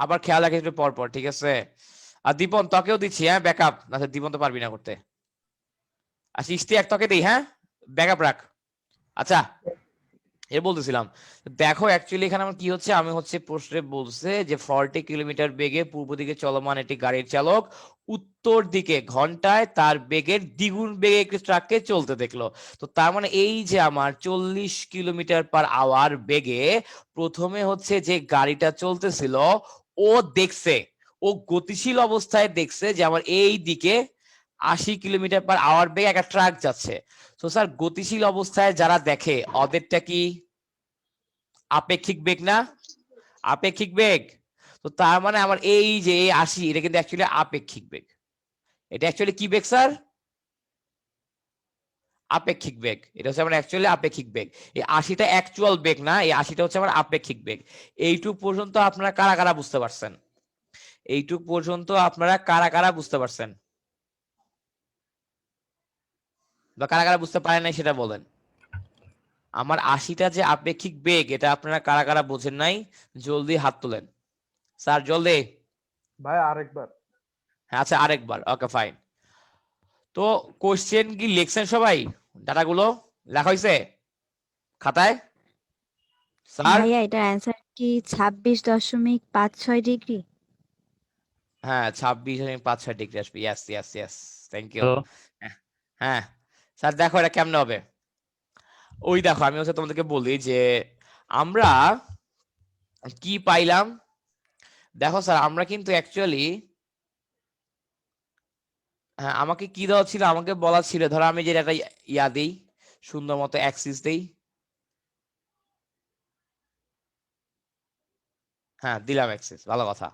আবার খেয়াল রাখিস একটু পর পর, ঠিক আছে? আর দীপন তোকেও দিচ্ছি, হ্যাঁ ব্যাকআপ, না দীপন তো পারবি না করতে। আচ্ছা ইশতিয়াক তোকে দিই, হ্যাঁ ব্যাকআপ রাখ। আচ্ছা বলতেছিলাম, দেখো অ্যাকচুয়ালি এখানে আমার কি হচ্ছে, আমি হচ্ছে প্রশ্নে বলছে যে 40 কিলোমিটার বেগে পূর্ব দিকে চলমান একটি গাড়ির চালক উত্তর দিকে ঘন্টায় তার বেগের দ্বিগুণ বেগে একটি ট্রাককে চলতে দেখলো। তো তার মানে এই যে আমার 40 কিলোমিটার পার আওয়ার বেগে প্রথমে হচ্ছে যে গাড়িটা চলতেছিল, ও দেখছে, ও গতিশীল অবস্থায় দেখছে যে আমার এই দিকে 80 কিলোমিটার পার আওয়ার বেগে একটা ট্রাক যাচ্ছে। তো স্যার গতিশীল অবস্থায় যারা দেখে ওদেরটা কি আপেক্ষিক বেগ না? আপেক্ষিক বেগ। তো তার মানে আমার এই যে 80, এটা কিন্তু অ্যাকচুয়ালি আপেক্ষিক বেগ। এটা অ্যাকচুয়ালি কি বেগ স্যার? আপেক্ষিক বেগ। এটা হচ্ছে আমার অ্যাকচুয়ালি আপেক্ষিক বেগ। এই 80টা অ্যাকচুয়াল বেগ না, এই 80টা হচ্ছে আমার আপেক্ষিক বেগ। এইটুক পর্যন্ত আপনারা কারা কারা বুঝতে পারছেন? এইটুক পর্যন্ত আপনারা কারা কারা বুঝতে পারছেন, বা কারা কারা বুঝতে পারেন নাই সেটা বলেন। আমার 80টা যে আপেক্ষিক বেগ, এটা আপনারা কারা কারা বোঝেন নাই জলদি হাত তোলেন। স্যার জলদি। ভাই আরেকবার। হ্যাঁ আচ্ছা আরেকবার, ওকে ফাইন। তো কোশ্চেন কি লিখছেন সবাই? ডাটাগুলো লেখা হয়েছে খাতায়? স্যার ভাইয়া এটার অ্যান্সার কি 26.56 ডিগ্রি? হ্যাঁ 26.56 ডিগ্রি আসবে। Yes yes yes, thank you. তো হ্যাঁ স্যার দেখো এটা কেমনে হবে। ওই দেখো আমি হচ্ছে তোমাদেরকে বলি যে আমরা কি পাইলাম। দেখো স্যার আমরা কিন্তু অ্যাকচুয়ালি, হ্যাঁ আমাকে কি দেওয়া ছিল, আমাকে বলা ছিল ধরো আমি যে একটা ইয়া দিই, সুন্দর মতো অ্যাক্সিস দিই। হ্যাঁ দিলাম অ্যাক্সিস, ভালো কথা।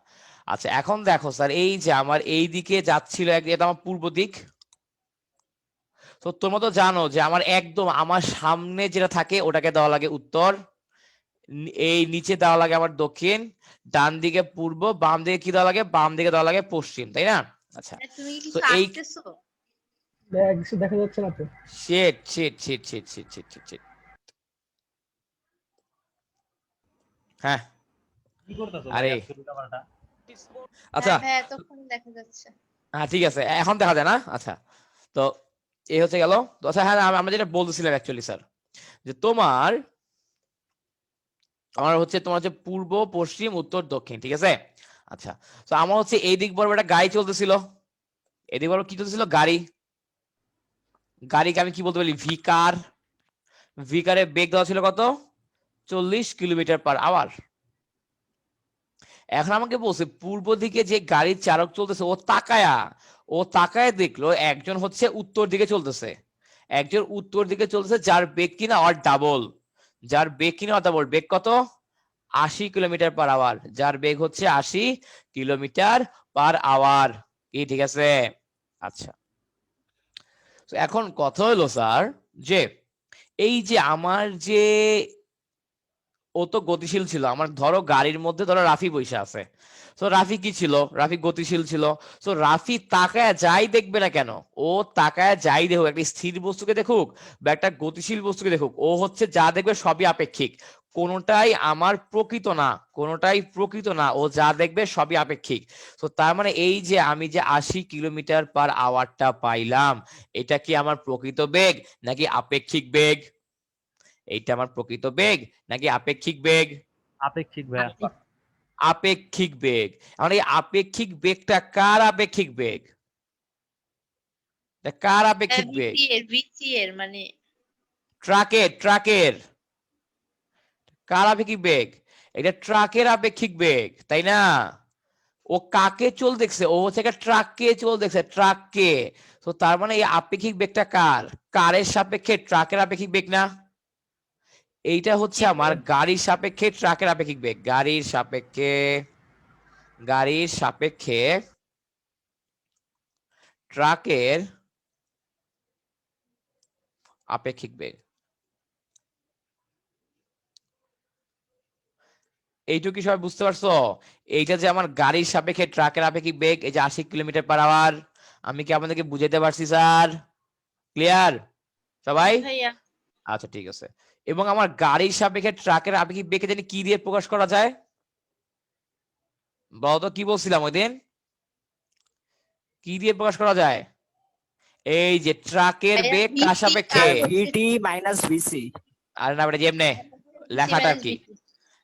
আচ্ছা এখন দেখো স্যার এই যে আমার এই দিকে যাচ্ছিল এটা আমার পূর্ব দিক। তো তোমরা তো জানো যে আমার একদম আমার সামনে যেটা থাকে ওটাকে দেওয়া লাগে উত্তর, এই নিচে দেওয়া লাগে আমার দক্ষিণ, ডান দিকে পূর্ব, বাম দিকে কি দেওয়া লাগে, বাম দিকে দেওয়া লাগে পশ্চিম, তাই না? আচ্ছা তুমি কি তো কিছু এই আঁকতেছো? কিছু দেখা যাচ্ছে না তো। Shit shit shit shit shit shit shit shit. হ্যাঁ কি করতেছো ভাই আরে আজকে উল্টাপাল্টা? আচ্ছা হ্যাঁ ভাই এতক্ষণ দেখা যাচ্ছে। হ্যাঁ ঠিক আছে এখন দেখা যায় না। আচ্ছা তো এই হচ্ছে গেল। তো আচ্ছা হ্যাঁ আমরা যেটা বলতেছিলাম অ্যাকচুয়ালি স্যার, যে তোমার আমার হচ্ছে তোমার হচ্ছে পূর্ব পশ্চিম উত্তর দক্ষিণ, ঠিক আছে? আচ্ছা তো আমার হচ্ছে এই দিক বরাবর একটা গাড়ি চলতেছিল, এদিক বরাবর কি চলতেছিল গাড়ি, গাড়িকে আমি কি বলতে পারি, ভিকার। ভিকারের বেগ দেওয়া ছিল কত, 40 কিলোমিটার পার আওয়ার। এখন আমাকে বলছে পূর্ব দিকে যে গাড়ির চালক চলতেছে ও তাকায়া দেখলো একজন হচ্ছে উত্তর দিকে চলতেছে, একজন উত্তর দিকে চলতেছে যার বেগ কিনা আর ডাবল, যার বেগ কিনা আর ডাবল, বেগ কত, 80 কিলোমিটার পার আওয়ার, যার বেগ হচ্ছে 80 কিলোমিটার পার আওয়ার। কি ঠিক আছে? আচ্ছা তো এখন কথা হলো স্যার যে এই যে আমার যে ও তো গতিশীল ছিল, আমার ধরো গাড়ির মধ্যে ধরো রাফি বসে আছে, তো রাফি কি ছিল, রাফি গতিশীল ছিল। তো রাফি তাকায় যাই দেখবে না কেন, ও তাকায় যাই দেখুক, একটা স্থির বস্তুকে দেখুক বা একটা গতিশীল বস্তুকে দেখুক, ও হচ্ছে যা দেখবে সবই আপেক্ষিক, কোনোটাই আমার প্রকৃত না, কোনোটাই প্রকৃত না, ও যা দেখবে সবই আপেক্ষিক। তো তার মানে এই যে আমি যে 80 কিলোমিটার পার আওয়ারটা পাইলাম, এটা কি আমার প্রকৃত বেগ নাকি আপেক্ষিক বেগ? এইটা আমার প্রকৃত বেগ নাকি আপেক্ষিক বেগ? আপেক্ষিক ভাইয়া। আপেক্ষিক বেগ। এখন এই আপেক্ষিক বেগটা কার আপেক্ষিক বেগ? এটা কার আপেক্ষিক বেগ? ভিসি এর মানে ট্রাকের কার আপেক্ষিক বেগ? এটা ট্রাকের আপেক্ষিক বেগ, তাই না? ও কাকে চল দেখছে, ও হচ্ছে একটা ট্রাককে চল দেখছে, ট্রাককে। তো তার মানে এই আপেক্ষিক বেগটা কার, কারের সাপেক্ষে ট্রাকের আপেক্ষিক বেগ না? এইটা হচ্ছে আমার গাড়ির সাপেক্ষে ট্রাকের আপেক্ষিক বেগ, গাড়ির সাপেক্ষে ট্রাকের আপেক্ষিক বেগ। এইটুকু কি সবাই বুঝতে পারছো? এইটা যে আমার গাড়ির সাপেক্ষে ট্রাকের আপেক্ষিক বেগ, এই যে 80 কিলোমিটার পার আওয়ার, আমি কি আপনাদেরকে বুঝাইতে পারছি স্যার? ক্লিয়ার সবাই? ভাইয়া আচ্ছা ঠিক আছে। এবং আমার গাড়ির সাপেক্ষে ট্রাকের আপেক্ষিক বেগকে জানি কি দিয়ে প্রকাশ করা যায়? বলো তো কি বলছিলাম ওই দিন, কি দিয়ে প্রকাশ করা যায়? এই যে ট্রাকের ভাইয়া, বেগ VT কার সাপেক্ষে? আর হচ্ছে ভিটি মাইনাস ভিসি। আর না বেটা যেমনে VC লেখাটা আর minus কি। VT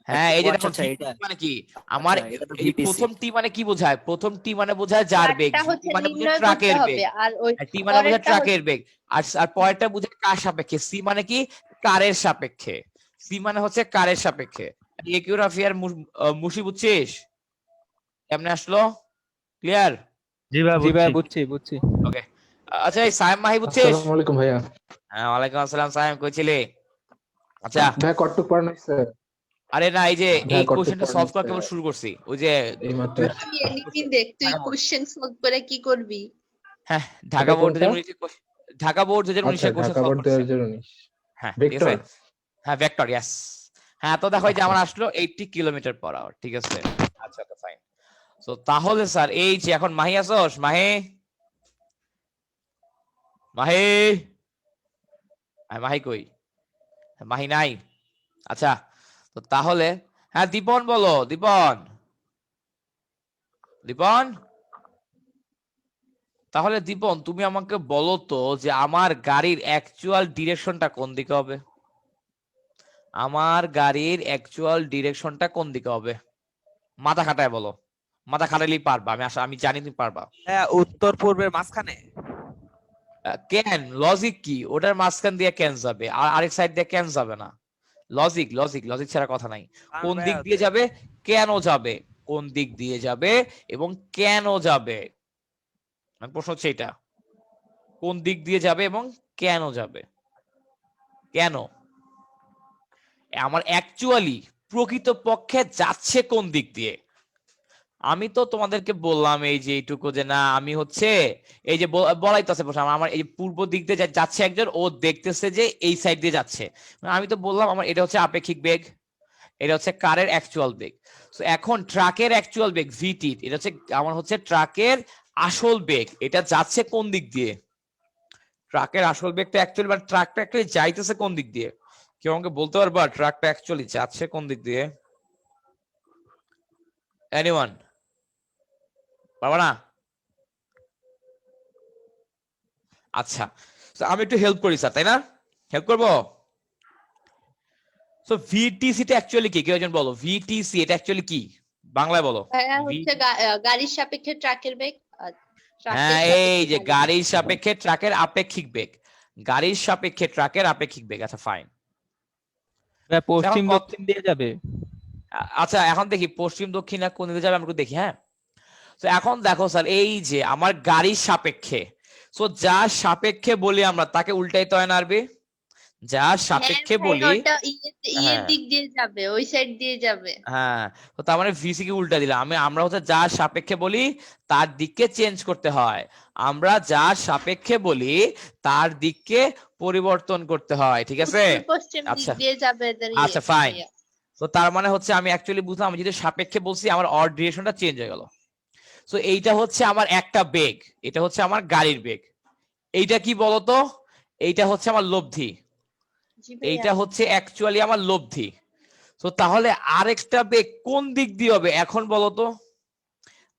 হ্যাঁ এই যে আচ্ছা দেখো আচ্ছা, VT এটা মানে কি আমার আচ্ছা, এটা তো এই ভিটিসি। প্রথম টি মানে কি বোঝায়? প্রথম টি মানে বোঝায় যার বেগ, ট্রাকটা VT হচ্ছে মানে বোঝায় নির্ণয় করতে ট্রাকের হবে, বেগ, আর ওই টি মানে বোঝায় পরেরটা ট্রাকের বেগ, আর পরেরটা বোঝায় কার সাপেক্ষে, সি মানে কি কারের সাপেক্ষে, সি মানে হচ্ছে কারের সাপেক্ষে। জিওগ্রাফি আর মুশি বুঝছিস কেমনে আসলো? ক্লিয়ার? জি ভাই জি ভাই, বুঝছি। বুঝছি। ওকে। আচ্ছা এই সায়েম মাহি বুঝছিস? আসসালামু আলাইকুম ভাইয়া। হ্যাঁ ওয়ালাইকুম আসসালাম সায়েম, কইছিলি? আচ্ছা ভাইয়া কটটুক পড়ানো হয়েছে? আরে না এই যে ভাইয়া এই কটটুক কোশ্চেনটা পড়ানো সলভ করা হয়েছে কেবল শুরু করছি, ওই যে এই মাত্র? তুই এলিমিন দেখ, তুই কোশ্চেন সলভ করে কি করবি? হ্যাঁ ঢাকা এটা বোর্ড কোনটা? 2019 ঢাকা বোর্ড 2019 আচ্ছা, এর কোশ্চেন ঢাকা সলভ বোর্ড করছে। 2019। হ্যাঁ ঠিক ভেক্টর। আছে। হ্যাঁ ভেক্টর, ইয়েস। হ্যাঁ তো দেখো এই যে আমার আসলো 80 কিলোমিটার পার আওয়ার, ঠিক আছে। আচ্ছা তো ফাইন। সো তাহলে স্যার এই যে এখন মাহি আসোস, মাহি মাহি মাহি কই? মাহি নাই। আচ্ছা তো তাহলে হ্যাঁ দীপন বলো, দীপন দীপন তাহলে দীপন তুমি আমাকে বলো তো যে আমার গাড়ির অ্যাকচুয়াল ডিরেকশনটা কোন দিকে হবে? আমার গাড়ির অ্যাকচুয়াল ডিরেকশনটা কোন দিকে হবে? মাথা খাটায় বলো, মাথা খাটাইলেই পারবা, আমি জানি তুমি পারবা। হ্যাঁ, উত্তর পূর্বের মাঝখানে। কেন? লজিক কি? ওটার মাঝখান দিয়ে কেন যাবে, আর আরেক সাইড দিয়ে কেন যাবে না? লজিক লজিক লজিক ছাড়া কথা নাই। কোন দিক দিয়ে যাবে, কেন যাবে, কোন দিক দিয়ে যাবে এবং কেন যাবে? প্রশ্ন হচ্ছে এটা, কোন দিক দিয়ে যাবে এবং কেন যাবে? কেন? আমার অ্যাকচুয়ালি প্রকৃত পক্ষে যাচ্ছে কোন দিক দিয়ে? আমি তো তোমাদেরকে বললাম এই যে এইটুকু যে না আমি হচ্ছে এই যে বলাই তো আছে আমার এই যে পূর্ব দিক দিয়ে যাচ্ছে একজন, ও দেখতেছে যে এই সাইড দিয়ে যাচ্ছে, আমি তো বললাম আমার এটা হচ্ছে আপেক্ষিক বেগ, এটা হচ্ছে কারের অ্যাকচুয়াল বেগ। তো এখন ট্রাকের অ্যাকচুয়াল বেগ ভিটি, এটা হচ্ছে আমার হচ্ছে ট্রাকের আসল বেগ, এটা যাচ্ছে কোন দিক দিয়ে? ট্রাকের আসল বেগটা অ্যাকচুয়ালি মানে ট্রাকটা অ্যাকচুয়ালি যাইতেছে কোন দিক দিয়ে? কেউ আমাকে বলতে পারবা ট্রাকটা অ্যাকচুয়ালি যাচ্ছে কোন দিক দিয়ে? এনিওয়ান পারবা না? আচ্ছা আমি একটু হেল্প করি স্যার, তাই না? হেল্প করবো। সো ভিটিসি টা অ্যাকচুয়ালি কি, কেউ একজন বলো ভিটিসি এটা অ্যাকচুয়ালি কি, বাংলায় বলো। ভাইয়া হচ্ছে গাড়ির সাপেক্ষে ট্রাকের বেগ, আর ট্রাকের হ্যাঁ এই সাপেক্ষে যে গাড়ির গাড়ির সাপেক্ষে ট্রাকের আপেক্ষিক বেগ, গাড়ির সাপেক্ষে ট্রাকের আপেক্ষিক বেগ। আচ্ছা ফাইন। ভাই পশ্চিম এখন দক্ষিণ দিয়ে যাবে। আচ্ছা এখন দেখি পশ্চিম দক্ষিণ না কোন দিকে যাবে আমরা একটু দেখি। হ্যাঁ তো এখন দেখো স্যার এই যে আমার গাড়ির সাপেক্ষে, সো যার সাপেক্ষে বলি আমরা তাকে উল্টাইতে হয় না আরবি, যার সাপেক্ষে হ্যাঁ, বলি। ওটা ইয়ের হ্যাঁ দিক দিয়ে যাবে, ওই সাইড দিয়ে যাবে। হ্যাঁ তো তার মানে ভিসি কে উল্টা দিলাম, আমরা হচ্ছে যার সাপেক্ষে বলি তার দিককে চেঞ্জ করতে হয়, আমরা যার সাপেক্ষে বলি তার দিককে পরিবর্তন করতে হয়, ঠিক আছে। উত্তর পশ্চিম দিক আচ্ছা দিয়ে যাবে এদের আচ্ছা ফাইন। ভাইয়া। তো তার মানে হচ্ছে আমি অ্যাকচুয়ালি বুঝলাম আমি যদি সাপেক্ষে বলছি আমার অর ডিরেকশনটা চেঞ্জ হয়ে গেল। সো এইটা হচ্ছে আমার একটা বেগ, এটা হচ্ছে আমার গাড়ির বেগ। এইটা কি বলতো? এইটা হচ্ছে আমার লব্ধি, জি ভাইয়া। এইটা হচ্ছে অ্যাকচুয়ালি আমার লব্ধি। তো তাহলে আরেকটা বেগ কোন দিক দিয়ে হবে এখন বলো তো?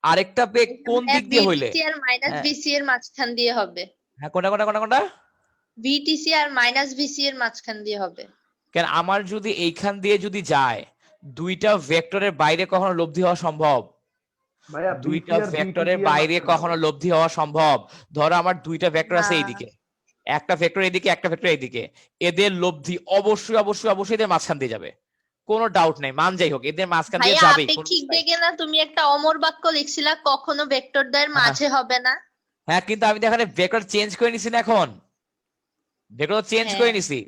আরেকটা বেগ কোন দিক দিয়ে হইলে? ভিটিসি আর মাইনাস হ্যাঁ। ভিসি এর মাঝখান দিয়ে হবে। হ্যাঁ কোনটা কোনটা কোনটা কোনটা? ভিটিসি আর মাইনাস ভিসি এর মাঝখান দিয়ে হবে। কেন আমার যদি এইখান দিয়ে যদি যায় দুইটা ভেক্টরের বাইরে কখনো লব্ধি হওয়া সম্ভব? ভাইয়া দুইটা ভেক্টরের বাইরে কখনো লব্ধি হওয়া সম্ভব? ধরো আমার দুইটা ভেক্টর আছে না। এইদিকে, একটা ভেক্টর এইদিকে একটা ভেক্টর এইদিকে, এদের লব্ধি অবশ্যই অবশ্যই অবশ্যই এদের মাঝখান দিয়ে যাবে, কোনো ডাউট নেই, মান যাই হোক এদের মাঝখান দিয়ে ভাইয়া যাবেই। আপেক্ষিক বেগে না তুমি একটা অমর বাক্য লিখছিলা, কখনো ভেক্টর দ্বয়ের মাঝে হবে না। হ্যাঁ কিন্তু আমি তো এখানে ভেক্টর চেঞ্জ করে নিছি না, এখন ভেক্টর চেঞ্জ হ্যাঁ। করে নিছি,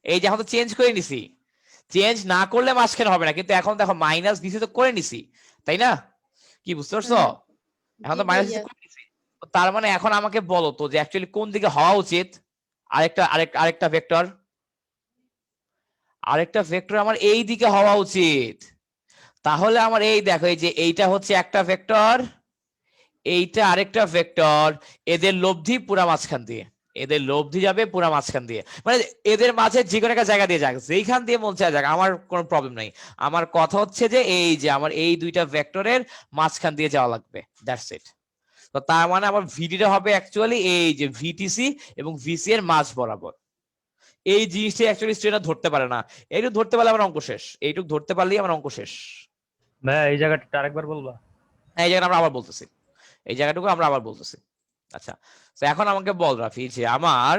এই যে এখন তো চেঞ্জ করে নিছি, চেঞ্জ না করলে মাঝখানে হবে না, কিন্তু এখন দেখো মাইনাস বিসি তো করে নিছি, তাই না? কি বুঝতে পারছো? এখন তো জি মাইনাস ভাইয়া। করে নিছি, তার মানে এখন আমাকে বলো তো যে অ্যাকচুয়ালি কোন দিকে হওয়া উচিত? আরেকটা ভেক্টর, আরেকটা ভেক্টর আমার এই দিকে হওয়া উচিত। তাহলে আমার এই দেখো এই যে এইটা হচ্ছে একটা ভেক্টর, এইটা আরেকটা ভেক্টর, এদের লব্ধি পুরা মাঝখান দিয়ে, এদের লব্ধি যাবে পুরা মাঝখান দিয়ে, মানে এদের মাঝে যে কোনো একটা জায়গা দিয়ে যাক, যেইখান দিয়ে মন চায় যাক, আমার কোনো প্রবলেম নাই। আমার কথা হচ্ছে যে এই যে আমার এই দুইটা ভেক্টরের মাঝখান দিয়ে যাওয়া লাগবে, দ্যাটস ইট। তো তার মানে আমার ভিডিটা হবে অ্যাকচুয়ালি এই যে ভিটিসি এবং ভিসি এর মাঝ বরাবর। এই জিনিসটা অ্যাকচুয়ালি স্টুডেন্টরা ধরতে পারে না, এইটুকু ধরতে পারলে আমার অঙ্ক শেষ, এইটুকু ধরতে পারলেই আমার অঙ্ক শেষ। ভাইয়া এই জায়গাটা আরেকবার বলবা? এই জায়গাটা আমরা আবার বলতেছি, এই জায়গাটুকু আমরা আবার বলতেছি। আচ্ছা, তো এখন আমাকে বল রাফি যে আমার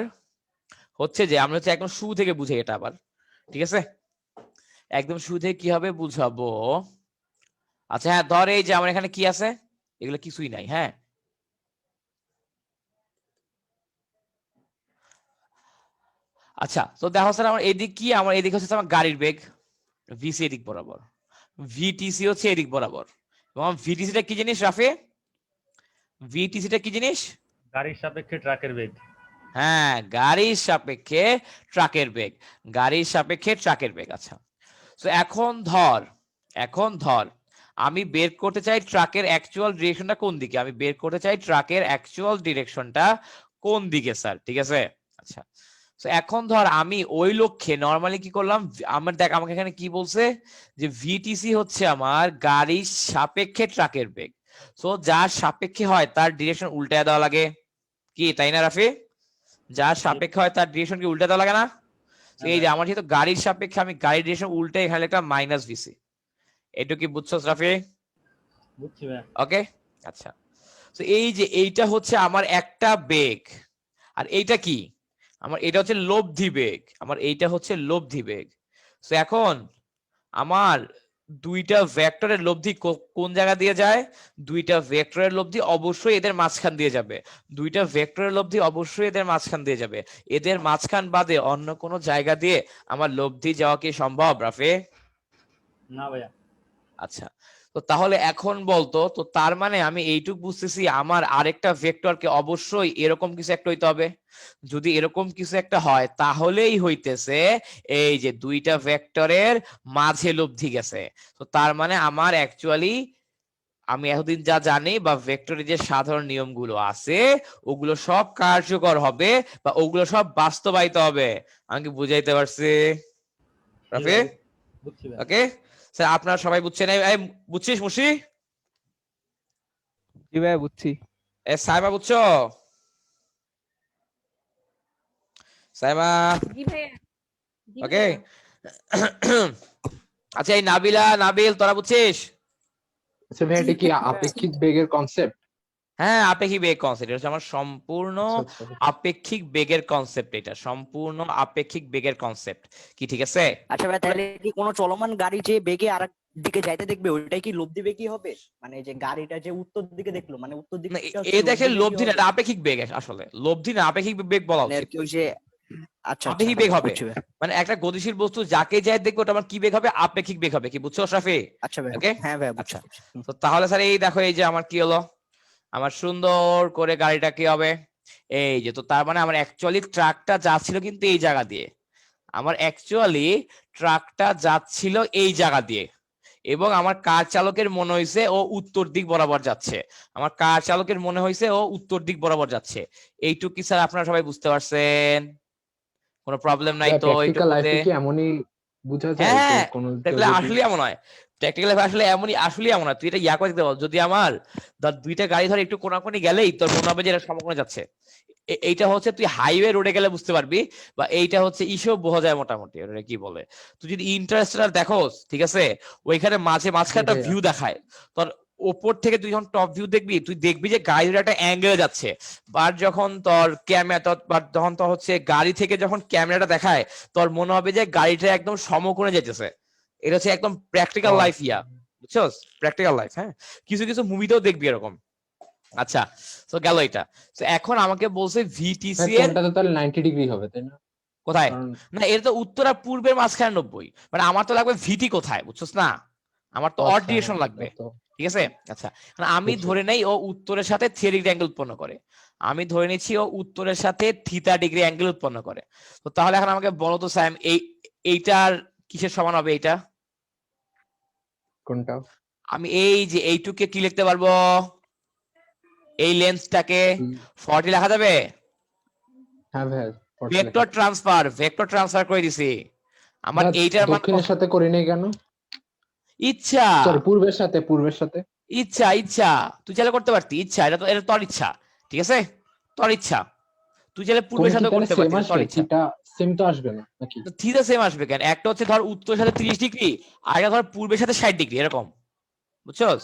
হচ্ছে যে আমরা হচ্ছে একদম শুরু থেকে বুঝে এটা আবার, ঠিক আছে? একদম শুরু থেকে কি হবে বুঝাবো। আচ্ছা হ্যাঁ, ধর এই যে আমার এখানে কি আছে, এগুলো কিছুই নাই। হ্যাঁ, আচ্ছা তো দেখো স্যার, আমার এদিক কি, আমার এদিক হচ্ছে আমার গাড়ির বেগ, ভিসি এদিক বরাবর, ভিটিসি হচ্ছে এদিক বরাবর। এবং ভিটিসিটা কি জিনিস রাফি? ভিটিসিটা কি জিনিস? গাড়ির সাপেক্ষে ট্রাকের বেগ। হ্যাঁ, গাড়ির সাপেক্ষে ট্রাকের বেগ, গাড়ির সাপেক্ষে ট্রাকের বেগ। আচ্ছা, তো এখন ধর আমি বের করতে চাই ট্রাকের অ্যাকচুয়াল ডিরেকশনটা কোন দিকে, আমি বের করতে চাই ট্রাকের অ্যাকচুয়াল ডিরেকশনটা কোন দিকে স্যার, ঠিক আছে? আচ্ছা, তো এখন ধর আমি ওই লক্ষ্যে নরমালি কি করলাম, আমার দেখ আমাকে এখানে কি বলছে যে ভিটিসি হচ্ছে আমার গাড়ির সাপেক্ষে ট্রাকের বেগ। সো যার সাপেক্ষে হয় তার ডিরেকশন উল্টায় দেওয়া লাগে, কি তাই না রাফি? যার সাপেক্ষে হয় তার ডিরেকশন কি উল্টে দেওয়া লাগে না? তো এই যে আমার যেহেতু গাড়ির সাপেক্ষে, আমি গাড়ির ডিরেকশন উল্টে এখানে একটা মাইনাস ভিসি। এটুকু কি বুঝছো রাফি? বুঝছি ভাইয়া। ওকে, আচ্ছা। তো এই যে এইটা হচ্ছে আমার একটা বেগ, আর এইটা কি আমার, এটা হচ্ছে লব্ধি বেগ, আমার এইটা হচ্ছে লব্ধি বেগ। তো এখন আমার দুইটা ভেক্টরের লব্ধি কোন জায়গা দিয়ে যায়? দুইটা ভেক্টরের লব্ধি অবশ্যই এদের মাঝখান দিয়ে যাবে, দুইটা ভেক্টরের লব্ধি অবশ্যই এদের মাঝখান দিয়ে যাবে। এদের মাঝখান বাদে অন্য কোনো জায়গা দিয়ে আমার লব্ধি যাওয়া কি সম্ভব রাফি? না ভাইয়া। আচ্ছা, তো তাহলে এখন বলতো, তো তার মানে আমি এইটুক বুঝতেছি আমার আরেকটা ভেক্টরকে অবশ্যই এরকম কিছু একটা হইতে হবে। যদি এরকম কিছু একটা হয় তাহলেই হইতেছে এই যে দুইটা ভেক্টরের মাঝে লব্ধি গেছে। তো তার মানে আমার অ্যাকচুয়ালি আমি এতদিন যা জানি বা ভেক্টরের যে সাধারণ নিয়মগুলো আছে ওগুলো সব কার্যকর হবে বা ওগুলো সব বাস্তবায়িত হবে। আমি কি বুঝাইতে পারছি রাফি? বুঝছি ভাইয়া। ওকে স্যার, আপনারা সবাই বুঝছেন? এই বুঝছিস মুশি? জি ভাই বুঝছি। সাইমা বুঝছো? সাইমা? জি ভাইয়া। জি ওকে। ভাইয়া। আচ্ছা, এই নাবিল তোরা বুঝছিস? আচ্ছা ভাই, এটা কি আপেক্ষিক বেগের কনসেপ্ট? হ্যাঁ, আপেক্ষিক বেগ কনসেপ্ট, এটা হচ্ছে আমার সম্পূর্ণ আচ্ছা আপেক্ষিক বেগের কনসেপ্ট, এটা সম্পূর্ণ আপেক্ষিক বেগের কনসেপ্ট। কি ঠিক আছে? আচ্ছা ভাই, তাহলে কি কোনো চলমান গাড়ি যে বেগে আর দিকে যাইতে দেখবে ওইটাই কি লব্ধি বেগই হবে? মানে যে গাড়িটা যে উত্তর দিকে দেখলো, মানে উত্তর দিকে এ দেখে লব্ধি না, এটা আপেক্ষিক বেগ, আসলে লব্ধি না, আপেক্ষিক বেগ বলা মানে উচিত। আর কি ওই যে আচ্ছা আপেক্ষিক বেগ হবে, বুঝছি ভাই। মানে একটা গতিশীল বস্তু যাকে যায় দেখবে ওটা আমার কি বেগ হবে? আপেক্ষিক বেগ হবে। কি বুঝছো শাফি? আচ্ছা ভাই, ওকে, হ্যাঁ ভাই বুঝছি আচ্ছা। বুঝছি। হুম। তো তাহলে স্যার এই দেখো, এই যে আমার কি হলো, আমার সুন্দর করে গাড়িটা কি হবে এই যে, তো তার মানে আমার অ্যাকচুয়ালি ট্রাকটা যাচ্ছিল কিন্তু এই জায়গা দিয়ে, আমার অ্যাকচুয়ালি ট্রাকটা যাচ্ছিল এই জায়গা দিয়ে, এবং আমার কার চালকের মনে হয়েছে ও উত্তর দিক বরাবর যাচ্ছে, আমার কার চালকের মনে হয়েছে ও উত্তর দিক বরাবর যাচ্ছে। এইটুকু কি স্যার আপনারা সবাই বুঝতে পারছেন? কোনো প্রবলেম নাই তো প্র্যাকটিক্যাল এইটুকুতে? লাইফে কি এমনই বোঝা যায় যে হ্যাঁ, কোনো কেউ দেখলে যদি আসলে এমন হয়, প্র্যাকটিক্যাল আসলে এমনই, আসলে এমন হয়। তুই এটা ইয়া করে দিতে বল, যদি আমার ধর দুইটা গাড়ি ধর একটু কোনাকুনি গেলেই তোর মনে হবে যে এটা সমকোণে যাচ্ছে। এইটা হচ্ছে তুই হাইওয়ে রোডে গেলে বুঝতে পারবি, বা এইটা হচ্ছে ইসেও বোঝা যায় মোটামুটি, ওটা কি বলে, তুই যদি ইন্টারস্টেলার দেখোস, ঠিক আছে, ওইখানে মাঝখানে একটা ভাইয়া। ভিউ দেখায় তোর, ওপর থেকে তুই যখন টপ ভিউ দেখবি, তুই দেখবি যে গাড়ির একটা অ্যাঙ্গেলে যাচ্ছে। বা যখন তোর ক্যামেরা, যখন তোর হচ্ছে গাড়ি থেকে যখন ক্যামেরাটা দেখায়, তোর মনে হবে যে গাড়িটা একদম সমকোণে যেতেছে। এটা হচ্ছে একদম প্র্যাকটিক্যাল লাইফ, ইয়া বুঝছস, প্র্যাকটিক্যাল লাইফ। হ্যাঁ, কিছু কিছু মুভিতেও দেখবি এরকম। আচ্ছা, তো গেল এটা। তো এখন আমাকে বলছে ভিটিসি এর কোনটা তো তাহলে 90 ডিগ্রি হবে, তাই না? কোথায়? কারণ না, এটা তো উত্তর আর পূর্বের মাঝখানে 90, মানে আমার তো লাগবে ভিটি কোথায়, বুঝছস না? আমার তো অড ডিরেকশন লাগবে, ঠিক আছে? আচ্ছা, আমি বুঝছি। ধরে নেই ও উত্তরের সাথে থিটা ডিগ্রি অ্যাঙ্গেল উৎপন্ন করে, আমি ধরে নিচ্ছি ও উত্তরের সাথে থিটা ডিগ্রি অ্যাঙ্গেল উৎপন্ন করে। তো তাহলে এখন আমাকে বলো তো স্যাম, এইটার কিসের সমান হবে এইটা? কোনটা? আমি এই যে এইটুকে কি লিখতে পারবো, এই লেন্সটাকে 40 লেখা যাবে? হ্যাঁ ভাই ভেক্টর ট্রান্সফার করে দিছি আমার এইটার মান দক্ষিণের সাথে করি নাই কেন? ইচ্ছা সরি পূর্বের সাথে ইচ্ছা তুই চাইলে করতে পারতি ইচ্ছা এটা তোর ইচ্ছা ঠিক আছে তোর ইচ্ছা তুই চাইলে পূর্বের সাথে করতে পারতি তোর ইচ্ছা থিটা সেম তো আসবে না নাকি? থিটা সেম আসবে কেন একটা হচ্ছে ধর উত্তরের সাথে 30 ডিগ্রি আর একটা ধর পূর্বের সাথে 60 ডিগ্রি এরকম বুঝছস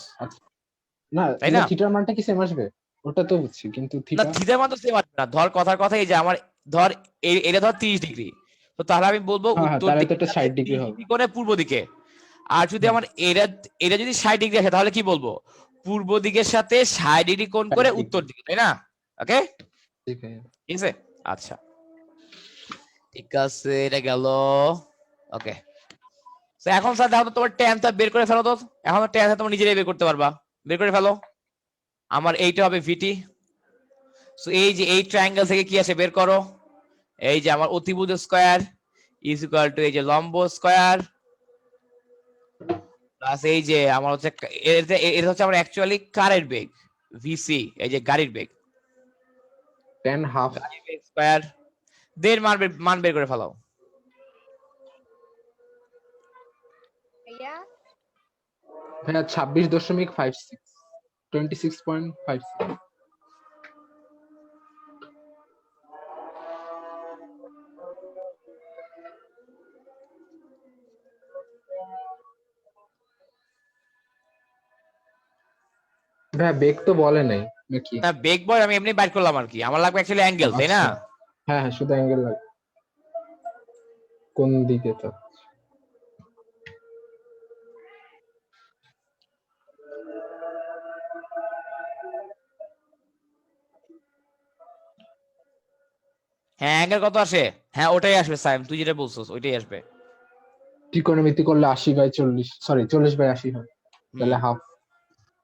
না তাই না? থিটার মানটা কি সেম আসবে? ওটা তো বুঝছি কিন্তু না থিটা থিটার মান তো সেম আসবে না ধর কথার কথা এই যে আমার ধর এটা ধর 30 ডিগ্রি তো তাহলে আমি বলবো হ্যাঁ উত্তর তাহলে তো দিকে এটা 60 ডিগ্রি হবে। কোণে পূর্ব দিকে আর যদি আমার এটা যদি 60 ডিগ্রি আসে তাহলে কি বলবো পূর্ব দিকের সাথে 60 ডিগ্রি কোণ করে 60 ডিগ্রি। উত্তর দিকে তাই না ওকে ঠিক আছে ঠিক আছে আচ্ছা ঠিক আছে এটা গেল ওকে তো এখন স্যার দেখো তো তোমার ট্যানটা বের করে ফেলো তো এখন ট্যানটা তোমরা নিজেরাই বের করতে পারবা বের করে ফেলো আমার এইটা হবে ভিটি সো এই যে এই ট্রায়াঙ্গেল থেকে কি আসে বের করো এই যে আমার অতিভুজ স্কয়ার ইজ ইকুয়াল টু এই যে লম্ব স্কয়ার প্লাস এই যে আমার হচ্ছে এটা হচ্ছে আমার অ্যাকচুয়ালি কারের বেগ ভিসি এই যে গাড়ির বেগ 10 হাফ গাড়ির বেগ স্কয়ার দের মান বের করে ফেলাও ভাইয়া ভাইয়া 26.56 26.56 ভাইয়া বেগ তো বলে নাই নাকি? না বেগ বয় আমি এমনি বাইর করলাম আর কি আমার লাগবে অ্যাকচুয়ালি অ্যাঙ্গেল তাই না হ্যাঁ হ্যাঁ শুধু অ্যাঙ্গেল লাগে কোন দিকে তো হ্যাঁ অ্যাঙ্গেল কত আসে হ্যাঁ ওটাই আসবে সাইম তুই যেটা বলছিস ওইটাই আসবে ত্রিকোণমিতি করলে 80/40 সরি 40/80 হয় তাহলে হাফ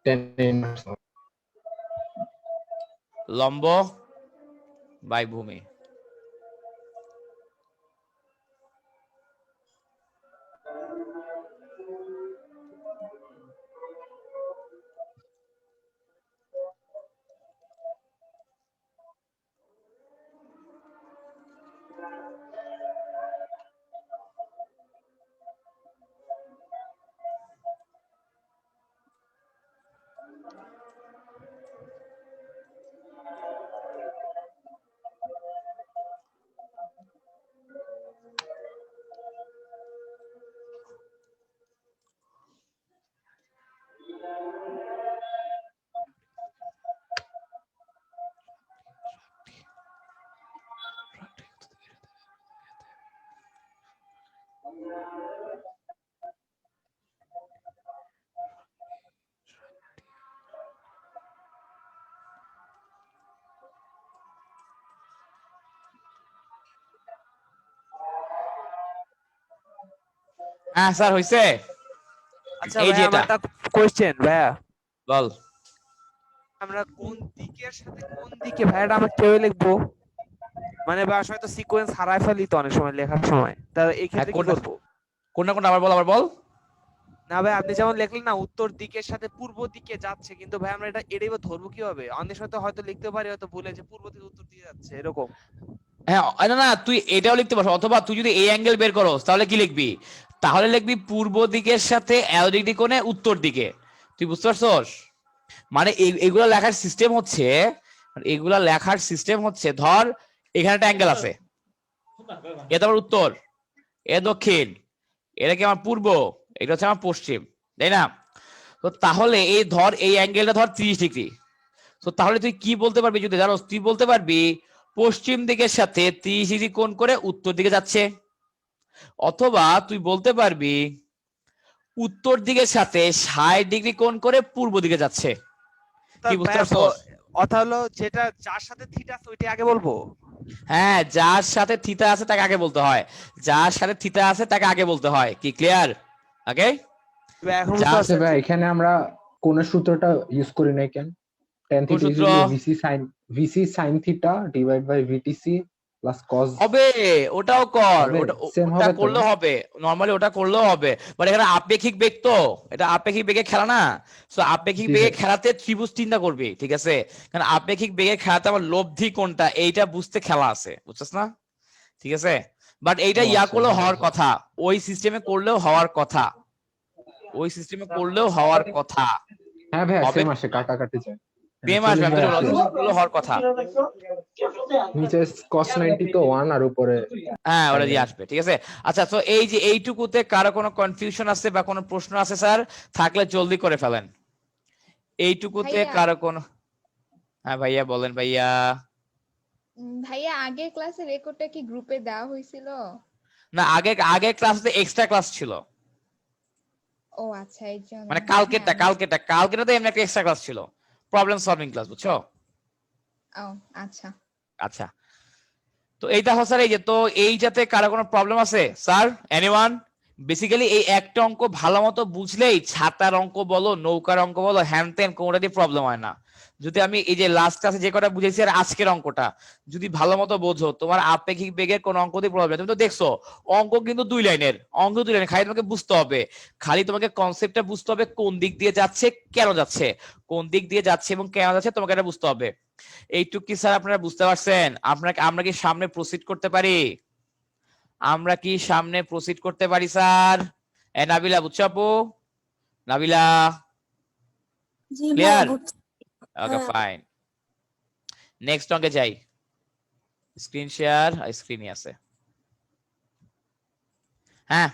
10 লম্ব বাই ভূমি হ্যাঁ স্যার হইছে আচ্ছা এই যে ভাইয়া, আমার এটা। একটা কোশ্চেন ভাইয়া, বল আমরা কোন দিকের সাথে কোন দিকে ভাইয়াটা আমরা কেউ লিখবো, মানে বা হয়তো সিকোয়েন্স হারায় ফেলি তো অনেক সময় লেখার সময়, তা এই ক্ষেত্রে কি কোনটা? করবো? কোনটা আবার বল না ভাই আপনি যেমন লিখলেন না উত্তর দিকের সাথে পূর্ব দিকে যাচ্ছে, কিন্তু ভাই আমরা এটাই বা ধরবো কিভাবে? অনেক সময় তো হয়তো লিখতে পারি হয়তো ভুলে যে পূর্ব থেকে উত্তর দিকে যাচ্ছে এরকম। হ্যাঁ না তুই এটাও লিখতে পারো অথবা তুই যদি এই অ্যাঙ্গেল বের করস তাহলে কি লিখবি তাহলে লিখবি পূর্ব দিকের সাথে 1 ডিগ্রি কোণে উত্তর দিকে তুই বুঝতে পারছস মানে এগুলা লেখার সিস্টেম হচ্ছে ধর এখানে একটা অ্যাঙ্গেল আছে এটা আমার উত্তর এ দক্ষিণ এটা কি আমার পূর্ব এটা হচ্ছে আমার পশ্চিম তাই না তো তাহলে এই অ্যাঙ্গেলটা ধর 30 ডিগ্রি তো তাহলে তুই কি বলতে পারবি যদি জানোস তুই বলতে পারবি পশ্চিম দিকের সাথে 30 ডিগ্রি কোণ করে উত্তর দিকে যাচ্ছে অথবা তুই বলতে পারবি উত্তর দিকের সাথে 60 ডিগ্রি কোণ করে পূর্ব দিকে যাচ্ছে কি বুঝতে পারছস অথবা হলো যেটা যার সাথে থিটা আছে ওইটাই আগে বলবো। হ্যাঁ যার সাথে থিতা আছে তাকে আগে বলতে হয় যার সাথে থিতা আছে তাকে আগে বলতে হয় কি ক্লিয়ার ওকে এখন যা বুঝতে আছে পারছি। ভাই এখানে আমরা কোন সূত্রটা ইউজ করি নাই কেন? tan কোন theta is সূত্র? equal to vc sin theta divided by vtc plus cos হবে, ওটাও কর, হবে? ওটা Same ওটা হবে তো করলেও না? হবে, নরমালি ওটা করলেও হবে, বাট এখানে আপেক্ষিক বেগ তো, এটা আপেক্ষিক বেগে খেলা না। সো আপেক্ষিক জি বেগে ভাই। খেলাতে ত্রিভুজ চিন্তা করবি, ঠিক আছে? কারণ আপেক্ষিক বেগে খেলাতে আমার লব্ধি কোনটা এইটা বুঝতে খেলা আছে, বুঝছস না? ঠিক আছে, বাট এইটা ও ইয়া আচ্ছা, করলেও হ্যাঁ, হওয়ার হ্যাঁ। কথা, ওই সিস্টেমে করলেও হওয়ার কথা, ওই সিস্টেমে করলেও হওয়ার কথা হ্যাঁ ভাইয়া, হবে, সেম আসে, কাটাকাটি যায়। সেম চল্লিশ আসবে, আমি ভাই তো আসে। করলেও হওয়ার কথা। নিচে cos 90 তো 1 আর উপরে হ্যাঁ, ওটা sin দিয়ে 90। আসবে, ঠিক আছে। আচ্ছা, তো এই যে এইটুকুতে কারো কোনো কনফিউশন আছে বা কোনো প্রশ্ন আছে স্যার? থাকলে জলদি করে ফেলেন। এইটুকুতে ভাইয়া। কারো কোনো, হ্যাঁ ভাইয়া বলেন ভাইয়া। ভাইয়া আগের ক্লাসের রেকর্ডটা কি গ্রুপে দেওয়া হয়েছিল? না, আগে আগে ক্লাসে এক্সট্রা ক্লাস ছিল, ও আচ্ছা, এই জন্য। মানে হ্যাঁ, কালকেটা তো এমনি একটা এক্সট্রা ক্লাস ছিল, প্রবলেম সলভিং ক্লাস, বুঝছো? ও আচ্ছা। আচ্ছা, তো এইটা স্যার, এই যে তো এইটাতে কারো কোনো প্রবলেম আছে স্যার? এনিওয়ান? বেসিক্যালি এই একটা অঙ্ক ভালো মতো বুঝলেই ছাতার অঙ্ক বলো, নৌকার অঙ্ক বলো, হ্যান ত্যান কোনোটাতেই প্রবলেম হয় না। যদি আমি এই যে লাস্ট ক্লাসে যে কটা বুঝেছি আর আজকের অঙ্কটা যদি ভালো মতো বোঝো, তোমার আপেক্ষিক বেগের কোনো অঙ্কতেই প্রবলেম। তুমি তো দেখছো অঙ্ক কিন্তু 2 লাইনের, অঙ্ক 2 লাইন, খালি তোমাকে বুঝতে হবে, খালি তোমাকে কনসেপ্টটা বুঝতে হবে, কোন দিক দিয়ে যাচ্ছে, কেন যাচ্ছে, কোন দিক দিয়ে যাচ্ছে এবং কেন যাচ্ছে তোমাকে এটা বুঝতে হবে। এইটুকু কি স্যার আপনারা বুঝতে পারছেন? আমরা কি সামনে প্রসিড করতে পারি? আমরা কি সামনে প্রসিড করতে পারি স্যার? নাবিলা, বুঝছো আপু? নাবিলা, জি ভাইয়া ক্লিয়ার? বুঝছি। ওকে, হ্যাঁ। ফাইন। নেক্সট অঙ্কে যাই। স্ক্রিন শেয়ার, স্ক্রিনই আছে। হ্যাঁ,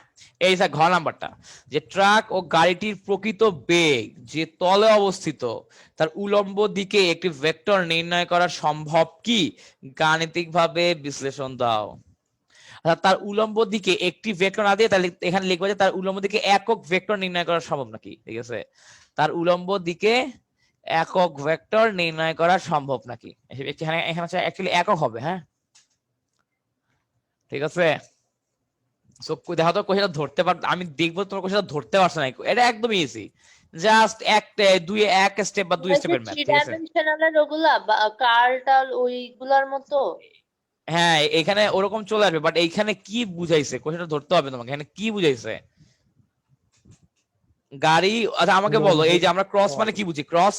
এই স্যার ঘ নাম্বারটা, যে ট্রাক ও গাড়িটির প্রকৃত বেগ যে তলে অবস্থিত তার উলম্ব দিকে একটি ভেক্টর নির্ণয় করা সম্ভব কি? গাণিতিকভাবে বিশ্লেষণ দাও। তার উলম্ব দিকে একটি ভেক্টর না দিয়ে তাহলে এখানে লিখবো যে তার উলম্ব দিকে একক ভেক্টর নির্ণয় করা সম্ভব নাকি, ঠিক আছে? তার উলম্ব দিকে একক ভেক্টর নির্ণয় করা সম্ভব নাকি, এখানে এখানে অ্যাকচুয়ালি একক হবে, হ্যাঁ, ঠিক আছে। সো দেখো তো কোশ্চেনটা ধরতে পার, আমি দেখবো তোমার কোশ্চেনটা ধরতে পারছো না, এটা একদম ইজি, জাস্ট এক স্টেপ বা 2 স্টেপের ম্যাথ, থ্রি ঠিক আছে। ডাইমেনশনাল ওগুলা কার্টাল ওইগুলার মতো। হ্যাঁ, এখানে ওরকম চলে আসবে, বাট এইখানে কি বুঝাইছে কোশ্চেনটা ধরতে হবে তোমাকে, এখানে কি বুঝাইছে গাড়ি। আচ্ছা আমাকে বলো, এই যে আমরা ক্রস মানে কি বুঝি? ক্রস,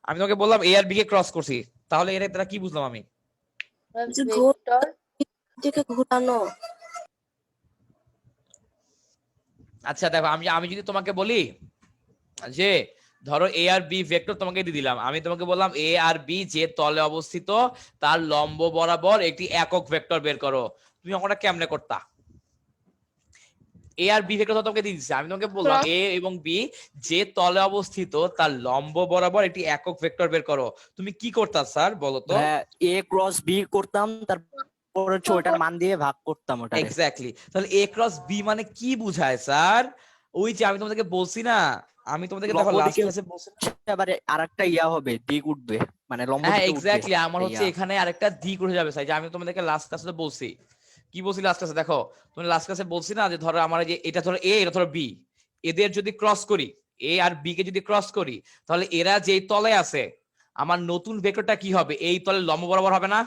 আমি তোমাকে বললাম এ আর বি কে ক্রস করছি, তাহলে এর দ্বারা কি বুঝলাম আমি? যে ভেক্টর দিকে ঘোরানো। আচ্ছা দেখো, আমি আমি যদি তোমাকে বলি যে ধরো এ আর বি ভেক্টর তোমাকে দিয়ে দিলাম, আমি তোমাকে বললাম এ আর বি যে তলে অবস্থিত তার লম্ব বরাবর একটি একক ভেক্টর বের করো, তুমি অঙ্কটা কেমনে করতা? এ আর বি ভেক্টর তোমাকে দিয়ে দিচ্ছি, আমি তোমাকে বললাম এ এবং বি যে তলে অবস্থিত তার লম্ব বরাবর একটি একক ভেক্টর বের করো, তুমি কি করতা স্যার বলো তো? এ ক্রস বি করতাম, তারপর হচ্ছে ওটার মান দিয়ে ভাগ করতাম ওটা। এক্স্যাক্টলি, তাহলে এ ক্রস বি মানে কি বুঝায় স্যার? ওই যে আমি তোমাদেরকে বলছি না, আমি তোমাদেরকে দেখো লাস্ট ক্লাসে বলছি, আবার আরেকটা ইয়া হবে, দিক উঠবে, মানে লম্ব হ্যাঁ দিকে উঠবে। এক্স্যাক্টলি, আমার হচ্ছে ইয়া। এখানে আরেকটা দিক উঠে যাবে স্যার, যে আমি তোমাদেরকে লাস্ট ক্লাসে বলছি, কি বলছি লাস্ট ক্লাসে? দেখো তুমি লাস্ট ক্লাসে বলছি না যে ধরো আমার এই যে এটা ধরো এ, এটা ধরো বি, এদের যদি ক্রস করি, এ আর বি কে যদি ক্রস করি, তাহলে এরা যেই তলে আছে আমার নতুন ভেক্টরটা কি হবে? এই তলে লম্ব বরাবর হবে না?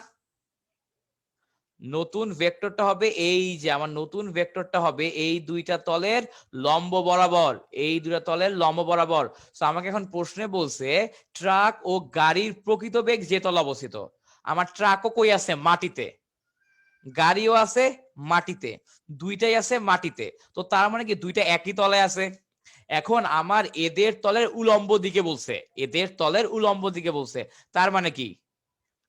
নতুন ভেক্টরটা হবে এই যে আমার নতুন ভেক্টরটা হবে এই দুইটা তলের লম্ব বরাবর, এই দুইটা তলের লম্ব বরাবর। সো আমাকে এখন প্রশ্নে বলছে ট্রাক ও গাড়ির প্রকৃত বেগ যে তলে অবস্থিত, আমার ট্রাকও কই আছে? মাটিতে, গাড়িও আছে মাটিতে, দুইটাই আছে মাটিতে, তো তার মানে কি দুইটা একই তলে আছে। এখন আমার এদের তলের উলম্ব দিকে বলছে, এদের তলের উলম্ব দিকে বলছে, তার মানে কি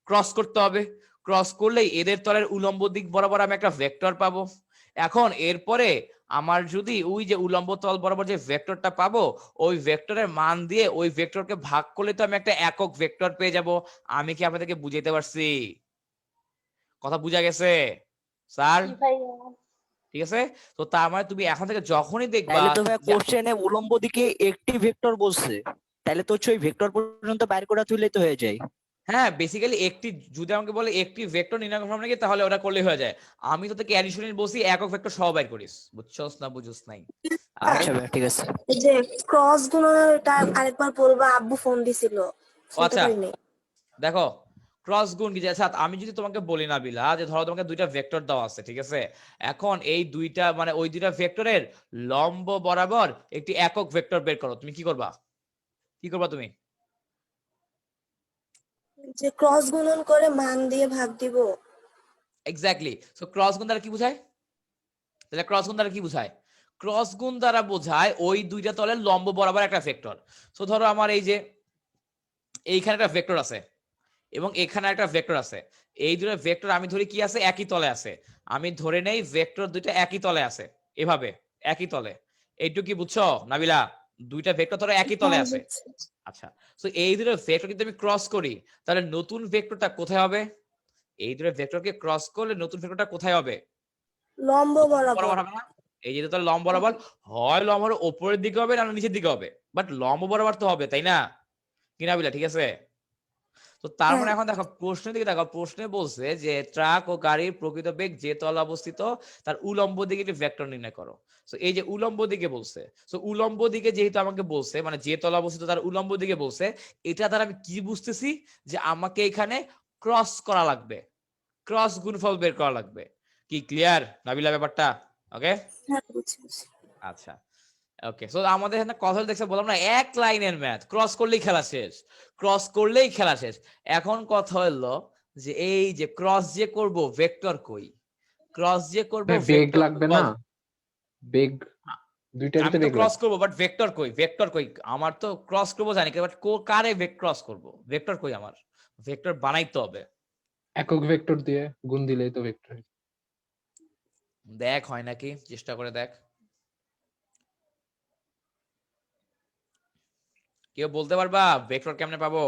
ক্রস করতে হবে, ক্রস করলেই এদের তলের উলম্ব দিক বরাবর আমি একটা ভেক্টর পাবো। এখন এরপরে আমার যদি ওই যে উলম্ব তল বরাবর যে ভেক্টরটা পাবো, ওই ভেক্টরের মান দিয়ে ওই ভেক্টরকে ভাগ করলে তো আমি একটা একক ভেক্টর পেয়ে যাব। আমি কি আপনাদেরকে বুঝাইতে পারছি? কথা বুঝা গেছে স্যার? ঠিক আছে, তো তার মানে তুমি এখন থেকে যখনই দেখবা, তাহলে তো কোশ্চেনে উলম্ব দিকে একটি ভেক্টর বলছে, তাহলে তো হচ্ছে ওই ভেক্টর পর্যন্ত বাইর করা তুললে তো হয়ে যায়। হ্যাঁ বেসিক্যালি একটি, যদি আমাকে বলে একটি ভেক্টর নির্ণয় করতে নাকি, তাহলে ওটা করলে হয়ে যায়। আমি তো তোকে অ্যাডিশনাল বলছি একক ভেক্টর সহ বাইর করিস, বুঝছস না বুঝছস নাই? আচ্ছা ভাই, ঠিক আছে। এই যে ক্রস গুলো, এটা আরেকবার বলবা, আব্বু ফোন দিছিল, শুনতে আচ্ছা পারিনি। দেখো, ক্রস গুণ কি? আচ্ছা আমি যদি তোমাকে বলি না বিলা, যে ধরো তোমাকে দুইটা ভেক্টর দেওয়া আছে, ঠিক আছে, এখন এই দুইটা মানে ওই দুইটা ভেক্টরের লম্ব বরাবর একটি একক ভেক্টর বের করো, তুমি কি করবা? কি করবা তুমি? যে ক্রস গুণন করে মান দিয়ে ভাগ দিব। এক্স্যাক্টলি। সো ক্রস গুণ দ্বারা কি বোঝায়? তাহলে ক্রস গুণ দ্বারা কি বোঝায়? ক্রস গুণ দ্বারা বোঝায় ওই দুইটা তলের লম্ব বরাবর একটা ভেক্টর। সো ধরো আমার এই যে এইখানে একটা ভেক্টর আছে এবং এখানে একটা ভেক্টর আছে, এই দুটো ভেক্টর আমি ধরি কি আছে, একই তলে আছে। আমি ধরে নেই ভেক্টর দুইটা একই তলে আছে, এভাবে একই তলে। এইটুকু কি বুঝছো নাবিলা? দুইটা ভেক্টর ধরো একই তলে হ্যাঁ, আছে। বুঝছি। আচ্ছা, সো এই দুটো ভেক্টর যদি আমি ক্রস করি তাহলে নতুন ভেক্টরটা কোথায় হবে? এই দুটো ভেক্টরকে ক্রস করলে নতুন ভেক্টরটা কোথায় হবে? লম্ব বরাবর। বরাবর হবে না? এই যে তাহলে লম্ব বরাবর হয়, লম্বের উপরের দিকে হবে না নিচের দিকে হবে, বাট লম্ব বরাবর তো হবে, তাই না? কি নাবিলা, ঠিক আছে? তো তার মানে হ্যাঁ। এখন দেখো প্রশ্নের দিকে দেখো, প্রশ্নে বলছে যে ট্রাক ও গাড়ির প্রকৃত বেগ যে তলে অবস্থিত তার উলম্ব দিকে একটি ভেক্টর নির্ণয় করো। সো এই যে উলম্ব দিকে বলছে, সো উলম্ব দিকে যেহেতু আমাকে বলছে, মানে যে তলে অবস্থিত তার উলম্ব দিকে বলছে, এটা দ্বারা আমি কি বুঝতেছি? যে আমাকে এখানে ক্রস করা লাগবে, ক্রস গুণফল বের করা লাগবে। কি ক্লিয়ার নাবিলা ব্যাপারটা? ওকে, হ্যাঁ, বুঝছি। আচ্ছা ওকে। সো আমাদের এখানে কথা দেখছে, বললাম না এক লাইনের ম্যাথ, ক্রস করলেই খেলা শেষ, ক্রস করলেই খেলা শেষ। এখন কথা হলো যে এই যে ক্রস যে করব ভেক্টর কই? ক্রস যে করব ভাই বেগ ভেক্টর লাগবে না? বেগ দুইটারই আমি তো তো বেগ ক্রস লাগবে। করব, বাট ভেক্টর কই? ভেক্টর কই আমার? তো ক্রস করব জানি, বাট কারে ক্রস করব? ভেক্টর কই আমার? ভেক্টর বানাইতে হবে। একক ভেক্টর দিয়ে গুণ দিলেই তো ভেক্টর। দেখ হয় নাকি, চেষ্টা করে দেখ। কেউ বলতে পারবা ভেক্টর কেমনে পাবো?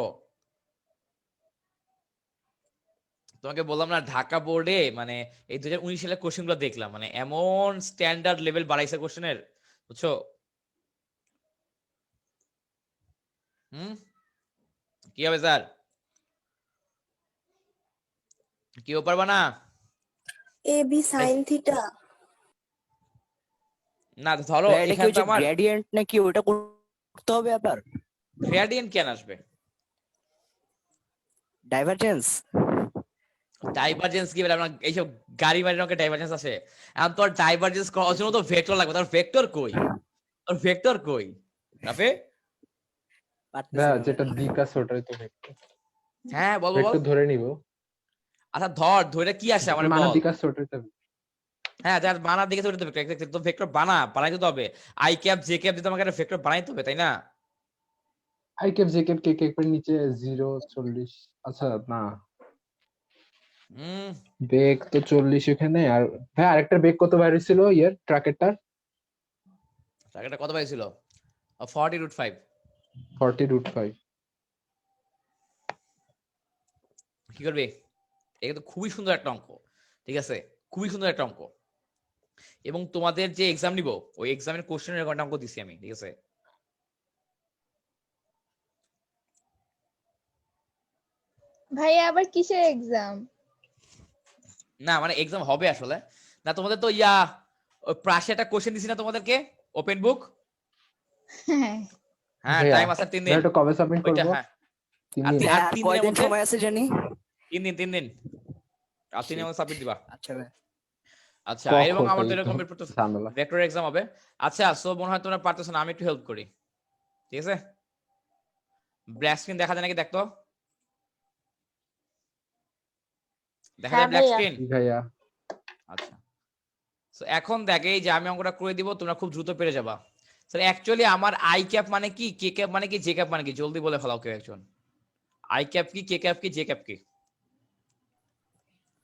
তোমাকে বললাম না ঢাকা বোর্ডে মানে এই 2019 সালের কোশ্চেন গুলো দেখলাম, মানে এমন স্ট্যান্ডার্ড লেভেল বাড়াইছে কোশ্চেনের, বুঝছো? কি হবে স্যার? কেউ পারবা না? A B sine theta. না ধরো ভাই, এটা কি এখানে ওই তো যে আমার গ্রেডিয়েন্ট নাকি ওটা করতে হবে আবার? গ্রেডিয়েন্ট কেন আসবে? ডাইভারজেন্স? ডাইভারজেন্স কি বলে? আমরা এইসব গাড়ি বাড়ির রঙে ডাইভারজেন্স আসে? এখন তোর ডাইভারজেন্স করার জন্য তো ভেক্টর লাগবে, তোর ভেক্টর কই? তোর ভেক্টর কই রাফে? পারতেছি না যেটা ভাই। দিক আছে ওটাই তো ভেক্টর। হ্যাঁ বল বল। ভেক্টর ধরে নিব। আচ্ছা ধরে কি আসে আমার মানের বল। দিক আছে ওটাই তো। হ্যাঁ যার বানা দিকে তো ভেক্টর, তো ভেক্টর বানাইতে তো হবে। আই ক্যাপ জে ক্যাপ দিতে আমাকে একটা ভেক্টর বানাইতে হবে, তাই না? I cap j cap k cap এর নিচে 0 40। আচ্ছা না, বেগ তো 40 এখানে। আর হ্যাঁ আরেকটা বেগ কত বাইরে ছিল ইয়ার ট্রাকেরটার? টার্গেটটা কত পাইছিল? 40√5। 40√5। কি করবে? এটা তো খুবই সুন্দর একটা অঙ্ক, ঠিক আছে, খুবই সুন্দর একটা অঙ্ক। এবং তোমাদের যে এক্সাম নিব ওই এক্সামের কোশ্চেনের একটা অঙ্ক দিছি আমি, ঠিক আছে? ভাইয়া আবার কিসের এক্সাম? না মানে এক্সাম হবে আসলে না, তোমাদের তো ওই প্রাসে একটা কোশ্চেন দিছি না তোমাদেরকে, ওপেন বুক। হ্যাঁ হ্যাঁ ভাইয়া, টাইম আছে 3 দিন। এটা কবে সাবমিট ওইটা করব? হ্যাঁ 3 আর দিন। আর আর 3 দিনের কয়দিন মধ্যে, সময় আছে জানি? 3 দিন আর 3 দিনের মধ্যে সাবমিট দিবা। আচ্ছা ভাই। আচ্ছা এবং আমার তো এরকম ঝামেলা। ভেক্টর এক্সাম হবে। আচ্ছা সো মনে হয় তোমরা পারতেছ না, আমি একটু হেল্প করি, ঠিক আছে? ব্ল্যাক স্ক্রিন দেখা যায় নাকি দেখতো? দেখা যায় ব্ল্যাক স্ক্রিন? ভাইয়া আচ্ছা সো এখন দেখ এই যে আমি অঙ্কটা করে দিব, তোমরা খুব দ্রুত পেরে যাবা। স্যার অ্যাকচুয়ালি আমার আই ক্যাপ মানে কি, কে ক্যাপ মানে কি, জে ক্যাপ মানে কি? জলদি বলে ফেলাও কেউ একজন। আই ক্যাপ কি, কে ক্যাপ কি, জে ক্যাপ কি?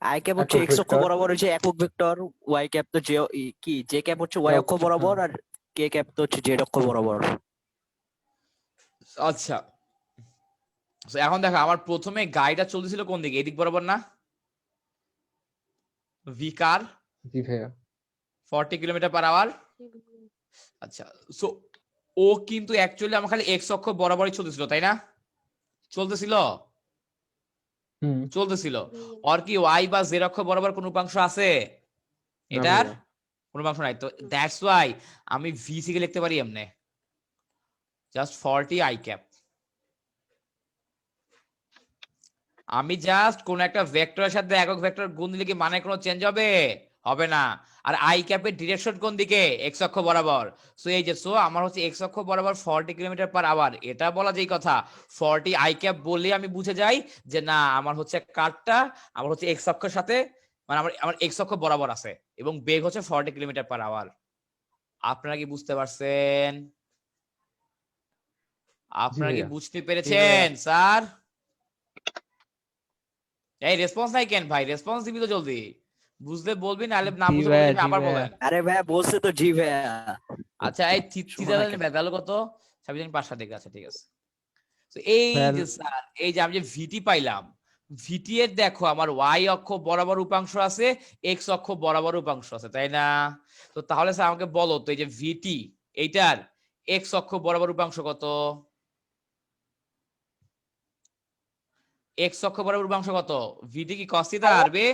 আই ক্যাপ হচ্ছে একক এক্স অক্ষ ভেক্টর। বরাবর হচ্ছে একক ভেক্টর, ওয়াই ক্যাপ তো কি জে ক্যাপ হচ্ছে ওয়াই অক্ষ বরাবর, আর কে ক্যাপ তো হচ্ছে জেড অক্ষ বরাবর। আচ্ছা সো এখন দেখো আমার প্রথমে গাড়িটা চলতেছিল কোন দিকে? এদিক বরাবর না? ভি কার জি ভাইয়া 40 কিলোমিটার/আওয়ার। আচ্ছা সো ও কিন্তু অ্যাকচুয়ালি আমার খালি এক্স অক্ষ বরাবরই চলতেছিল, তাই না? চলতেছিল হুম চলতেছিল আর কি ওয়াই বা জেড অক্ষ বরাবর কোন উপাংশ আছে? না এটার ভাইয়া। কোন উপাংশ নাই, তো দ্যাটস ওয়াই আমি ভিসি কে লিখতে পারি এমনে জাস্ট 40 আই ক্যাপ। আমি জাস্ট কোন একটা ভেক্টরের সাথে একক ভেক্টর গুণ দিলে কি মানে কোনো চেঞ্জ হবে? হবে না। আর আই ক্যাপের ডিরেকশন কোন দিকে? এক্স অক্ষ বরাবর। সো এই যে আমার হচ্ছে এক্স অক্ষ বরাবর 40 কিলোমিটার/আওয়ার, এটা বলা যেই কথা 40 আই ক্যাপ বললে আমি বুঝে যাই যে না আমার হচ্ছে কারটা আমার হচ্ছে এক্স অক্ষের সাথে মানে আমার এক্স অক্ষ বরাবর আছে এবং বেগ হচ্ছে 40 কিলোমিটার/আওয়ার। আপনারা কি বুঝতে পারছেন? আপনারা কি ভাইয়া। বুঝতে পেরেছেন স্যার? এই রেসপন্স নাই কেন ভাই? রেসপন্স দিবি তো জলদি, বুঝলে বলবি নাহলে না জি বুঝলে ভাইয়া, বলবি, জি আবার ভাইয়া। বলেন। আরে ভাইয়া বলছে তো জি ভাইয়া। আচ্ছা এই থিটা শোনো না কেন? ভ্যালু কত? 26.5 থেকে। আচ্ছা ঠিক আছে। তো এই যে স্যার এই যে আমি যে ভিটি পাইলাম, ভিটি এর দেখো আমার ওয়াই অক্ষ বরাবর উপাংশ আছে, এক্স অক্ষ বরাবর উপাংশ আছে, তাই না? তো তাহলে স্যার আমাকে বলো তো এই যে ভিটি এইটার এক্স অক্ষ বরাবর উপাংশ কত? এক্স অক্ষ বরাবর উপাংশ কত? ভিটি কি cos থিটা আসবে?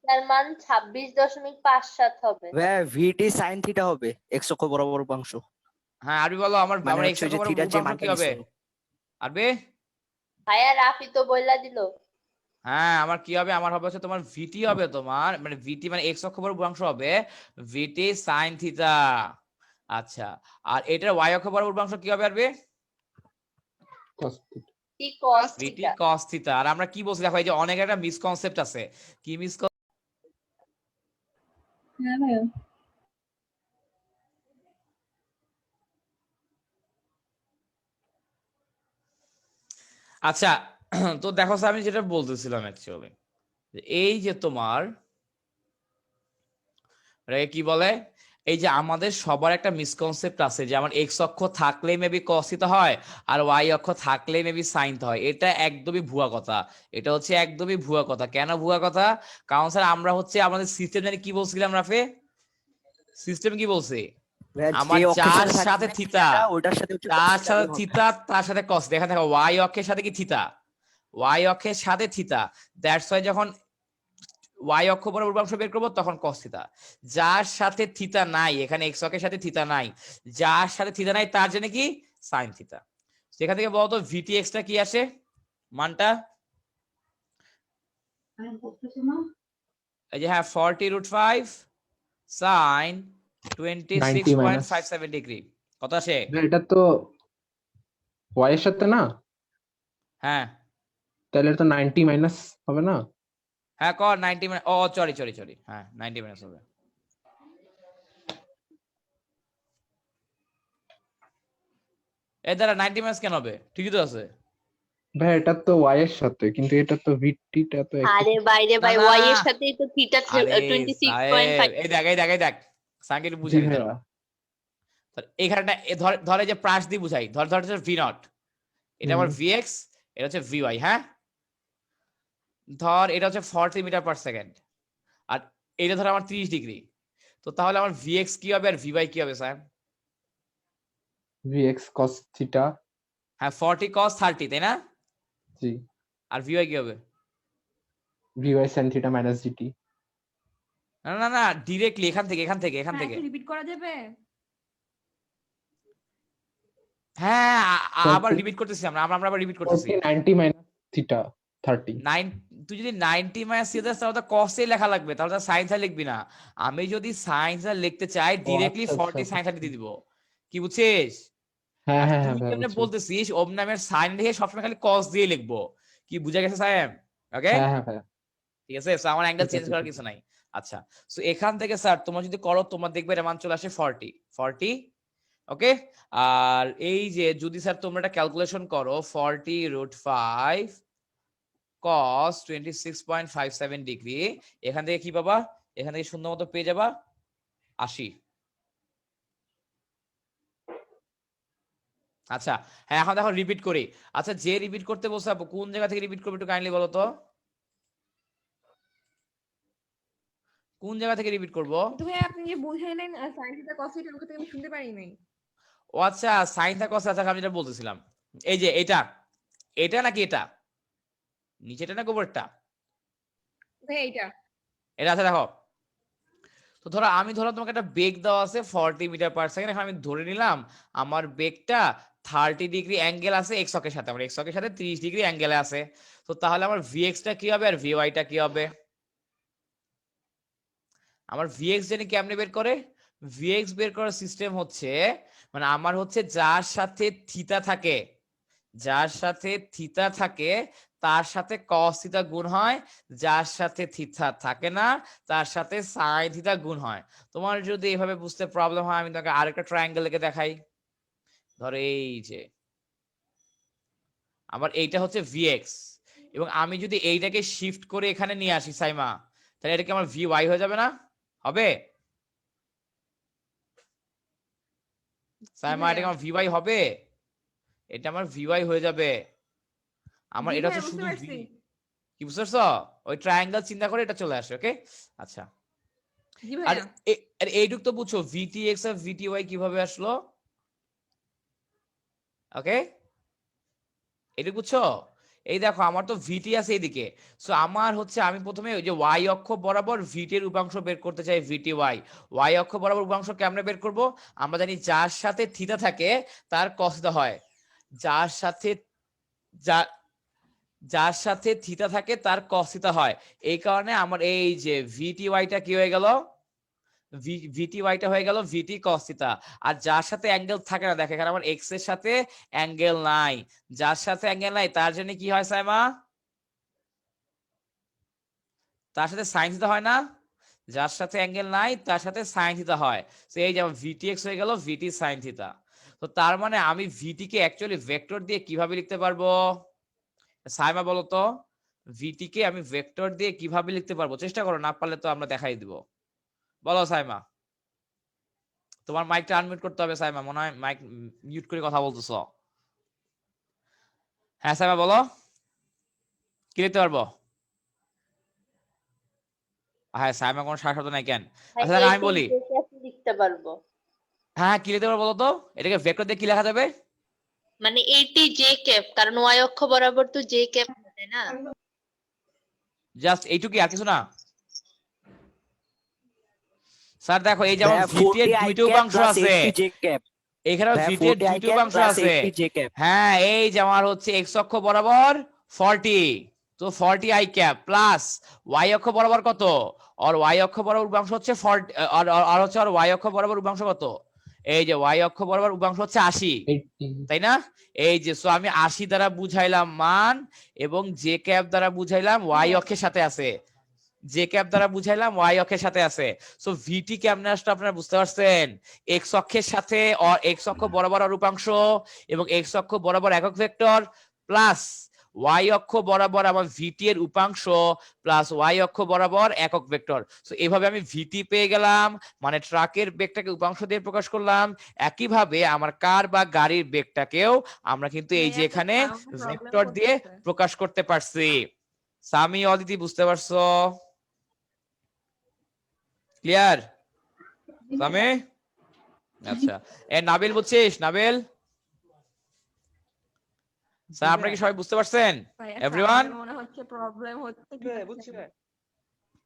তার মান 26.57 হবে। ভাইয়া ভিটি সাইন থিটা হবে এক্স অক্ষ বরাবর উপাংশ। হ্যাঁ আরবি বলো, আমার মানে আমার হচ্ছে এক্স অক্ষ যে বরাবর থিটার যে উপাংশ মানটা কি হবে? নিছো। আরবি ভাইয়া রাফি তো বইলা দিল। হ্যাঁ আমার কি হবে? আমার হবে হচ্ছে তোমার ভিটি হবে, তোমার মানে ভিটি মানে এক্স অক্ষ বরাবর উপাংশ হবে ভিটি সাইন থিটা। আচ্ছা আর এটার ওয়াই অক্ষ বরাবর উপাংশ কি হবে আরবি? cos theta। কি cos ভিটি থিটা। cos theta. আর আমরা কি বলছি দেখো, এই যে অনেক একটা মিসকনসেপ্ট আছে। কি হ্যাঁ ভাইয়া। আচ্ছা তো দেখো স্যার আমি যেটা বলতেছিলাম অ্যাকচুয়ালি এই যে তোমার এটাকে কি বলে, এই যে আমাদের সবার একটা মিসকনসেপ্ট আছে যে আমার এক্স অক্ষ থাকলে মেবি cos থিটা হয় আর ওয়াই অক্ষ থাকলে মেবি সাইন থিটা হয়। এটা একদমই ভুয়া কথা। এটা হচ্ছে একদমই ভুয়া কথা। কেন ভুয়া কথা? কারণ স্যার আমরা হচ্ছে আমাদের সিস্টেম জানি কি বলছিলাম রাফে? সিস্টেম কি বলছে? ভাইয়া আমার যে অক্ষের যার সাথে সাথে থাকবে থিতা, থিটাটা ওটার সাথে হচ্ছে তার cos সাথে থিটা হবে। থিতা তার সাথে cos। দেখা দেখো ওয়াই অক্ষের সাথে কি থিতা, ওয়াই অক্ষের সাথে থিতা। দ্যাটস ওয়াই যখন ওয়াই অক্ষ বরাবর উপাংশ বের করবো তখন cos থিতা। যার সাথে থিতা নাই, এখানে এক্স অক্ষের সাথে থিতা নাই, যার সাথে থিতা নাই তার জন্য কি সাইন থিতা। সেখান থেকে বলতো ভিটি এক্সটা কি আসে মানটা? এই যে হ্যাঁ 40√5 সাইন 26.57 ডিগ্রি কত আসে? ভাই, এটা তো y এর সাথে না, হ্যাঁ তাহলে এটা তো 90 মাইনাস হবে না? হ্যাঁ কর 90 মানে ও সরি সরি সরি হ্যাঁ 90 মাইনাস হবে। এই দ্বারা 90 মাইনাস কেন হবে? ঠিকই তো আছে। ভাই এটা তো y এর সাথে, কিন্তু এটা তো ভিটিটা তো আরে বাইরে ভাই না, ওয়াই না। এর সাথেই তো থিটা আরে 26.5। সাহেব, এই দেখ সাকির জি বুঝে নিতে ভাইয়া। এখানে ধরে যে প্রাস দিয়ে বুঝাই, ধর হচ্ছে ভি নট, এটা আমার হুম। ভিএক্স, এটা হচ্ছে ভিওয়াই। হ্যাঁ ধর এটা হচ্ছে 40 মিটার পার সেকেন্ড আর এটা ধর আমার 30 ডিগ্রি। তো তাহলে আমার ভিএক্স কি হবে আর ভিওয়াই কি হবে স্যার? vx cos theta। হ্যাঁ 40 cos 30 তাই না? জি। আর ভিওয়াই কি হবে? vy sin theta minus dt। না না না ডিরেক্টলি এখান থেকে রিপিট করা যাবে? হ্যাঁ আবার 40 রিপিট করতেছি আমরা আবার রিপিট করতেছি। 90 minus theta 30। 9 তুই যদি 90 মাইনাস থিটা তাহলে তো cos লেখা লাগবে, তাহলে তো sin থিটা লিখবি না। আমি যদি sin থিটা লিখতে চাই ডিরেক্টলি আচ্ছা, 40 আচ্ছা, sin থিটা দিয়ে দিব। কি বুঝছিস? হ্যাঁ আর হ্যাঁ তুই হ্যাঁ ভাই, কেমনে বুঝছি। বলতেছিস ওম নামের sin লিখে সবসময় খালি cos দিয়ে লিখবো? কি বুঝা গেছে সাহেব? ওকে হ্যাঁ হ্যাঁ ভাই। ঠিক আছে, সো আমার অ্যাঙ্গেল ঠিক চেঞ্জ আছে, করার ঠিক কিছু নাই। আচ্ছা সো এখান থেকে স্যার তোমরা যদি করো তোমার দেখবে এর মান চলে আসে 40 ওকে। আর এই যে যদি স্যার তোমরা এটা ক্যালকুলেশন করো 40√5 cos 26.57 ডিগ্রি, এখান থেকে কি পাবা? এখান থেকে শূন্য মতো পেয়ে যাবা 80। আচ্ছা হ্যাঁ এখন দেখো রিপিট করি। আচ্ছা যে রিপিট করতে বলছে আপু কোন জায়গা থেকে রিপিট করবে একটু কাইন্ডলি বলো তো, কোন জায়গা থেকে রিপিট করব? কিন্তু ভাই আপনি যে বুঝাইলেন সাইন থিটা কস থিটা ওটা আমি শুনতে পারি নাই। ও আচ্ছা সাইন থা কস। আচ্ছা আমি যেটা বলতেছিলাম এই যে এটা নাকি এটা নিচেটা না উপরেরটা? ভাই এইটা। এটা আছে দেখো। তো ধরো তোমাকে একটা বেগ দেওয়া আছে 40 মিটার পার সেকেন্ড। এখন আমি ধরে নিলাম আমার বেগটা 30 ডিগ্রি অ্যাঙ্গেল আছে এক্স অক্ষের সাথে, আমার এক্স অক্ষের সাথে 30 ডিগ্রি অ্যাঙ্গেলে আছে। তো তাহলে আমার ভিএক্স টা কি হবে আর ভিওয়াই টা কি হবে? আমার ভিএক্স জানি কেমনে বের করে? ভিএক্স বের করার সিস্টেম হচ্ছে, মানে আমার হচ্ছে যার সাথে থিতা থাকে, যার সাথে থিতা থাকে তার সাথে কস থিতা গুণ হয়, যার সাথে থিতা থাকে না তার সাথে সাইন থিতা গুণ হয়। তোমার যদি এভাবে বুঝতে প্রবলেম হয়, আমি তোমাকে আরেকটা ট্রায়াঙ্গেল এঁকে দেখাই। ধর এই যে আমার এইটা হচ্ছে ভিএক্স, এবং আমি যদি এইটাকে শিফট করে এখানে নিয়ে আসি সাইমা, তাহলে এটা কি আমার ভি ওয়াই হয়ে যাবে না? হবে সাইমা? এটা কি আমার ভি ওয়াই হবে? এটা আমার ভি ওয়াই হয়ে যাবে। আমার এটা হচ্ছে শুধু ভি। কি বুঝতে পারছো? ওই ট্রায়াঙ্গেল চিন্তা করে এটা চলে আসে। ওকে, আচ্ছা। আর এইটুক তো বুঝছো ভিটি এক্স আর ভিটি ওয়াই কিভাবে আসলো? ওকে, এইটুক বুঝছো? এই দেখো আমার তো ভিটি আছে এইদিকে, সো আমার হচ্ছে আমি প্রথমে ওই যে ওয়াই অক্ষ বরাবর ভিটি এর উপাংশ বের করতে চাই, ভিটি ওয়াই। ওয়াই অক্ষ বরাবর উপাংশ কেমনে বের করব? আমরা জানি যার সাথে থিতা থাকে তার কস থিতা হয়, যার সাথে যার সাথে থিতা থাকে তার কস থিতা হয়। এই কারণে আমার এই যে ভিটি ওয়াইটা কি হয়ে গেল? ভিটি ওয়াইটা হয়ে গেল ভিটি কস থিতা। আর যার সাথে অ্যাঙ্গেল থাকে না, দেখো এখানে আমার এক্স এর সাথে অ্যাঙ্গেল নাই, যার সাথে অ্যাঙ্গেল নাই তার জন্য কি হয় সাইমা? তার সাথে সাইন থিতা হয় না? যার সাথে অ্যাঙ্গেল নাই তার সাথে সাইন থিতা হয়। তো এই যেমন ভিটি এক্স হয়ে গেল ভিটি সাইন থিতা। তো তার মানে আমি ভিটি কে অ্যাকচুয়ালি ভেক্টর দিয়ে কিভাবে লিখতে পারবো সাইমা বলো তো? ভিটি কে আমি ভেক্টর দিয়ে কিভাবে লিখতে পারবো? চেষ্টা করো, না পারলে তো আমরা দেখাই দিব। বলো সাইমা। তোমার মাইকটা আনমিউট করতে হবে সাইমা, মনে হয় মাইক মিউট করে কথা বলতেছো। হ্যাঁ সাইমা বলো, কি লিখতে পারবো? হ্যাঁ সাইমা কোনো সারা শব্দ নাই কেন? আচ্ছা তাহলে আমি বলি, লিখতে পারবো। হ্যাঁ কি লিখতে পারবো বলো তো? এটাকে ভেক্টর দিয়ে কি লেখা যাবে? মানে এটি জে ক্যাপ, কারণ ওয়াই অক্ষ বরাবর তো জে ক্যাপ, তাই না? জাস্ট এইটুকুই, আর কিছু না? স্যার দেখো এই যেমন ভাইয়া ভিটি এর 40 আই দুইটা ক্যাপ উপাংশ প্লাস আছে, 80 জে ক্যাপ। এখানেও ভাইয়া ভিটি এর 40 আই দুইটা ক্যাপ উপাংশ প্লাস আছে। 80 জে ক্যাপ। হ্যাঁ এই যে আমার হচ্ছে এক্স অক্ষ বরাবর 40, তো 40 আই ক্যাপ প্লাস ওয়াই অক্ষ বরাবর কত? আর ওয়াই অক্ষ বরাবর উপাংশ হচ্ছে 40, আর হচ্ছে আর ওয়াই অক্ষ বরাবর উপাংশ কত? এই যে ওয়াই অক্ষ বরাবর উপাংশ হচ্ছে 80, 80 তাই না? এই যে সো আমি 80 দ্বারা বুঝাইলাম মান, এবং জে ক্যাপ দ্বারা বুঝাইলাম ওয়াই অক্ষের সাথে আছে, জে ক্যাপ দ্বারা বুঝাইলাম ওয়াই অক্ষের সাথে আছে। সো ভিটি কেমনে আসলে আপনারা বুঝতে পারছেন? এক্স অক্ষের সাথে এক্স অক্ষ বরাবর অরূপাংশ এবং এক্স অক্ষ বরাবর একক ভেক্টর প্লাস ওয়াই অক্ষ বরাবর আমার ভিটি এর উপাংশ প্লাস ওয়াই অক্ষ বরাবর একক ভেক্টর। সো এইভাবে আমি ভিটি পেয়ে গেলাম, মানে ট্রাকের বেগটাকে উপাংশ দিয়ে প্রকাশ করলাম। একইভাবে আমার কার বা গাড়ির বেগটাকেও আমরা কিন্তু এই যে এখানে ভেক্টর দিয়ে প্রকাশ করতে পারছি। সামি অদিতি বুঝতে পারছো? ক্লিয়ার সামি? আচ্ছা, এ নাবিল বুঝছিস? নাবিল স্যার আপনারা কি সবাই বুঝতে পারছেন? এভরিওয়ান মনে হচ্ছে প্রবলেম হচ্ছে।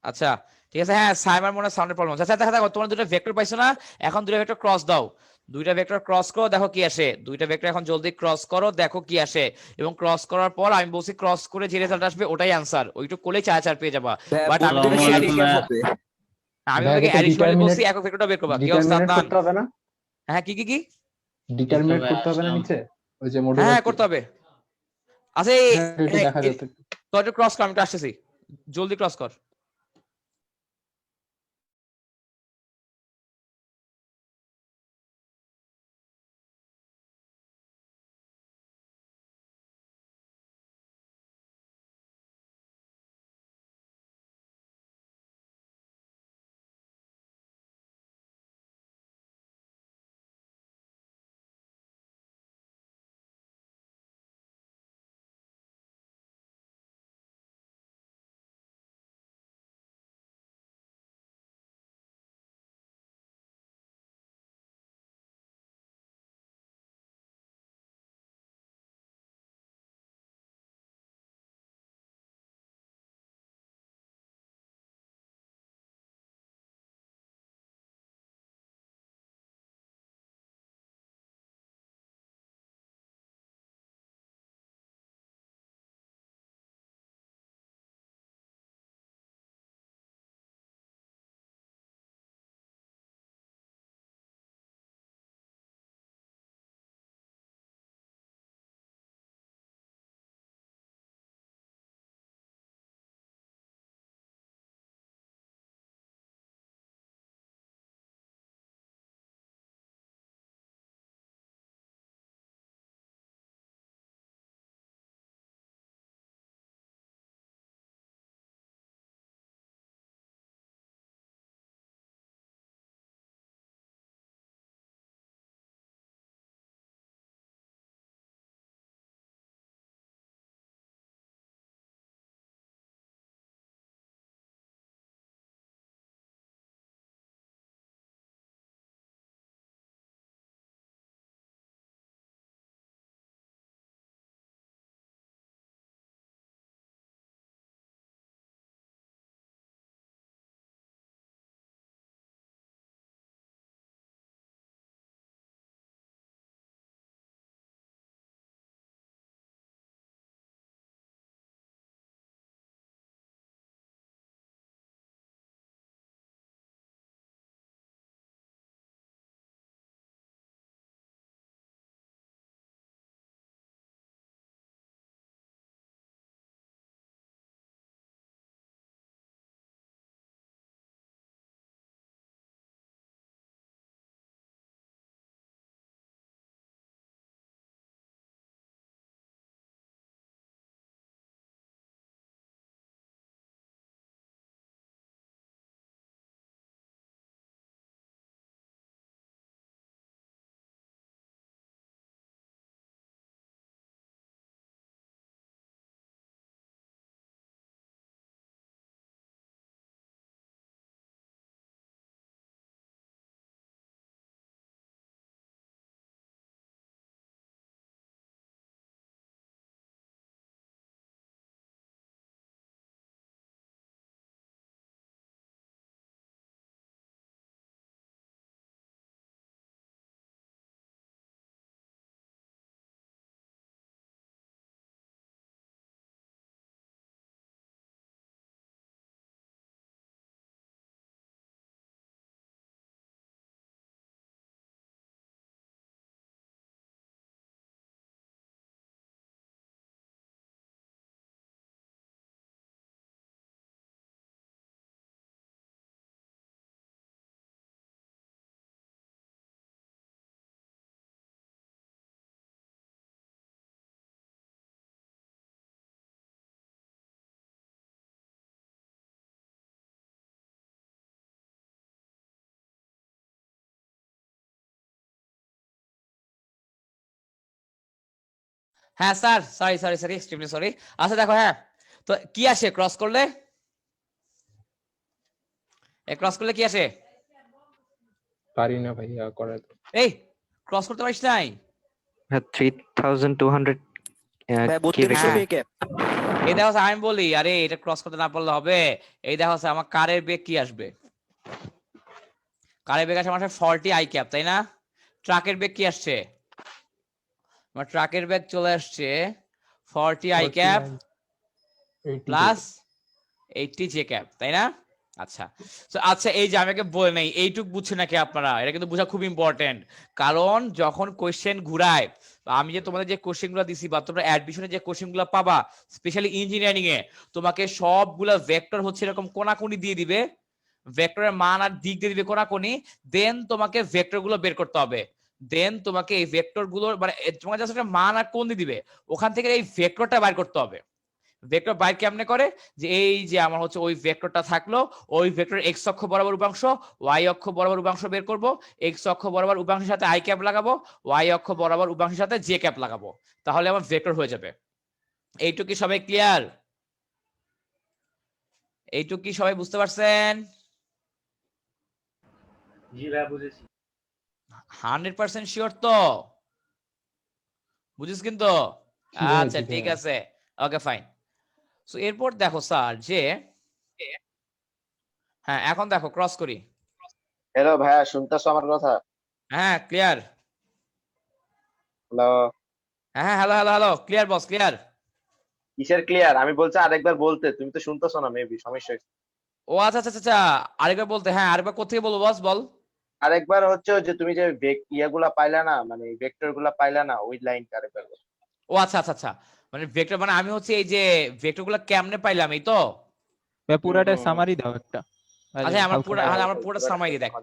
আচ্ছা ঠিক আছে। হ্যাঁ সাইমার মনে সাউন্ডের প্রবলেম আছে। আচ্ছা দেখো দেখো তোমরা দুটো ভেক্টর পাইছো না, এখন দুটো ভেক্টর ক্রস দাও, দুইটা ভেক্টর ক্রস করো দেখো কি আসে। দুইটা ভেক্টর এখন জলদি ক্রস করো দেখো কি আসে, এবং ক্রস করার পর আমি বলছি ক্রস করে যে রেজাল্ট আসবে ওটাই আনসার, ওইটুকু করলেই 4 পেয়ে যাবা। বাট আমি বলতে তোমাকে সেটা addition- ঠিক হবে। আমি ভাইয়া তোমাকে এটা অ্যাডিশনালি বলছি ডিটারমিনেট একক ভেক্টরটা বের করবা। কি অবস্থা ডিটারমিনেট আদনান? করতে হবে না? হ্যাঁ কি কি কি? ডিটারমিনেট ভাইয়া, করতে হবে না আসলাম। নিচে ওই যে হ্যাঁ মডুলাস হ্যাঁ করতে হবে। আচ্ছা হ্যাঁ এটা দেখা যেত। তোর ক্রস কর, আমি তো আসতেছি, জলদি ক্রস কর। হ্যাঁ স্যার, সরি এক্সট্রিমলি সরি। আচ্ছা দেখো, হ্যাঁ তো কি আসে ক্রস করলে? ক্রস করলে কি আসে? পারি না ভাইয়া করাতে। এই ক্রস করতে পারিস নাই? 3200 ভাই কে 3200 হ্যাঁ। Pay cap. এই দেখো স্যার, আমি বলি আরে এটা ক্রস করতে না পারলে হবে। এই দেখো স্যার, আমার কারের বেগ কি আসবে? কারের বেগ আসে আমার 40 আই ক্যাপ, তাই না? ট্রাকের বেগ কি আসছে? আমার ট্রাকের বেগ চলে আসছে 40 I cap 49, 80 plus 80 J cap, তাই না? আচ্ছা, তো আচ্ছা এই যে আমাকে বলে নাই, এইটুক বুঝছে নাকি আপনারা? এটা কিন্তু বোঝা খুব ইম্পর্টেন্ট, কারণ যখন কোশ্চেন ঘুরায়, আমি যে তোমাদের যে কোশ্চেন গুলো দিছি বা তোমরা অ্যাডমিশনে যে কোশ্চেন গুলো পাবা, স্পেশালি ইঞ্জিনিয়ারিং এ, তোমাকে সবগুলা ভেক্টর হচ্ছে এরকম কোনাকুনি দিয়ে দিবে, ভেক্টরের মান আর দিক দিয়ে দিবে কোনাকুনি, দেন তোমাকে ভেক্টর গুলো বের করতে হবে। দেন তোমাকে এই ভেক্টর গুলোর মানে তোমাকে জাস্ট একটা মান আর কোণ দিয়ে দিবে, ওখান থেকে এই ভেক্টরটা বাইর করতে হবে। ভেক্টর বাইর কেমনে করে? যে এই যে আমার হচ্ছে ওই ভেক্টরটা থাকলো, ওই ভেক্টর এক্স অক্ষ বরাবর উপাংশ, ওয়াই অক্ষ বরাবর উপাংশ বের করব, এক্স অক্ষ বরাবর উপাংশের সাথে আই ক্যাপ লাগাবো, ওয়াই অক্ষ বরাবর উপাংশের সাথে জে ক্যাপ লাগাবো, তাহলে আমার ভেক্টর হয়ে যাবে। এইটুকু কি সবাই ক্লিয়ার? এইটুকু কি সবাই বুঝতে পারছেন? জি ভাইয়া বুঝেছি। 100% শিওর তো? বুঝিস কিন্তু? জি ভাইয়া, আচ্ছা জি ঠিক ভাইয়া। আছে, ওকে ফাইন। সো এরপর দেখো স্যার যে, হ্যাঁ এখন দেখো ক্রস করি। হ্যালো ভাইয়া, শুনতেছো আমার কথা? হ্যাঁ ক্লিয়ার। হ্যালো। হ্যাঁ হ্যালো হ্যালো হ্যালো, ক্লিয়ার বস, ক্লিয়ার। কিসের ক্লিয়ার? আমি বলছি আরেকবার বলতে, তুমি তো শুনতেছো না, মেবি সমস্যা হচ্ছে। ও আচ্ছা আচ্ছা আচ্ছা, আরেকবার বলতে, হ্যাঁ আরেকবার কোথেকে বলবো বস, বল। আরেকবার হচ্ছে ওই যে তুমি যে ইয়াগুলা পাইলা না, মানে ভেক্টর গুলা পাইলা না, ওই লাইনটা আরেকবার বলো। ও আচ্ছা আচ্ছা আচ্ছা, মানে ভেক্টর মানে আমি হচ্ছে এই যে ভেক্টর গুলো কেমনে পাইলাম, এই তো? পুরাটা হুম, হুম। সামারি দাও একটা। আচ্ছা আমার হালকা পুরো, করে। আমার পুরো সামাই দেখ।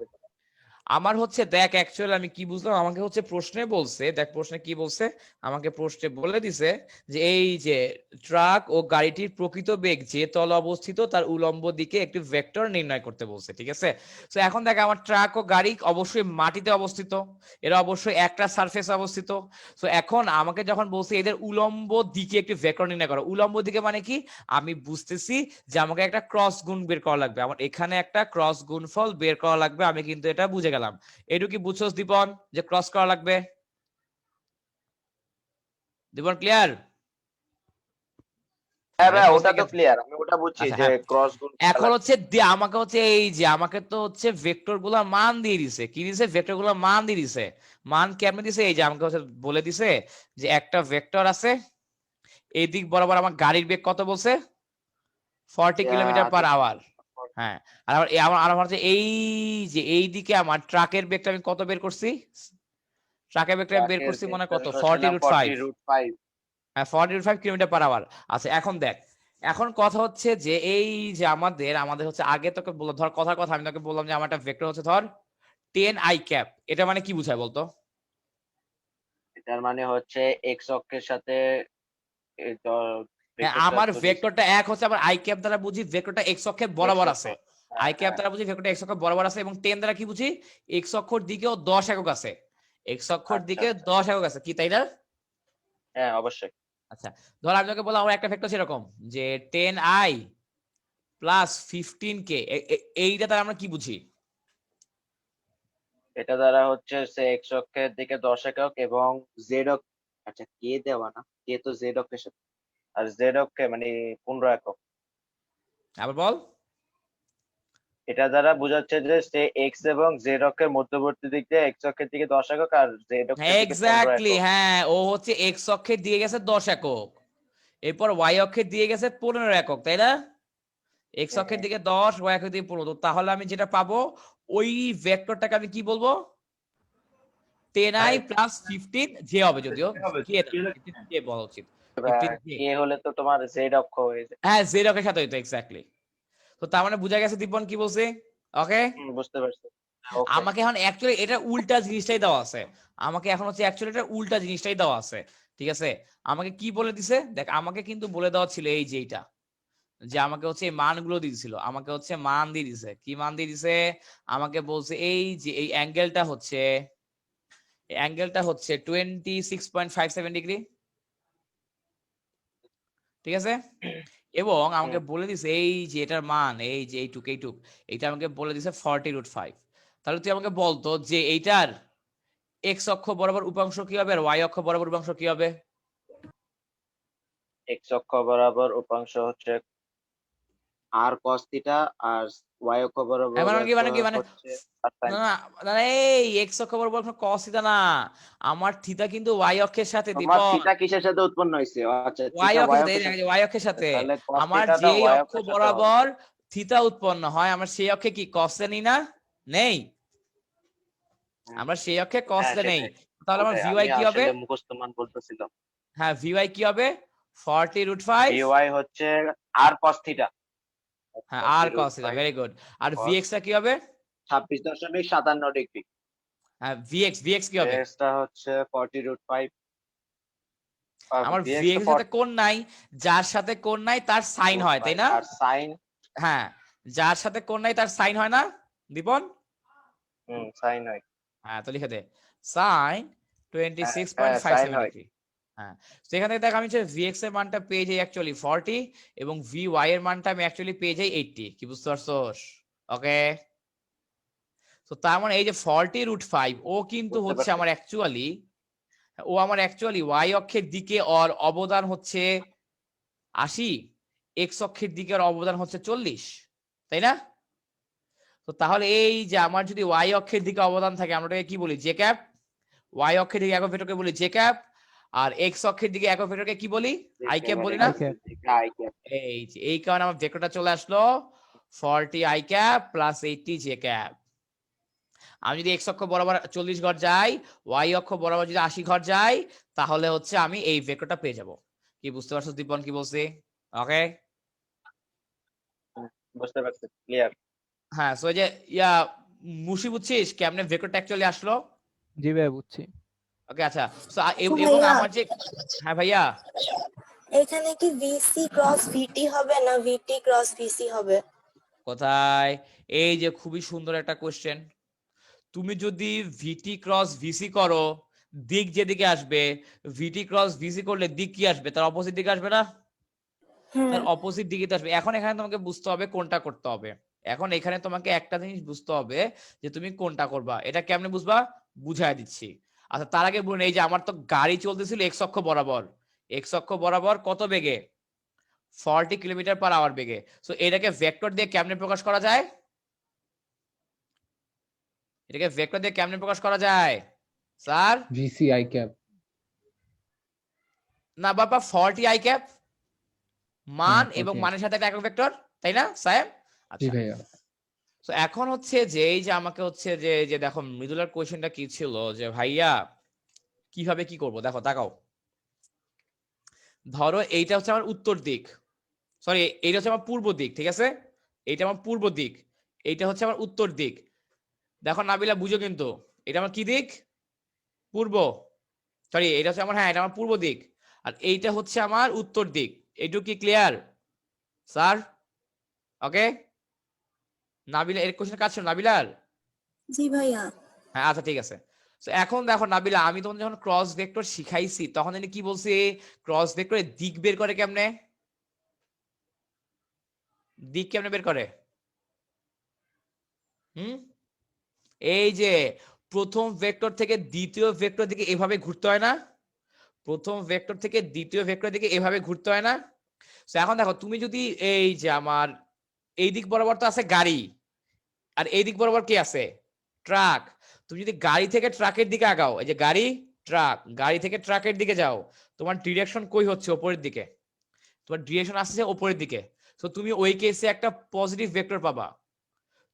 আমার হচ্ছে দেখ অ্যাকচুয়ালি আমি কি বুঝলাম, আমাকে হচ্ছে প্রশ্নে বলছে, দেখ প্রশ্নে কি বলছে, আমাকে প্রশ্নে বলে দিছে যে এই যে ট্রাক ও গাড়িটির প্রকৃত বেগ যে তলে অবস্থিত তার উলম্ব দিকে একটি ভেক্টর নির্ণয় করতে বলছে, ঠিক আছে? তো এখন দেখ আমার ট্রাক ও গাড়ি অবশ্যই মাটিতে অবস্থিত, এরা অবশ্যই একটা সারফেস অবস্থিত। তো এখন আমাকে যখন বলছে এদের উলম্ব দিকে একটি ভেক্টর নির্ণয় করো, উলম্ব দিকে মানে কি আমি বুঝতেছি যে আমাকে একটা ক্রস গুণ বের করা লাগবে, আমার এখানে একটা ক্রস গুণফল বের করা লাগবে, আমি কিন্তু এটা বুঝে গেলাম। এটুকু কি বুঝছস দীপন, যে ক্রস করা লাগবে? দীপন ক্লিয়ার? হ্যাঁ ভাইয়া, ওটা তো ক্লিয়ার, আমি ওটা বুঝছি আচ্ছা, যে হ্যাঁ। ক্রস গুণ এখন হচ্ছে আমাকে হচ্ছে এই যে আমাকে তো হচ্ছে ভেক্টর গুলা মান দিয়ে দিছে, কি দিছে? ভেক্টর গুলা মান দিয়ে দিছে। মান কেমনে দিছে? এই যে আমাকে হচ্ছে বলে দিছে যে একটা ভেক্টর আছে, এই দিক বরাবর আমার গাড়ির বেগ কত বলছে? 40 কিলোমিটার পার আওয়ার। হ্যাঁ, আর আমার হচ্ছে এই যে এই দিকে আমার ট্রাকের বেগটা আমি কত বের করছি? ট্রাকের বেগটা বের করছি মনে কত? 40√5। হ্যাঁ 40/5 কিলোমিটার পার আওয়ার। আচ্ছা এখন দেখ, এখন কথা হচ্ছে যে এই যে আমাদের হচ্ছে আগে তোকে বললাম, ধর কথার কথা আমি তোকে বললাম যে আমার একটা ভেক্টর হচ্ছে ধর 10 আই ক্যাপ, এটা মানে কি বোঝায় বলতো? এটার মানে হচ্ছে এক্স অক্ষের সাথে এই হ্যাঁ, আমার ভেক্টরটা এক হচ্ছে আমার আই ক্যাপ দ্বারা বুঝি ভেক্টরটা এক্স অক্ষের বরাবর আছে, আই ক্যাপ দ্বারা বুঝি ভেক্টরটা এক্স অক্ষের বরাবর আছে, এবং 10 দ্বারা কি বুঝি এক্স অক্ষর দিকেও 10 একক আছে, এক্স অক্ষর দিকে 10 একক আছে, কি তাই না? হ্যাঁ অবশ্যই। আচ্ছা ধর আমি তোকে বললাম আমার একটা ভেক্টর সেরকম যে 10i প্লাস 15k, এইটা তার আমরা কি বুঝি? এটা দ্বারা হচ্ছে সে এক্স অক্ষের দিকে 10 একক এবং জেড অক্ষ, আচ্ছা কে দেওয়া না, কে তো জেড অক্ষের সাথে, আর জেড অক্ষে মানে 15 একক। আবার বল। এটা দ্বারা বোঝাচ্ছে যে সে এক্স এবং জেড অক্ষের মধ্যবর্তী দিক দিয়ে এক্স অক্ষের দিকে 10 একক আর জেড অক্ষের দিকে 15 এক্স্যাক্টলি, একক। হ্যাঁ ও হচ্ছে এক্স অক্ষে দিয়ে গেছে 10 একক, এরপর ওয়াই অক্ষে দিয়ে গেছে 15 একক, তাই না? এক্স অক্ষের দিকে 10, ওয়াই অক্ষের দিকে 15, তাহলে আমি যেটা পাবো ওই ভেক্টরটাকে আমি কি বলবো? 10i প্লাস 15 জে হবে, যদিও কে বলা উচিত, 15J। কে হলে তো তোমার জেড অক্ষ হয়ে যায়। হ্যাঁ জেড অক্ষের সাথে হইতো, এক্স্যাক্টলি। তো তার মানে বুঝা গেছে দীপন কি বলছে? ওকে, বুঝতে পারছি। আমাকে এখন অ্যাকচুয়ালি এটা উল্টা জিনিসটাই দেওয়া আছে, আমাকে এখন হচ্ছে অ্যাকচুয়ালি এটা উল্টা জিনিসটাই দেওয়া আছে, ঠিক আছে? আমাকে কি বলে দিছে দেখ, আমাকে কিন্তু বলে দেওয়া ছিল এই যে এইটা, যে আমাকে হচ্ছে এই মানগুলো দিয়েছিল, আমাকে হচ্ছে মান দিয়ে দিছে, কি মান দিয়ে দিছে? আমাকে বলছে এই যে এই অ্যাঙ্গেলটা হচ্ছে 26.57 ডিগ্রি, ঠিক আছে, এবং আমাকে বলে দিছে এই যে এটার মান এই যে এইটুক এইটা আমাকে বলে দিছে 40√5। তাহলে তুই আমাকে বলতো যে এইটার এক্স অক্ষ বরাবর উপাংশ কি হবে আর ওয়াই অক্ষ বরাবর উপাংশ কি হবে? এক্স অক্ষ বরাবর উপাংশ হচ্ছে আর cos থিটা, আর ওয়াই অক্ষ বরাবর মানে হচ্ছে আর sin না না এই এক্স অক্ষ বরাবর কস থিটা না, আমার থিটা কিন্তু ওয়াই অক্ষের সাথে তোমার দীপন, থিটা কিসের সাথে উৎপন্ন হয়েছে? আচ্ছা ওয়াই থিটা অক্ষের ওয়াই সাথে, অক্ষের সাথে, ওয়াই অক্ষের সাথে তাহলে cos আমার থিটাটা যেই y অক্ষ অক্ষের সাথে হবে। বরাবর থিটা উৎপন্ন হয় আমরা সেই অক্ষে কি কসে নেই না? নেই, আমরা সেই অক্ষে কসে হ্যাঁ, নেই। সেটাই। তাহলে আমার ওটাই, ভিওয়াই আমি কি হবে? আসলে মুখস্থ মান বলতেছিলাম। হ্যাঁ ভিওয়াই কি হবে? 40√5। ভিওয়াই হচ্ছে আর cos থিটা। হ্যাঁ আর কস থিটা, ভেরি গুড। আর cos ভিএক্স টা কি হবে? 26.57 ডিগ্রি। হ্যাঁ ভিএক্স কি হবে? টা হচ্ছে 40√5। আমার ভিএক্স এর সাথে কোণ নাই, যার সাথে কোণ নাই তার সাইন হয়, তাই না? আর sin হ্যাঁ যার সাথে কোণ নাই তার সাইন হয় না দীপন? sin হয়। হ্যাঁ তো লিখে দে সাইন sin 26.57 হয়। ডিগ্রি। হ্যাঁ তো এখান থেকে দেখ আমি ভিএক্স এর মানটা পেয়ে যাই অ্যাকচুয়ালি 40 এবং ভিওয়াই এর মানটা আমি অ্যাকচুয়ালি পেয়ে যাই 80। কি বুঝতে পারছস? ওকে, তো তার মানে এই যে 40√5 ও কিন্তু বুঝতে হচ্ছে পারছি। আমার অ্যাকচুয়ালি ওয়াই অক্ষের দিকে ওর অবদান হচ্ছে 80, এক্স অক্ষের দিকে ওর অবদান হচ্ছে 40, তাই না? তো তাহলে এই যে আমার যদি ওয়াই অক্ষের দিকে অবদান থাকে আমরা এটাকে কি বলি? J cap. ওয়াই অক্ষের দিকে একক ভেক্টরকে বলি জে ক্যাপ, আর এক্স অক্ষের দিকে একক ভেক্টরকে কি বলি? আই ক্যাপ বলি না? i cap. এই যে এই কারণে আমার ভেক্টরটা চলে আসলো 40 I cap plus 80 J cap. আমি যদি এক্স অক্ষ বরাবর 40 ঘর যাই, ওয়াই অক্ষ বরাবর যদি 80 ঘর যাই, তাহলে হচ্ছে আমি এই ভেক্টরটা পেয়ে যাব। কি বুঝতে পারছো দীপন কি বলছি? ওকে, বুঝতে পারছি, ক্লিয়ার। হ্যাঁ সো এই যে মুশি বুঝছিস কেমনে ভেক্টরটা অ্যাকচুয়ালি আসলো? জি ভাই বুঝছি। ওকে আচ্ছা, সো এবং ভাইয়া, আমার যে হ্যাঁ ভাইয়া এখানে কি ভিসি ক্রস ভিটি হবে না ভিটি ক্রস ভিসি হবে? কোথায়? এই যে খুবই সুন্দর একটা কোশ্চেন। তুমি যদি ভিটি ক্রস ভিসি করো দিক যেদিকে আসবে, ভিটি ক্রস ভিসি করলে দিক কি আসবে? তার অপোজিট দিকে আসবে না? তার অপোজিট দিকে তো আসবে। এখন এখানে তোমাকে বুঝতে হবে কোনটা করতে হবে। এখন এখানে তোমাকে একটা জিনিস বুঝতে হবে যে তুমি কোনটা করবা। এটা কেমনে বুঝবা বুঝাই দিচ্ছি। আচ্ছা তার আগে বলুন, এই যে আমার তো গাড়ি চলতেছিল এক্স অক্ষ বরাবর, এক্স অক্ষ বরাবর কত বেগে? 40 কিলোমিটার/আওয়ার বেগে। সো এটাকে ভেক্টর দিয়ে কেমনে প্রকাশ করা যায়? এটাকে ভেক্টর দিয়ে কেমনে প্রকাশ করা যায় স্যার? VC I cap. না বাবা 40 আই ক্যাপ মান হ্যাঁ, এবং 40 মানের সাথে একটা একক ভেক্টর, তাই না সাহেব? জি আচ্ছা ভাইয়া। তো এখন হচ্ছে যে এই যে আমাকে হচ্ছে যে যে দেখো মৃদুলার কোয়েশ্চেনটা কি ছিল যে ভাইয়া কিভাবে কি করব, দেখো তাকাও। ধরো এইটা হচ্ছে আমার উত্তর দিক, সরি এইটা হচ্ছে আমার পূর্ব দিক, ঠিক আছে? এইটা আমার পূর্ব দিক, এইটা হচ্ছে আমার উত্তর দিক। দেখো নাবিলা বুঝো কিন্তু, এটা আমার কি দিক? পূর্ব। সরি এটা হচ্ছে আমার, হ্যাঁ এটা আমার পূর্ব দিক, আর এইটা হচ্ছে আমার উত্তর দিক। এইটুকু কি ক্লিয়ার স্যার? ওকে নাবিলা এর কোশ্চেন কাজ ছিল নাবিলার? জি ভাইয়া। হ্যাঁ আচ্ছা ঠিক আছে। তো এখন দেখো নাবিলা আমি তোমাকে যখন ক্রস ভেক্টর শিখাইছি তখন আমি কি বলছি? ক্রস ভেক্টরের দিক বের করে কেমনে? দিক কেমনে বের করে? এই যে প্রথম ভেক্টর থেকে দ্বিতীয় ভেক্টর দিকে এভাবে ঘুরতে হয় না? প্রথম ভেক্টর থেকে দ্বিতীয় ভেক্টর দিকে এভাবে ঘুরতে হয় না? তো এখন দেখো তুমি যদি এই যে আমার এই দিক বরাবর তো আছে গাড়ি, আর এই দিক বরাবর কি আছে? ট্রাক। তুমি যদি গাড়ি থেকে ট্রাকের দিকে আগাও, এই যে গাড়ি ট্রাক, গাড়ি থেকে ট্রাকের দিকে যাও, তোমার ডিরেকশন কই হচ্ছে? উপরের দিকে। তোমার ডিরেকশন আসছে উপরের দিকে, তো তুমি ওই কেসে একটা পজিটিভ ভেক্টর পাবা।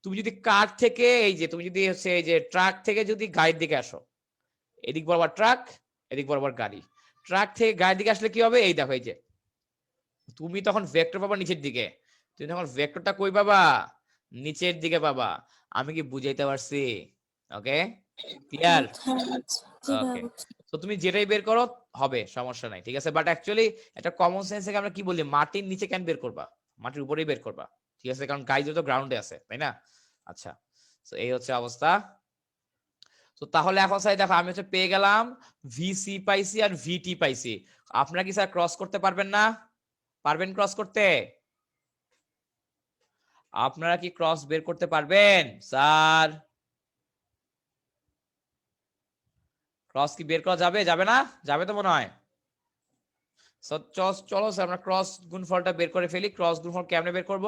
তুমি যদি কার থেকে এই যে তুমি যদি হচ্ছে এই যে ট্রাক থেকে যদি গাড়ির দিকে আসো, এদিক বরাবর ট্রাক, এদিক বরাবর গাড়ি, ট্রাক থেকে গাড়ির দিকে আসলে কি হবে? এই দেখো এই যে তুমি তখন ভেক্টর পাবা নিচের দিকে। তুমি তখন ভেক্টরটা কই পাবা? নিচের দিকে পাবা। আমি কি বুঝাইতে পারছি? Okay clear? ওকে তো তুমি যেটাই বের করো হবে, সমস্যা নাই, ঠিক আছে? বাট অ্যাকচুয়ালি একটা কমন সেন্স থেকে আমরা কি বলি, মাটির নিচে কেন বের করবা, মাটির উপরেই বের করবা, ঠিক আছে? কারণ গাইজ তো গ্রাউন্ডে আছে, তাই না? আচ্ছা তো এই হচ্ছে অবস্থা। তো তাহলে এখন স্যার দেখো আমি হচ্ছে পেয়ে গেলাম ভিসি পাইছি আর ভিটি পাইছি। আপনারা কি স্যার ক্রস করতে পারবেন না? পারবেন ক্রস করতে? আপনারা কি ক্রস বের করতে পারবেন স্যার? ক্রস কি বের করা যাবে? যাবে না? যাবে তো মনে হয়। চলো স্যার আমরা ক্রস গুণফলটা বের করে ফেলি। ক্রস গুণফল কেমনে বের করব?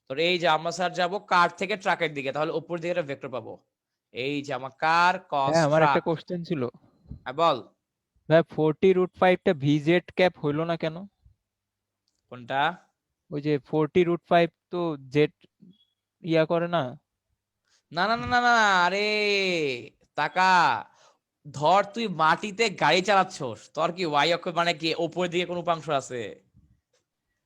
তো এই যে আমরা স্যার যাব কার থেকে ট্রাকের দিকে, তাহলে উপর দিকে একটা ভেক্টর পাবো। এই যে আমার কার কস হ্যাঁ আমার একটা ট্রাক। কোশ্চেন ছিল বল ভাই 40√5টা ভিজেড ক্যাপ হইলো না কেন? কোনটা? ওই যে 40√5 তো জেড ইয়া করে না? না না না না না, আরে তাকা, ধর তুই মাটিতে গাড়ি চালাচ্ছস, তোর কি ওয়াই অক্ষ মানে কি উপরের দিকে কোন উপাংশ আছে?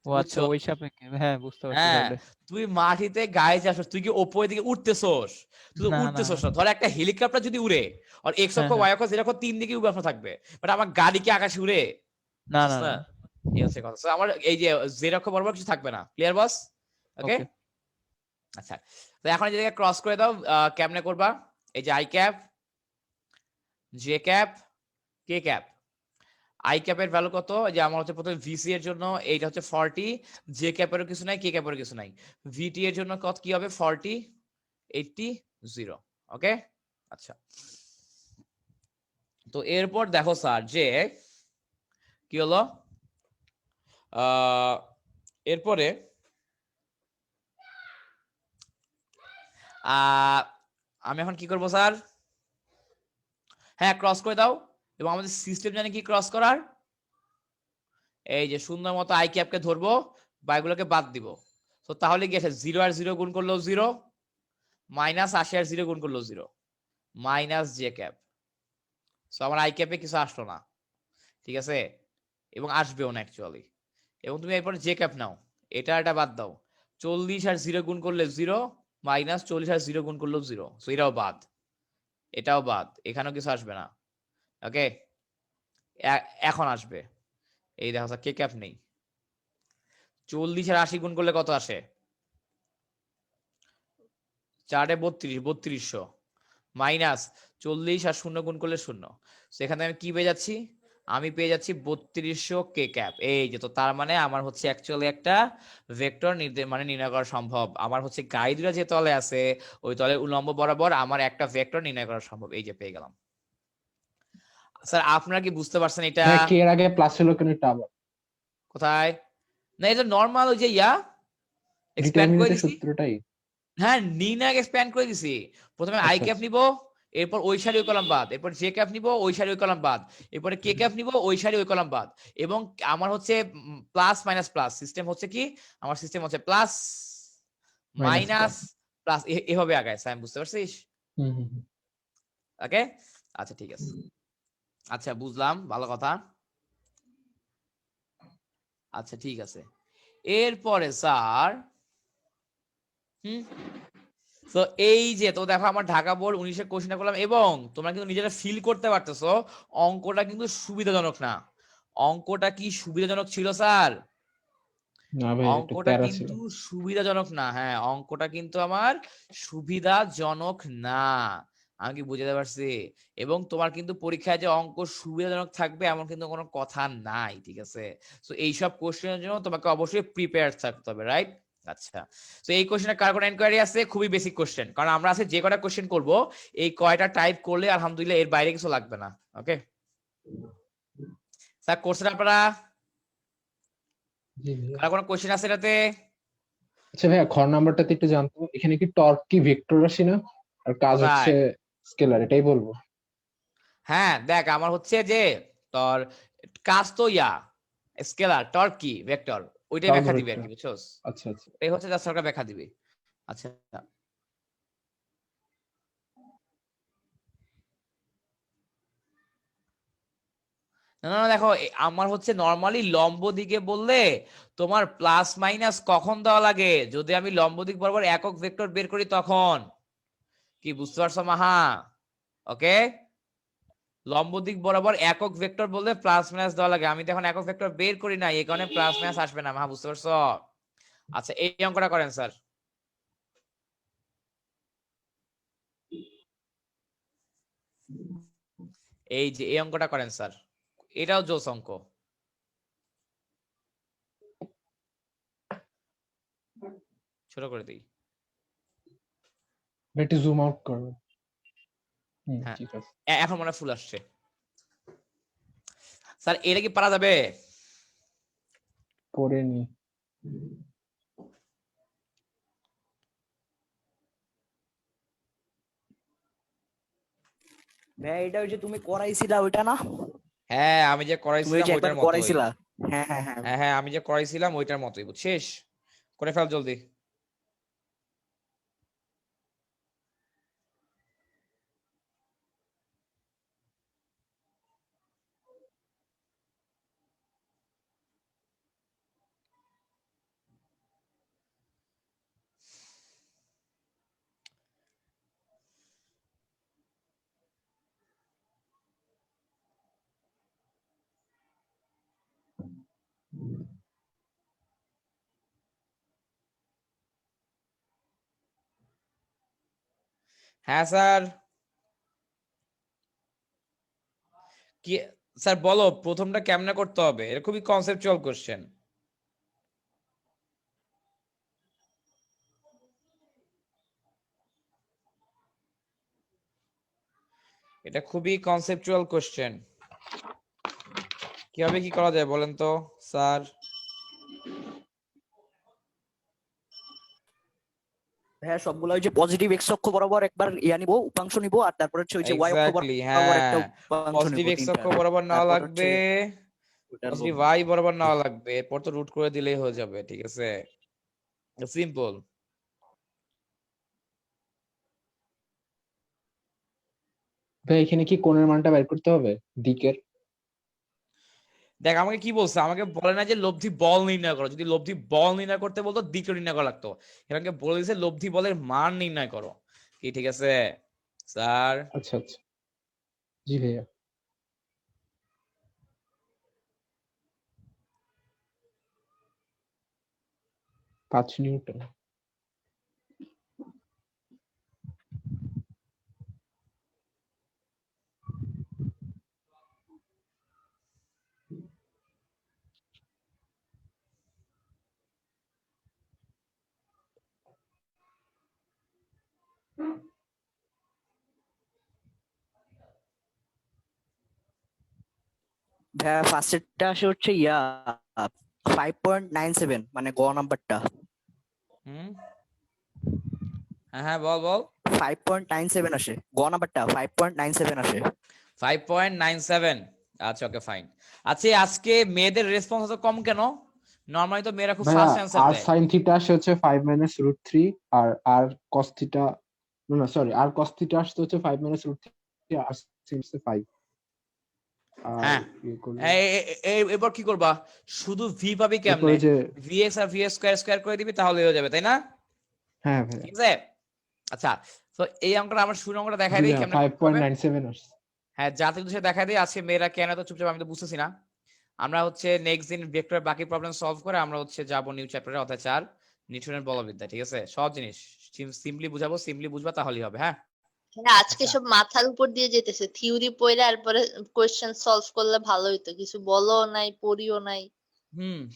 ও আচ্ছা বুঝছো? ওই সাপেক্ষে, হ্যাঁ বুঝতে পারছি হ্যাঁ, তাহলে। তুই মাটিতে গাড়ি চালাচ্ছস, তুই কি উপরের দিকে উঠতেছস? তুই তো না না উঠতেছস না। ধর একটা হেলিকপ্টার যদি উড়ে, আর এক্স হ্যাঁ অক্ষ হ্যাঁ ওয়াই অক্ষ জেড অক্ষ তিন দিকে উপাংশ থাকবে, বাট আমার গাড়ি কি আকাশে উড়ে? না বুঝছস না না? না এই হচ্ছে কথা। So, আমার এই যে জেড অক্ষ বরাবর কিছু থাকবে না। ক্লিয়ার বস? ওকে, ওকে আচ্ছা। তো এখন এই জায়গায় ক্রস করে দাও। কেমনে করবা? এই যে i cap, j cap, k cap. I ক্যাপের ভ্যালু কত? যে আমার হচ্ছে প্রথমে ভিসি এর জন্য এইটা হচ্ছে 40, জে ক্যাপেরও কিছু নাই, কে ক্যাপেরও কিছু নাই। ভিটি এর জন্য কত কি হবে? 40, 80, 0। ওকে, আচ্ছা। তো এরপর দেখো স্যার যে কি হলো, এরপরে আমি এখন কি করব স্যার? হ্যাঁ ক্রস করে দাও, এবং আমাদের সিস্টেম জানে কি ক্রস করার। এই যে সুন্দর মতো আই ক্যাপকে ধরবো বা এগুলোকে বাদ দিব। তো তাহলে কি আছে? 0 আর 0 গুণ করলেও 0, মাইনাস 80 আর 0 গুণ করলেও 0, মাইনাস জে ক্যাপ। সো আমার আই ক্যাপে কিছু আসলো না, ঠিক আছে, এবং আসবেও না অ্যাকচুয়ালি। এবং তুমি এরপরে জে ক্যাপ নাও, এটা বাদ দাও। 40 আর 0 গুণ করলে 0, মাইনাস 40 আর 0 গুণ করলেও 0, সো এটাও বাদ, এটাও বাদ, এখানেও কিছু আসবে না। ওকে, এখন আসবে। এই দেখো স্যার কে ক্যাপ নেই। 40 আর 80 গুণ করলে কত আসে? 4 এ 32, 3200, মাইনাস 40 আর 0 গুণ করলে 0। সেখানে আমি কি পেয়ে যাচ্ছি? আমি পেয়ে যাচ্ছি 3200 কে ক্যাপ। এই যে, তো তার মানে আমার হচ্ছে অ্যাকচুয়ালি একটা ভেক্টর মানে নির্ণয় করা সম্ভব। আমার হচ্ছে গাড়ি দুটো যে তলে আছে ওই তলের উল্লম্ব বরাবর আমার একটা ভেক্টর নির্ণয় করা সম্ভব। এই যে পেয়ে গেলাম। স্যার আপনারা কি বুঝতে পারছেন এটা? হ্যাঁ, কে এর আগে প্লাস হলো কেন এটা আবার? কোথায়? না এটা নরমাল ওই যে এক্সপ্যান্ড করে ডিটারমিনেন্টের দিছি। সূত্রটাই। হ্যাঁ নির্ণায়ক এক্সপ্যান্ড করে দিছি। প্রথমে আই আচ্ছা ক্যাপ নিব, এরপর ওই সারি ওই কলাম বাদ, এরপর জে ক্যাপ নিব, ওই সারি ওই কলাম বাদ, এরপরে কে ক্যাপ নিব, ওই সারি ওই কলাম বাদ। এবং আমার হচ্ছে প্লাস মাইনাস প্লাস সিস্টেম হচ্ছে কি, আমার সিস্টেম হচ্ছে প্লাস মাইনাস প্লাস, এভাবে আগায়। স্যার বুঝতে পারছিস? হুম হুম হুম। ওকে, আচ্ছা ঠিক আছে, আচ্ছা বুঝলাম, ভালো কথা। আচ্ছা ঠিক আছে, এরপরে স্যার তো এই যে, তো দেখো আমার ঢাকা বোর্ড 19-এর কোশ্চেনটা করলাম, এবং তোমরা কিন্তু নিজেরা ফিল করতে পারতেছো অঙ্কটা কিন্তু সুবিধাজনক না। অঙ্কটা কি সুবিধাজনক ছিল স্যার? না ভাই, একটু অঙ্কটা প্যারা ছিল। কিন্তু সুবিধাজনক না। হ্যাঁ অঙ্কটা কিন্তু আমার সুবিধাজনক না। আমি কি বুঝাতে পারছি? এবং তোমার কিন্তু পরীক্ষায় যে অঙ্ক সুবিধাজনক থাকবে এমন কিন্তু কোনো কথা নাই, ঠিক আছে? তো এইসব কোশ্চেনের জন্য তোমাকে অবশ্যই প্রিপেয়ার থাকতে হবে, রাইট? আচ্ছা, তো এই কোশ্চেনে কার কোনো এনকোয়ারি আছে? খুবই বেসিক কোশ্চেন, কারণ আমরা আছে যে কয়টা কোশ্চেন করব এই কয়টা টাইপ করলে আলহামদুলিল্লাহ এর বাইরে কিছু লাগবে না। ওকে স্যার, কোশ্চেন আপনারা জি ভাইয়া। কার কোনো কোশ্চেন আছে এটাতে? আচ্ছা ভাইয়া, খ নাম্বারটাতে একটু জানতো, এখানে কি টর্ক কি ভেক্টর রাশি না? আর কাজ হচ্ছে কোথায়? স্কেলার, এটাই বলবো। হ্যাঁ দেখ, আমার হচ্ছে যে তোর কাজ তো স্কেলার, টর্ক কি ভেক্টর, ওইটাই টর্ক ব্যাখ্যা দিবে আর ভেক্টর। কি, বুঝছস? আচ্ছা আচ্ছা। এই হচ্ছে যা সরকার ব্যাখ্যা দিবে। আচ্ছা না না না, দেখো আমার হচ্ছে নরমালি লম্ব দিকে বললে তোমার প্লাস মাইনাস কখন দেওয়া লাগে? যদি আমি লম্ব দিক বরাবর একক ভেক্টর বের করি তখন। কি বুঝতে পারছো মাহা? ওকে, লম্ব দিক বরাবর একক ভেক্টর বললে প্লাস মাইনাস দেওয়া লাগে। আমি তো এখন একক ভেক্টর বের করি না, এই কারণে প্লাস মাইনাস আসবে না। মাহা বুঝতে পারছো? আচ্ছা এই অঙ্কটা করেন স্যার। এই যে এই অঙ্কটা করেন স্যার, এটাও জোস অঙ্ক। ছোট করে দিই। একটু জুম আউট করো। হ্যাঁ। ঠিক আছে। এখন মনে হয় ফুল আসছে। স্যার এটা কি পারা যাবে? পরে নি। ভাইয়া এটা ওই যে তুমি করাইছিলা ওইটা না? হ্যাঁ আমি যে তুমি ওই করাইছিলাম যে একবার ওইটার মতোই। করাইছিলা। হ্যাঁ হ্যাঁ হ্যাঁ। হ্যাঁ হ্যাঁ আমি যে করাইছিলাম ওইটার মতোই, বুঝছিস? করে ফেল জলদি। হ্যাঁ স্যার। কি স্যার বলো প্রথমটা কেমনে করতে হবে? এটা খুবই কনসেপচুয়াল কোশ্চেন। এটা খুবই কনসেপচুয়াল কোশ্চেন। কিভাবে কি করা যায় বলেন তো স্যার? হ্যাঁ সবগুলো ওই যে পজিটিভ এক্স অক্ষ বরাবর একবার নিব, উপাংশ নিব, আর তারপর হচ্ছে ওই যে ওয়াই অক্ষ এক্স্যাক্টলি, বরাবর একটা হ্যাঁ। উপাংশ পজিটিভ নিব এক্স তিনটা। অক্ষ বরাবর নেওয়া তারপর লাগবে, হচ্ছে ওটার পজিটিভ লব্ধি। ওয়াই বরাবর নেওয়া লাগবে, এরপর তো রুট করে দিলেই হয়ে যাবে, ঠিক আছে? সিম্পল। ভাই এখানে কি কোণের মানটা বের করতে হবে দিকের? দেখ আমাকে কি বলছে, আমাকে বলে না যে লব্ধি বল নির্ণয় করো। যদি লব্ধি বল নির্ণয় করতে বলতো দিক নির্ণয় করা লাগতো। এখানে বলে দিয়েছে লব্ধি বলের মান নির্ণয় করো। কি ঠিক আছে স্যার? আচ্ছা আচ্ছা, জি ভাইয়া। 5 নিউটন। ভাইয়া ফার্স্টেরটা আসে হচ্ছে 5.97 মানে গ নাম্বারটা। হুম হ্যাঁ হ্যাঁ বল বল। 5.97 আসে গ নাম্বারটা, 5.97 আসে। 5.97। আচ্ছা ওকে ফাইন। আচ্ছা আজকে মেয়েদের রেসপন্স তো কম কেন? নরমালি তো মেয়েরা খুব ভাইয়া ফাস্ট অ্যান্সার আর দেয়। সাইন থিটা আসে হচ্ছে 5 মাইনাস রুট 3, আর আর কস থিটা, না সরি, আর কস থিটা আসছে হচ্ছে 5 মাইনাস রুট 3, আর sin হচ্ছে 5। আর হ্যাঁ ইয়ে করলে এবার কি করবা? শুধু ভি পাবি এরপরে কেমনে? যে ভিএক্স আর ভিএক্স স্কয়ার স্কয়ার করে দিবি তাহলে হয়ে যাবে, তাই না? হ্যাঁ ভাইয়া, ঠিক আছে। আচ্ছা তো এই অঙ্কটা আমরা শুরু অঙ্কটা দেখাই জি দিই ভাইয়া, কেমনে করতে হবে। 5.97 আসছে। হ্যাঁ জাতি দোষে দেখাই দিই। আজকে মেয়েরা কেন তো চুপচাপ, আমি তো বুঝতেছি না। আমরা হচ্ছে নেক্সট দিন ভেক্টরের বাকি প্রবলেম সলভ করে আমরা হচ্ছে যাব নিউ চ্যাপ্টারে, অর্থাৎ 4 নিউটনের বলবিদ্যা। ঠিক আছে, সহজ জিনিস, সিম্পলি বুঝাবো, সিম্পলি বুঝবা তাহলেই হবে। হ্যাঁ হ্যাঁ, আজকে আচ্ছা সব মাথার উপর দিয়ে যেতেছে, থিওরি পড়লে তারপরে কোশ্চেন সলভ করলে ভালো হইতো, কিছু বলো নাই পড়িও নাই।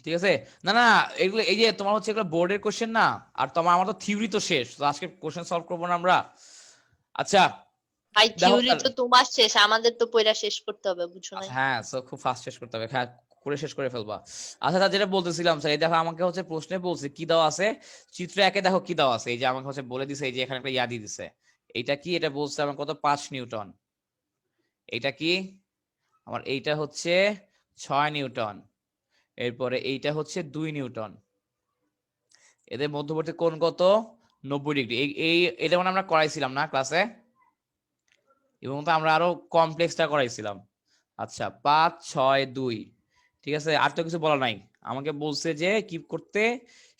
ঠিক আছে। না না এগুলো এই যে তোমার হচ্ছে এগুলো বোর্ডের কোশ্চেন না, আর তোমার আমার তো থিওরি তো শেষ, তো আজকে কোশ্চেন সলভ করবো না আমরা। আচ্ছা ভাই দেখো থিওরি তাহলে। তো তোমার শেষ, আমাদের তো পড়া শেষ করতে হবে, বুঝছো নাই? আচ্ছা, হ্যাঁ সো খুব ফাস্ট শেষ করতে হবে, হ্যাঁ করে শেষ করে ফেলবা। আচ্ছা তা যেটা বলতেছিলাম স্যার, এই দেখো আমাকে হচ্ছে প্রশ্নে বলছে কি দেওয়া আছে, চিত্র একে দেখো কি দেওয়া আছে। এই যে আমাকে হচ্ছে বলে দিছে, এই যে এখানে একটা ইয়া দিয়ে দিছে। এইটা কি? এটা বলছে আমার কত, 5 নিউটন। এইটা কি আমার? এইটা হচ্ছে 6 নিউটন। এরপরে এইটা হচ্ছে 2 নিউটন। এদের মধ্যবর্তী কোণ কত? 90 ডিগ্রি। এই এটা মানে আমরা করাইছিলাম না ক্লাসে, এবং তো আমরা আরো কমপ্লেক্সটা করাইছিলাম। আচ্ছা 5 6 2, ঠিক আছে। আর তো কিছু বলা নাই। আমাকে বলছে যে কি করতে,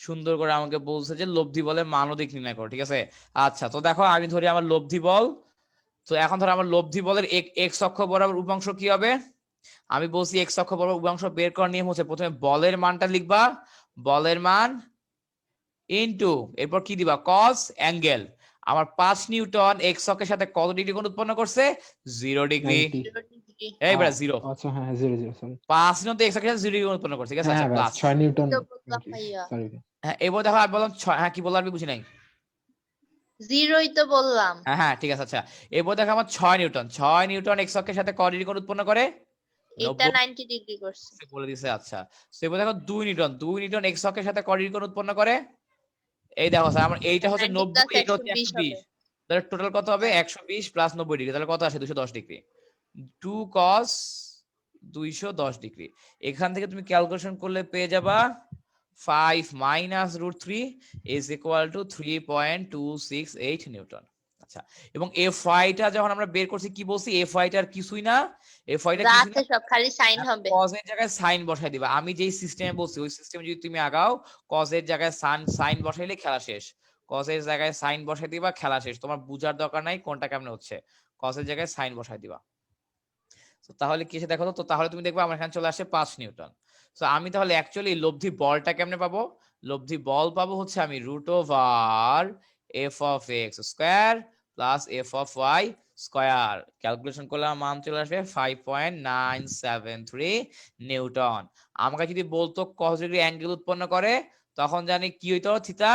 সুন্দর করে আমাকে বলছে যে লব্ধি বলের মান ও দিক নির্ণয় করো, ঠিক আছে। আচ্ছা তো দেখো আমি ধরি আমার লব্ধি বল। তো এখন ধরো আমার লব্ধি বলের এক্স অক্ষ বরাবর উপাংশ কি হবে? আমি বলছি এক্স অক্ষ বরাবর উপাংশ বের করার নিয়ম হচ্ছে প্রথমে বলের মানটা লিখবা, বলের মান ইনটু এরপর কি দিবা, কস অ্যাঙ্গেল। আমার 5 নিউটন এক্স অক্ষের সাথে কত ডিগ্রি কোণ উৎপন্ন করছে? 0 ডিগ্রি। 90। এইবার 0। আচ্ছা হ্যাঁ 0 0 সরি। 5 নিউটন এক্স অক্ষের সাথে 0 ডিগ্রি কোণ উৎপন্ন করছে, ঠিক আছে। হ্যাঁ আচ্ছা ভাই প্লাস 6 নিউটন। এটা বললাম ভাইয়া। সরি। হ্যাঁ এবার দেখো আমি বললাম 6, হ্যাঁ কি বললাম আমি বুঝি নাই। 0ই তো বললাম। হ্যাঁ হ্যাঁ ঠিক আছে। আচ্ছা এবার দেখো আমার 6 নিউটন, 6 নিউটন এক্স অক্ষের সাথে কোঅর্ডিনেট কোণ উৎপন্ন করে এটা 90 90 ডিগ্রি করছে। বলে দিছে। আচ্ছা তো এবার দেখো 2 নিউটন, 2 নিউটন এক্স অক্ষের সাথে কোঅর্ডিনেট কোণ উৎপন্ন করে, এই দেখো স্যার আমার এইটা হচ্ছে 90 প্লাস 90, এটা হচ্ছে 120 হবে। 120, তাহলে টোটাল কত হবে? 120 প্লাস 90 ডিগ্রি, তাহলে কত আসে? 210 ডিগ্রি। 2 cos 210 degree. এখান থেকে তুমি ক্যালকুলেশন করলে পেয়ে যাবা 5 minus √3 is equal two 3.268 Newton. আচ্ছা এবং Fy-টা যখন আমরা বের করছি কি বলছি? Fy-টা আর কিছুই না, Fy-টা যা কিছুই আছে না, সব খালি সাইন হবে। cos এর জায়গায় সাইন বসাই দিবা। আমি যেই সিস্টেমে বলছি ওই সিস্টেমে যদি তুমি আগাও, cos এর জায়গায় সাইন বসাইলে খেলা শেষ, cos এর জায়গায় সাইন বসাই দিবা, খেলা শেষ। তোমার বুঝার দরকার নাই কোনটা কেমনে হচ্ছে, cos এর জায়গায় সাইন বসাই দিবা। তো তাহলে কি এসে দেখো তো, তাহলে তুমি দেখবা আমার এখানে চলে আসে 5 নিউটন। তো আমি তাহলে অ্যাকচুয়ালি লব্ধি বলটা কেমনে পাবো? লব্ধি বল পাবো হচ্ছে আমি √f(x)² প্লাস f(y)² ক্যালকুলেশন করলে আমার মান চলে আসবে 5.973 নিউটন। আমাকে যদি বলতো cos ডিগ্রি অ্যাঙ্গেল উৎপন্ন করে, তখন জানি কি হইতো? Theta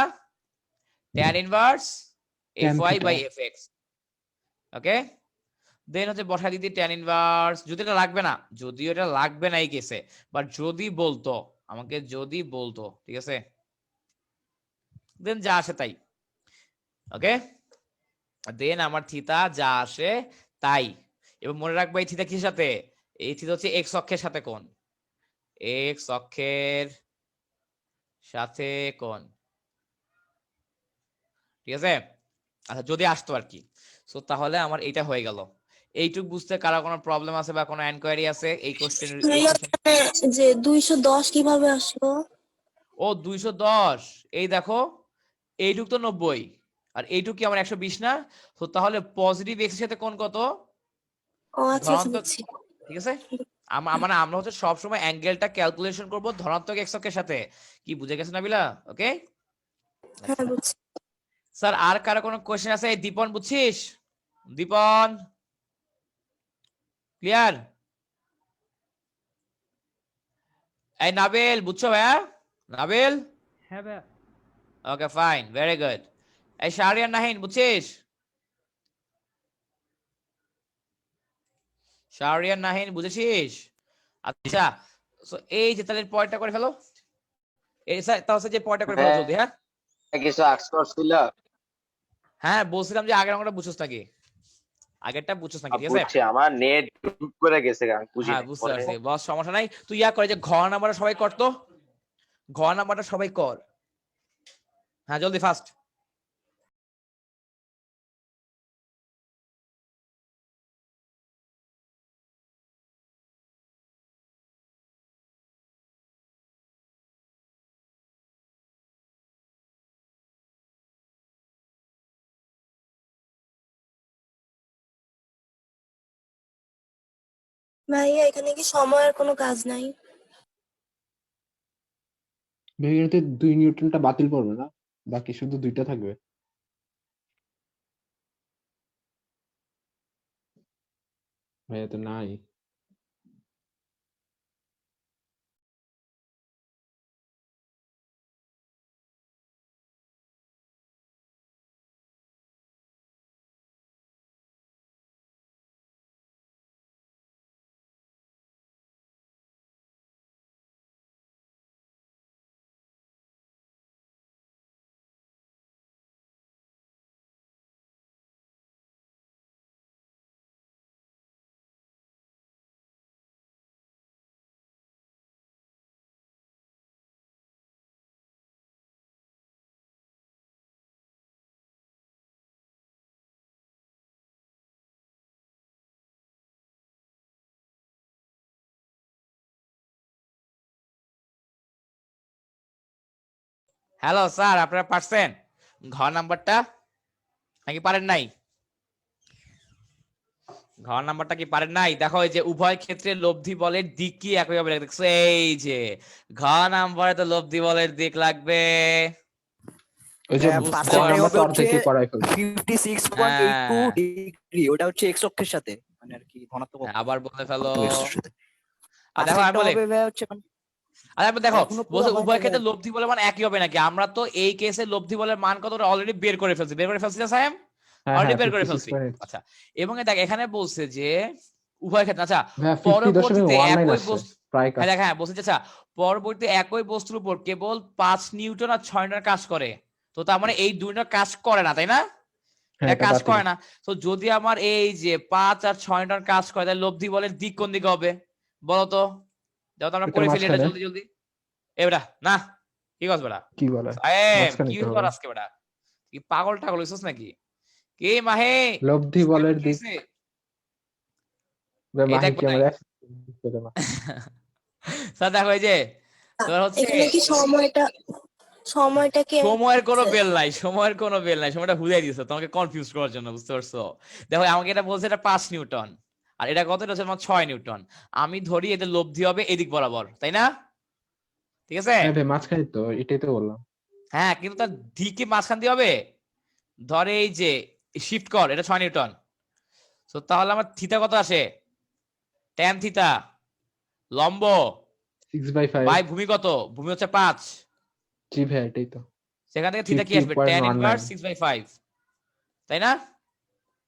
tan inverse Tan fy theta। By fx। Okay then হচ্ছে বসাই দিতে tan ইনভার্স, যদি এটা লাগবে না, যদিও এটা লাগবে না এই কেসে, বাট যদি বলতো আমাকে, যদি বলতো, ঠিক আছে, দেন যা আসে তাই। ওকে দেন আমার থিতা যা আসে তাই। এবার মনে রাখবো এই থিতা কিসের সাথে? এই থিতা হচ্ছে এক্স অক্ষের সাথে কোণ, এক্স অক্ষের সাথে কোণ, ঠিক আছে। আচ্ছা যদি আসতো আর কি। সো তাহলে আমার এটা হয়ে গেল। এইটুক বুঝতে কারো কোনো প্রবলেম আছে বা কোনো এনকোয়ারি আছে এই কোশ্চেন? ভাইয়া যে 210 কিভাবে আসলো? ও 210, এই দেখো এইটুক তো 90 আর এইটুক কি আমার 120 না? তো তাহলে পজিটিভ এক্স এর সাথে কোণ কত? ও আচ্ছা আচ্ছা ধনাত্মক, বুঝছি। ঠিক আছে। আমরা হচ্ছে সবসময় অ্যাঙ্গেলটা ক্যালকুলেশন করব ধনাত্মক এক্স অক্ষের সাথে। কি বুঝে গেছে নাবিলা? ওকে হ্যাঁ বুঝছি। স্যার আর কারো কোনো কোশ্চেন আছে? এই দীপন বুঝছিস? দীপন ক্লিয়ার? এই নাবিল বুঝছো ভাইয়া? নাবিল হ্যাঁ ভাইয়া। Okay fine very good. এই শাহরিয়ার নাহিন বুঝছিস? শাহরিয়ার নাহিন বুঝেছিস? আচ্ছা সো এই যে তাহলে পয়েন্টটা করে ফেলো, এই স্যার তাহলে যে পয়েন্টটা করে ফেলো জলদি। হ্যাঁ কিছু আক্স করছিল? হ্যাঁ বলছিলাম যে আগের অঙ্কটা বুঝছস নাকি, আগেরটা বুঝছস নাকি, ঠিক আছে? বুঝছি, আমার নেট করে গেছে, আমি বুঝি হ্যাঁ নাই। বুঝতে পারছি বস, সমস্যা নাই। তুই ইয়া করে যে ঘ নাম্বারটা সবাই কর তো, ঘ নাম্বারটা সবাই কর। হ্যাঁ জলদি ফাস্ট। ভাইয়া এখানে কি সময়ের কোনো কাজ নাই? ভেঙে 2 নিউটনটা বাতিল করবে না, বাকি শুধু 2টা থাকবে। ভাইয়া তো নাই। হ্যালো স্যার আপনারা পারছেন ঘ নাম্বারটা নাকি পারেন নাই? ঘ নাম্বারটা কি পারেন নাই? দেখো এই যে উভয় ক্ষেত্রে লব্ধি বলের দিক কি একই হবে দেখছো, এই যে ঘ নাম্বারে তো লব্ধি বলের দিক লাগবে। ওই যে বুঝতে ঘ পারছি। নাম্বার তো অর্ধেকই করাই ফেলছে। 56.82 ডিগ্রি, ওটা হচ্ছে এক্স অক্ষের সাথে, মানে আর কি ধনাত্মক অক্ষ। আবার বলে ফেলো। অক্ষ X অক্ষের সাথে। আর দেখো আমি পাশেরটা বলি, হবে ভাইয়া হচ্ছে মানে আর এবার দেখো এখনো পুরো বলছে হয়নি উভয় ক্ষেত্রে ভাইয়া। লব্ধি বলের মান একই হবে নাকি? আমরা তো এই কেসে লব্ধি বলের মান কত অলরেডি বের করে ফেলছি না সাহেব? হ্যাঁ অলরেডি হ্যাঁ বের করে ফেলছি। 56.83 আচ্ছা, এবং দেখ এখানে বলছে যে উভয় ক্ষেত্রে, আচ্ছা ভাইয়া পরবর্তীতে 50.19 একই আসছে বস্তু, প্রায় হ্যাঁ কাজ। দেখ, হ্যাঁ বলছে যে, আচ্ছা পরবর্তীতে একই বস্তুর উপর কেবল 5 নিউটন আর 6 নিউটন কাজ করে, তো তার মানে এই দুইটা কাজ করে না, তাই না? হ্যাঁ এটা এটা কাজ বাতিল। করে না। তো যদি আমার এই যে 5 আর 6 নিউটন কাজ করে, তাহলে লব্ধি বলের দিক কোন দিকে হবে বলো তো? যাও তো আমরা এটার করে ফেলি এটা মাঝখানে। জলদি জলদি। এ বেটা না, কি করছ বেটা? কি বলে সাহেব মাঝখানে কি তো কর হবে। আজকে বেটা? কি পাগল টাগল হইছস নাকি? কি মাহে? লব্ধি সাহেবের বলের কি দিক। হইছে? ভাই এই মাহি দেখ কি বেটা, আমার করে না। স্যার দেখো এই যে তোর হচ্ছে এখানে কি সময়টা কি সময়ের কোনো বেল নাই, সময়ের কোনো বেল নাই, সময়টা হুদাই দিছে তোমাকে কনফিউজ করার জন্য, বুঝতে পারছো? দেখো আমাকে এটা বলছে এটা 5 নিউটন, আর এটা কত, এটা হচ্ছে আমার 6 নিউটন। আমি ধরি এদের লব্ধি হবে এদিক বরাবর, তাই না? ঠিক আছে? হ্যাঁ ভাই মাঝখানে তো এটাই তো বললাম। হ্যাঁ, কিন্তু তার দিকে মাঝখান দিয়ে হবে। ধরে এই যে শিফট কর, এটা 6 নিউটন, তো তাহলে আমার থিতা কত আসে? ট্যান থিতা লম্ব 6/5। বাই ভূমি কত? ভূমি হচ্ছে 5, জি ভাই এটাই তো। সেখান থেকে থিতা কি আসবে? Tan inverse 50.19। 6/5, তাই না?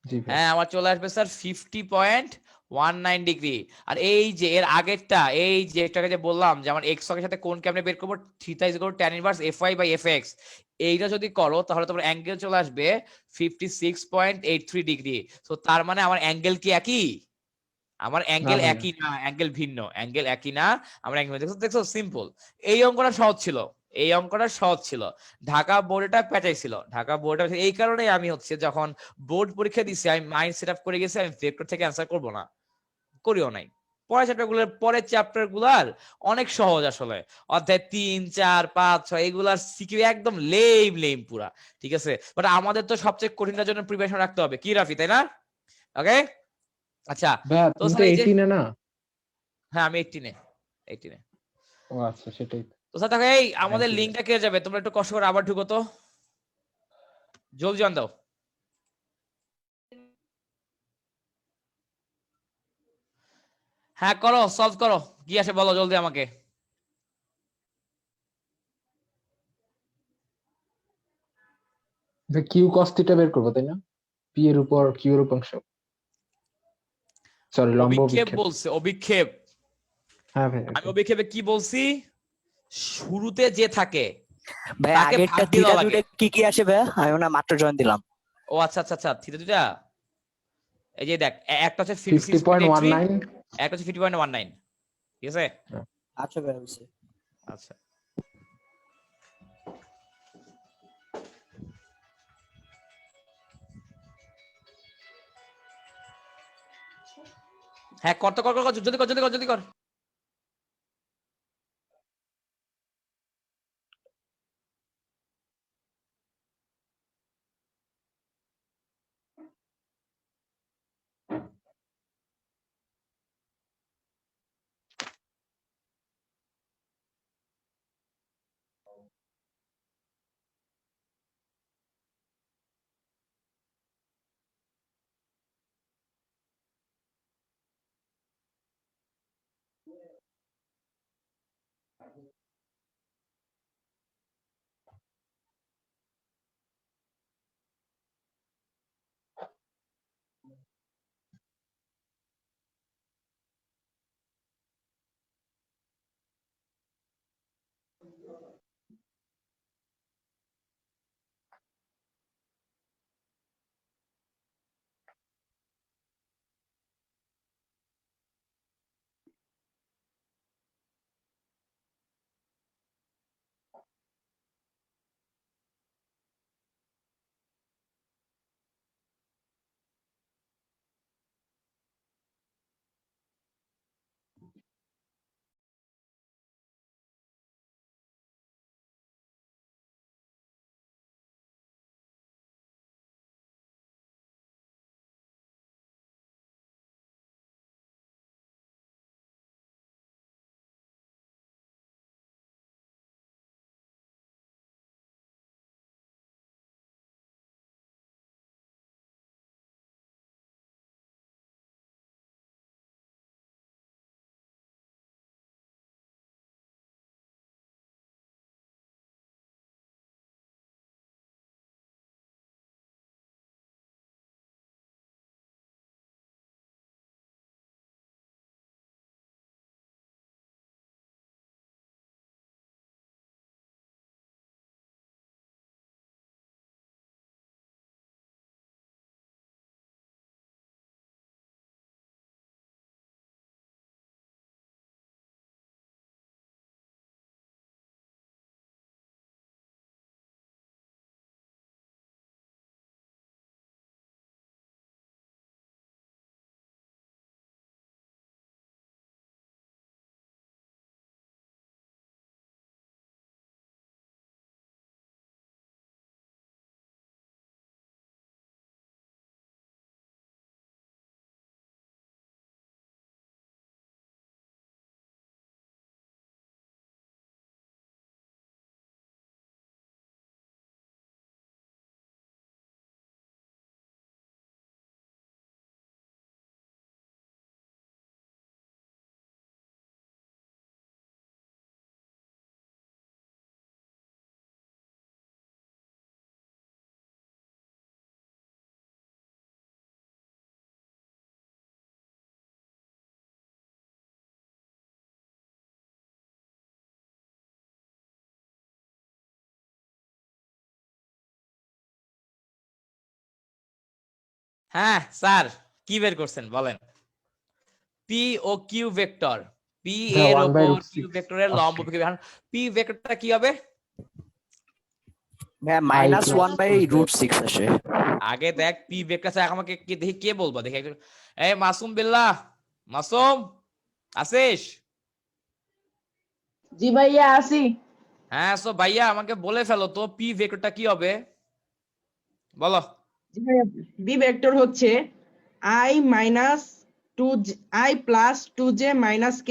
জি ভাই। হ্যাঁ, আমার চলে আসবে স্যার 50.19 ডিগ্রি। আর এই যে এর আগেরটা, এই যে একটাকে যে বললাম যে আমার এক্স অক্ষের সাথে কোণ কেমনে বের করবো, theta is equal to tan inverse f y by f x, এইটা যদি করো তাহলে তোমার অ্যাঙ্গেল চলে আসবে 56.83 ডিগ্রি। তো তার মানে আমার অ্যাঙ্গেল কি একই? আমার না অ্যাঙ্গেল ভাইয়া। একই না, অ্যাঙ্গেল ভিন্ন, অ্যাঙ্গেল একই না, আমার অ্যাঙ্গেল দেখছো, দেখছো সিম্পল। এই অঙ্কটা সহজ ছিল, এই অঙ্কটা সহজ ছিল। ঢাকা বোর্ডটা পেঁচাইছিল, ঢাকা বোর্ডটা এই কারণেই আমি হচ্ছে যখন বোর্ড পরীক্ষা দিছি আমি মাইন্ড সেট আপ করে গেছি আমি ভেক্টর থেকে অ্যান্সার করব না, করিও নাই। পরের চ্যাপ্টার গুলার অনেক সহজ আসলে, অধ্যায় 3, 4, 5, 6 এগুলার সিকিউ একদম লেম লেম পুরা, ঠিক আছে? বাট আমাদের তো সবচেয়ে কঠিনটার জন্য প্রিপারেশন রাখতে হবে, কি রাফি, তাই না? ওকে, আচ্ছা। ভাইয়া তো তুমি তো স্যার এই যে, 18 না? হ্যাঁ আমি 18-এ, 18-এ। ও আচ্ছা সেটাই তো। তো স্যার দেখো এই থ্যাংক আমাদের ইউ। লিঙ্কটা কে যাবে, তোমরা একটু কষ্ট করে আবার ঢুকো তো, জলদি জন দাও। হ্যাঁ করো, সলভ করো, কি আসে বলো জলদি আমাকে। কিউ কস থিটা বের করবো তাই না? পি এর উপর কিউ এর উপাংশ, সরি লম্ব অভিক্ষেপ অভিক্ষেপ। বলছে, অভিক্ষেপ। হ্যাঁ ভাই আমি অভিক্ষেপে কি বলছি? শুরুতে যে থাকে ভাই তাকে আগেরটা ভাগ দিয়ে থিটা দেওয়া লাগে। দুইটা কি কি আসে ভাইয়া? আমি না মাত্র জয়েন দিলাম। ও আচ্ছা আচ্ছা আচ্ছা, থিটা দুটা, এই যে দেখ, একটা হচ্ছে 56.83, 50.19। একটা হচ্ছে 50.19, ঠিক আছে? আচ্ছা ভাই বুঝছি। আচ্ছা, হ্যাঁ কর তো, কর কর কর, জলদি কর, জলদি কর, জলদি কর। হ্যাঁ স্যার, কি বের করছেন বলেন? P O Q vector, P হ্যাঁ, এর 1/√6 উপর কিউ ভেক্টরের লম্ব আসছে। বিক্ষেপ। এখন পি ভেক্টরটা কি হবে? ভাইয়া I -1/√6 আসে। আগে দেখ পি ভেক্টর আছে, আমাকে দেখি কে বলবো, দেখি একজন। এই মাসুম বিল্লাহ, মাসুম আসিস? জি ভাইয়া আসি। হ্যাঁ, সো ভাইয়া আমাকে বলে ফেলো তো পি ভেক্টরটা কি হবে, বলো। জি ভাইয়া, বি ভেক্টর হচ্ছে i-2j - k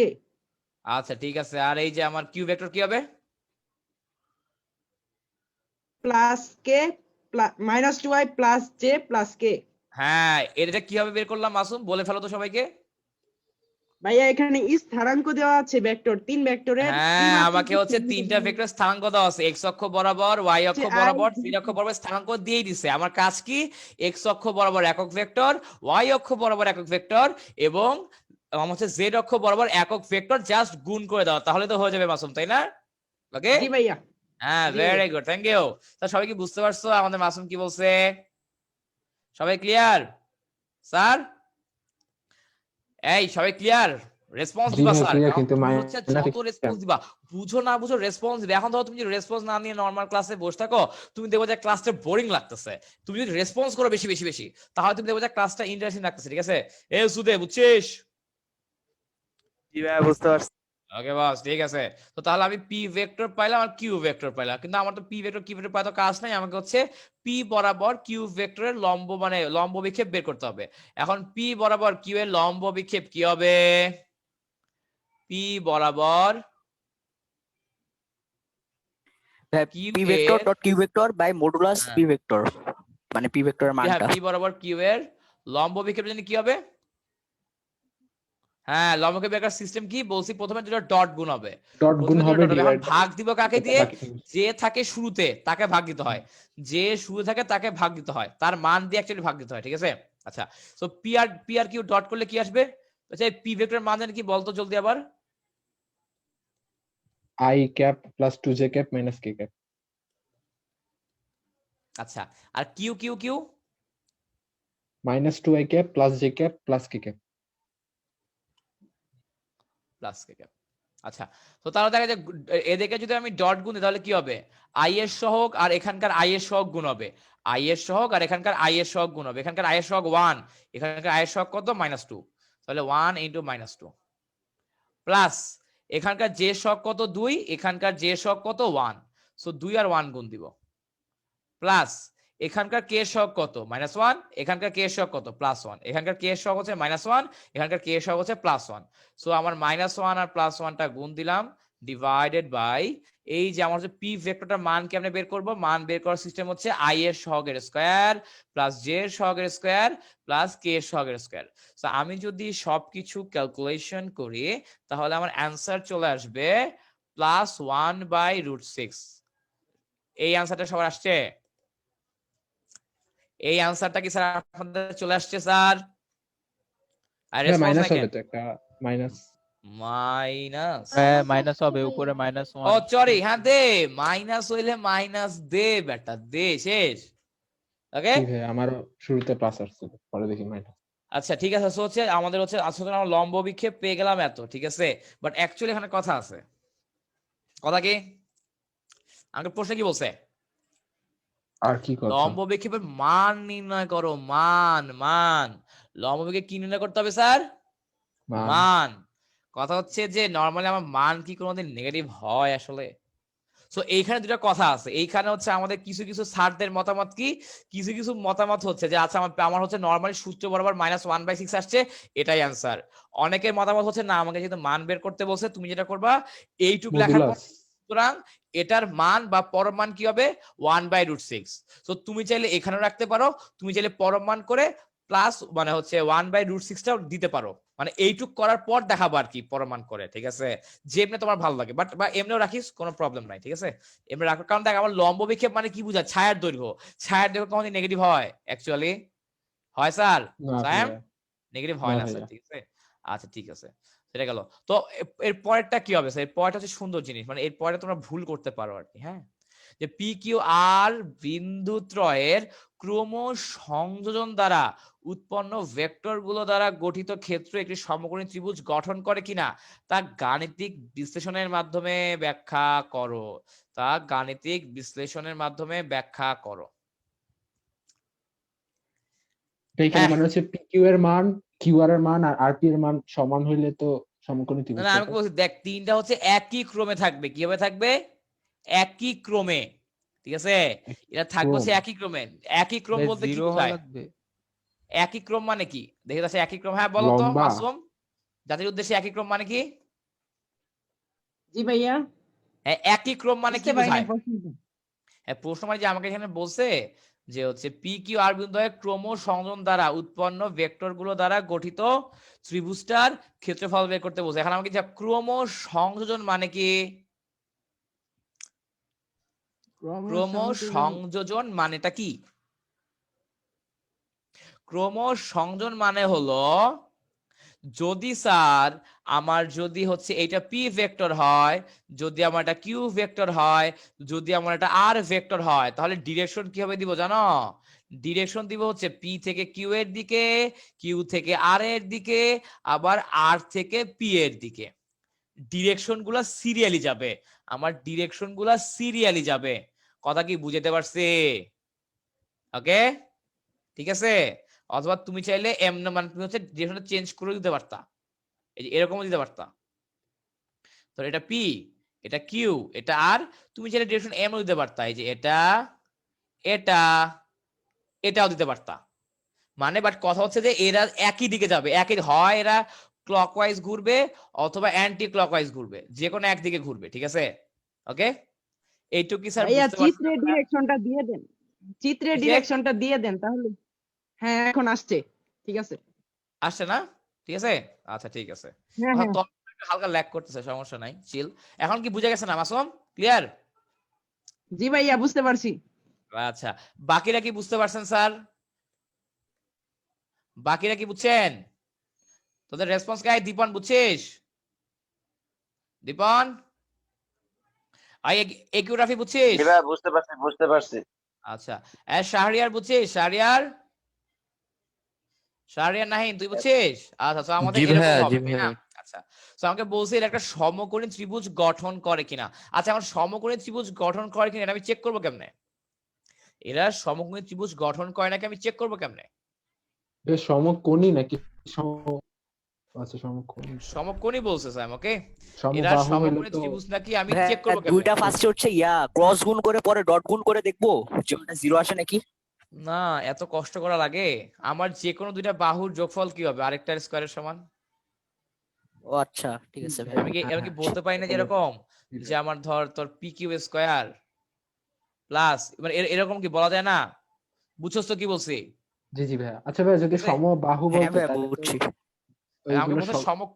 আচ্ছা ঠিক আছে, আর এই যে আমার কিউ ভেক্টর কি হবে? Plus k -2i + j + k। হ্যাঁ, এটা কি হবে বের করলাম মাসুম, বলে ফেলো তো সবাইকে। ভাইয়া এখানে স্থানাঙ্ক দেওয়া আছে ভেক্টর, 3 ভেক্টরের হ্যাঁ, আমাকে হচ্ছে তিনটা ভেক্টর স্থানাঙ্ক দেওয়া আছে, এক্স অক্ষ বরাবর, ওয়াই অক্ষ বরাবর, জেড অক্ষ বরাবর স্থানাঙ্ক দিয়েই দিছে। আমার কাজ কি, এক্স অক্ষ বরাবর একক ভেক্টর, ওয়াই অক্ষ বরাবর একক ভেক্টর এবং আমার হচ্ছে জেড অক্ষ বরাবর একক ভেক্টর জাস্ট গুণ করে দাও, তাহলে তো হয়ে যাবে মাসুম, তাই না? ওকে, জি ভাইয়া। হ্যাঁ, জি ভেরি ভাইয়া। Good, thank you. তো সবাই কি বুঝতে পারছো আমাদের মাসুম কি বলছে? সবাই ক্লিয়ার স্যার? এই সবাই ক্লিয়ার? রেসপন্স জি দিবা ভাই স্যার, ক্লিয়ার, কারণ কিন্তু তুমি হচ্ছে মাইনাস যত রেসপন্স দিবা, বুঝো না বুঝো রেসপন্স দিবে। এখন ধরো তুমি যদি রেসপন্স না নিয়ে নরমাল ক্লাসে বসে থাকো, তুমি দেখো যে ক্লাসটা বোরিং লাগতেছে। তুমি যদি রেসপন্স করো বেশি বেশি বেশি, তাহলে তুমি দেখো যে ক্লাসটা ইন্টারেস্টিং লাগতেছে, ঠিক আছে? এ সুদে, বুঝছিস? জি ভাইয়া বুঝতে পারছি। ওকে বস, ঠিক আছে। তো তাহলে আমি পি ভেক্টর পাইলাম আর কিউ ভেক্টর পাইলাম, কিন্তু আমার তো পি ভেক্টর কিউ ভেক্টর পাই তো কাজ নাই, আমাকে হচ্ছে পি বরাবর কিউ ভেক্টরের লম্ব মানে লম্ব বিক্ষেপ বের করতে হবে। এখন পি বরাবর কিউ এর লম্ব বিক্ষেপ কি হবে? পি বরাবর কিউ পি ভেক্টর এর, dot q vector by modulus p vector, মানে পি ভেক্টরের হ্যাঁ, মানটা। পি বরাবর কিউ এর লম্ব বিক্ষেপ জানি কি হবে? হ্যাঁ, লম্ব বিক্ষেপ বের সিস্টেম কি বলছি, প্রথমে দুটো ডট গুণ হবে, ডট গুণ প্রথমে দুটো হবে ডট হবে। এখন ডিভাইড ভাগ দিব কাকে দিয়ে? বাকি। যে থাকে শুরুতে তাকে ভাগ দিতে হয়, যে শুরু থাকে তাকে ভাগ দিতে হয়, তার মান দিয়ে অ্যাকচুয়ালি ভাগ দিতে হয়, ঠিক আছে? আচ্ছা, so P R Q dot করলে কি আসবে? আচ্ছা, পি ভেক্টরের মান জানি কি বলতো জলদি আবার? I cap + 2j cap - k cap। আচ্ছা, আর q q q -2i cap + j cap + k cap। Plus k cap. আচ্ছা, তো তাহলে দেখা যায় এদিকে যদি আমি ডট গুণ দিই তাহলে কি হবে? আই এর সহগ আর এখানকার আই এর সহগ গুণ হবে, আই এর সহগ আর এখানকার আই এর সহগ গুণ হবে। এখানকার আই এর সহগ 1, এখানকার আই এর সহগ কত? -2, তাহলে 1 × -2 প্লাস এখানকার জে সহগ কত? 2, এখানকার জে সহগ কত? 1, সো 2 আর 1 গুণ দিব, প্লাস এখানকার কে সহগ কত? -1, এখানকার কে সহগ কত? +1, এখানকার কে সহগ হচ্ছে -1, এখানকার কে সহগ হচ্ছে +1, সো আমার -1 আর +1টা গুণ দিলাম, ডিভাইডেড বাই এই যে আমার হচ্ছে পি ভেক্টরটার মান কেমনে বের করব? মান বের করার সিস্টেম হচ্ছে আই এর সহগের স্কয়ার প্লাস জে এর সহগের স্কয়ার প্লাস কে এর সহগের স্কয়ার। সো আমি যদি সবকিছু ক্যালকুলেশন করি তাহলে আমার অ্যান্সার চলে আসবে +1/√6। এই অ্যান্সারটা সবার আসছে? এই অ্যান্সারটা কি স্যার আপনাদের চলে আসছে স্যার? আর হ্যাঁ, রেসপন্স মাইনাস নাই কেন? হবে তো একটা মাইনাস। মাইনাস, হ্যাঁ মাইনাস হবে, উপরে ও -1। সরি, হ্যাঁ দে, মাইনাস হইলে মাইনাস দে বেটা, দে, শেষ। ওকে, জি ভাই, আমারও শুরুতে প্লাস আসছিল, পরে দেখি মাইনাস। আচ্ছা ঠিক আছে। সো হচ্ছে আমাদের হচ্ছে আসলে আমরা লম্ব বিক্ষেপ পেয়ে গেলাম এত, ঠিক আছে? বাট অ্যাকচুয়ালি এখানে কথা আছে। কথা কি? আমাকে প্রশ্ন কি বলছে? আর কি কথা? লম্ব বিক্ষেপের মান নির্ণয় করো, মান মান। লম্ব বিক্ষেপ কি নির্ণয় করতে হবে স্যার? মান। মান। কথা হচ্ছে যে নরমালি আমার মান কি কোনোদিন নেগেটিভ হয় আসলে? সো এইখানে দুটো কথা আছে। এইখানে হচ্ছে আমাদের কিছু কিছু স্যারদের মতামত কি, কিছু কিছু মতামত হচ্ছে যে আচ্ছা আমার হচ্ছে নরমালি সূত্র বরাবর -1/6 আসছে, এটাই অ্যান্সার। অনেকের মতামত হচ্ছে না, আমাকে যেহেতু মান বের করতে বলছে, তুমি যেটা করবা এইটুকু লেখার পর, মডুলাস। সুতরাং এটার মান বা পরম মান কি হবে? 1/√6। তো তুমি চাইলে এখানেও রাখতে পারো, তুমি চাইলে পরম মান করে প্লাস মানে হচ্ছে 1/√6টাও দিতে পারো, মানে এইটুক করার পর দেখাবো আর কি পরমান করে, ঠিক আছে? যেমনি তোমার ভালো লাগে, বাট বা এমনিও রাখিস, কোনো প্রবলেম নাই, ঠিক আছে? এমনি রাখো, কারণ দেখ আমার লম্ব বিক্ষেপ মানে কি বুঝায়? ছায়ার দৈর্ঘ্য। ছায়ার দৈর্ঘ্য কখনই নেগেটিভ হয় অ্যাকচুয়ালি? হয় স্যার? না সায়াম ভাইয়া, নেগেটিভ হয় না না স্যার, ভাইয়া। ঠিক আছে? আচ্ছা ঠিক আছে, সেটা গেল। তো এর পরেরটা কি হবে স্যার? এর পরেরটা হচ্ছে সুন্দর জিনিস, মানে এর পরে তোমরা ভুল করতে পারো আর কি, হ্যাঁ? যে পি কিউ আর বিন্দু ত্রয়ের ক্রম সংযোজন দ্বারা উৎপন্ন ভেক্টর গুলো দ্বারা গঠিত ক্ষেত্র একটি সমকোণী ত্রিভুজ গঠন করে কিনা তা গাণিতিক বিশ্লেষণের মাধ্যমে ব্যাখ্যা করো। তা গাণিতিক বিশ্লেষণের মাধ্যমে ব্যাখ্যা করো। এইখানে হ্যাঁ। মানে হচ্ছে পিকিউ এর মান, কিউআর এর মান আর আরপি এর মান সমান হইলে তো সমকোণী না ত্রিভুজ। না, আমি বলছি দেখ, তিনটা হচ্ছে একই ক্রমে থাকবে। কিভাবে থাকবে? একই ক্রমে, ঠিক আছে? এটা থাকবে হচ্ছে একই ক্রমে। একই ক্রম ভাই বলতে কি জিরো হওয়া বোঝায়? লাগবে। একই ক্রম মানে কি দেখে যাচ্ছে? একই ক্রম, হ্যাঁ বলো তো লম্বা। মাসুম, জাতির উদ্দেশ্যে একই ক্রম মানে কি? জি ভাইয়া, হ্যাঁ, একই ক্রম মানে কি বুঝতে পারিনি বোঝায়? প্রশ্নটা। হ্যাঁ, প্রশ্ন মানে যে আমাকে এখানে বলছে যে হচ্ছে পি কিউ আর বিন্দুদ্বয়ের ক্রম সংযোজন দ্বারা উৎপন্ন ভেক্টর গুলো দ্বারা গঠিত ত্রিভুজটার ক্ষেত্রফল বের করতে বলছে। এখন আমাকে যা ক্রম সংযোজন মানে কি? ক্রম সংযোজন মানেটা কি? ক্রম সংযোজন মানে হলো, যদি স্যার আমার যদি হচ্ছে এটা পি ভেক্টর হয়, যদি আমার এটা কিউ ভেক্টর হয়, যদি আমার এটা আর ভেক্টর হয়, তাহলে ডিরেকশন কিভাবে দিব জানো? ডিরেকশন দিব হচ্ছে পি থেকে কিউ এর দিকে, কিউ থেকে আর এর দিকে, আবার আর থেকে পি এর দিকে। ডিরেকশন গুলা সিরিয়ালি যাবে, আমার ডিরেকশন গুলা সিরিয়ালি যাবে। কথা কি বুঝাতে পারছি? ওকে, ঠিক আছে? অথবা তুমি চাইলে এম মানে তুমি হচ্ছে ডিরেকশনটা চেঞ্জ করে দিতে পারতা, এই যে এরকমও দিতে পারতা। তো এটা পি, এটা কিউ, এটা আর, তুমি চাইলে ডিরেকশন এম ও দিতে পারতা, এই যে এটা এটা এটাও দিতে পারতা। মানে বাট কথা হচ্ছে যে এরা একই দিকে যাবে, একই হয় এরা ক্লকওয়াইজ ঘুরবে অথবা অ্যান্টি ক্লকওয়াইজ ঘুরবে, যে কোনো একদিকে ঘুরবে, ঠিক আছে? ওকে, এইটুকু স্যার ভাইয়া বুঝতে চিত্রে পারছেন? ডিরেকশনটা দিয়ে দেন, চিত্রে ডিরেকশনটা দিয়ে দেন তাহলে। হ্যাঁ এখন আসছে, ঠিক আছে। আসছে না? ঠিক আছে, আচ্ছা ঠিক আছে। হ্যাঁ হ্যাঁ, একটু হালকা ল্যাগ করতেছে, সমস্যা নাই, চিল। এখন কি বুঝে গেছে না মাসুম? ক্লিয়ার? জি ভাইয়া বুঝতে পারছি। আচ্ছা, বাকিরা কি বুঝতে পারছেন স্যার? বাকিরা কি বুঝছেন? তোদের রেসপন্স গাই দীপন, বুঝছিস? দীপন, আই একিওগ্রাফি বুঝছিস? জি ভাইয়া, বুঝতে পারছি বুঝতে পারছি। আচ্ছা, শাহরিয়ার বুঝছিস? শাহরিয়ার, শাহরিয়ার নাহিন, তুই বুঝছিস? আচ্ছা, তো আমাদের জি এরকম ভাইয়া, হবে, জি তাই না? ভাইয়া। আচ্ছা, তো আমাকে বলছে এটা একটা সমকোণী ত্রিভুজ গঠন করে কিনা। আচ্ছা, আমার সমকোণী ত্রিভুজ গঠন করে কিনা এটা আমি চেক করবো কেমনে? এরা সমকোণী ত্রিভুজ গঠন করে নাকি আমি চেক করবো কেমনে? এটা সমকোণী নাকি আচ্ছা সমকোণী, সমকোণী বলছে স্যার ওকে। এরা সমবাহু হইলে সমকোণী তো ত্রিভুজ নাকি আমি ভাইয়া, চেক করবো কেমনে? দুইটা ফার্স্টে হচ্ছে ক্রস গুণ করে পরে ডট গুণ করে দেখবো যে ওটা জিরো আসে নাকি। না, এত কষ্ট করা লাগে? আমার যে কোনো দুইটা বাহুর যোগফল কি হবে? আরেকটার স্কয়ারের সমান। ও আচ্ছা, ঠিক আছে ভাই। আমি কি বলতে পারি না যে এরকম, যে আমার ধর তোর পি কিউ স্কয়ার প্লাস, মানে এরকম কি বলা যায় না? বুঝছস তো কি বলছি? জি জি ভাইয়া। আচ্ছা ভাইয়া, যদি ঠিক আছে? সমবাহু হ্যাঁ বলতো ভাইয়া তাহলে তো বুঝছি। আমাকে ওইগুলো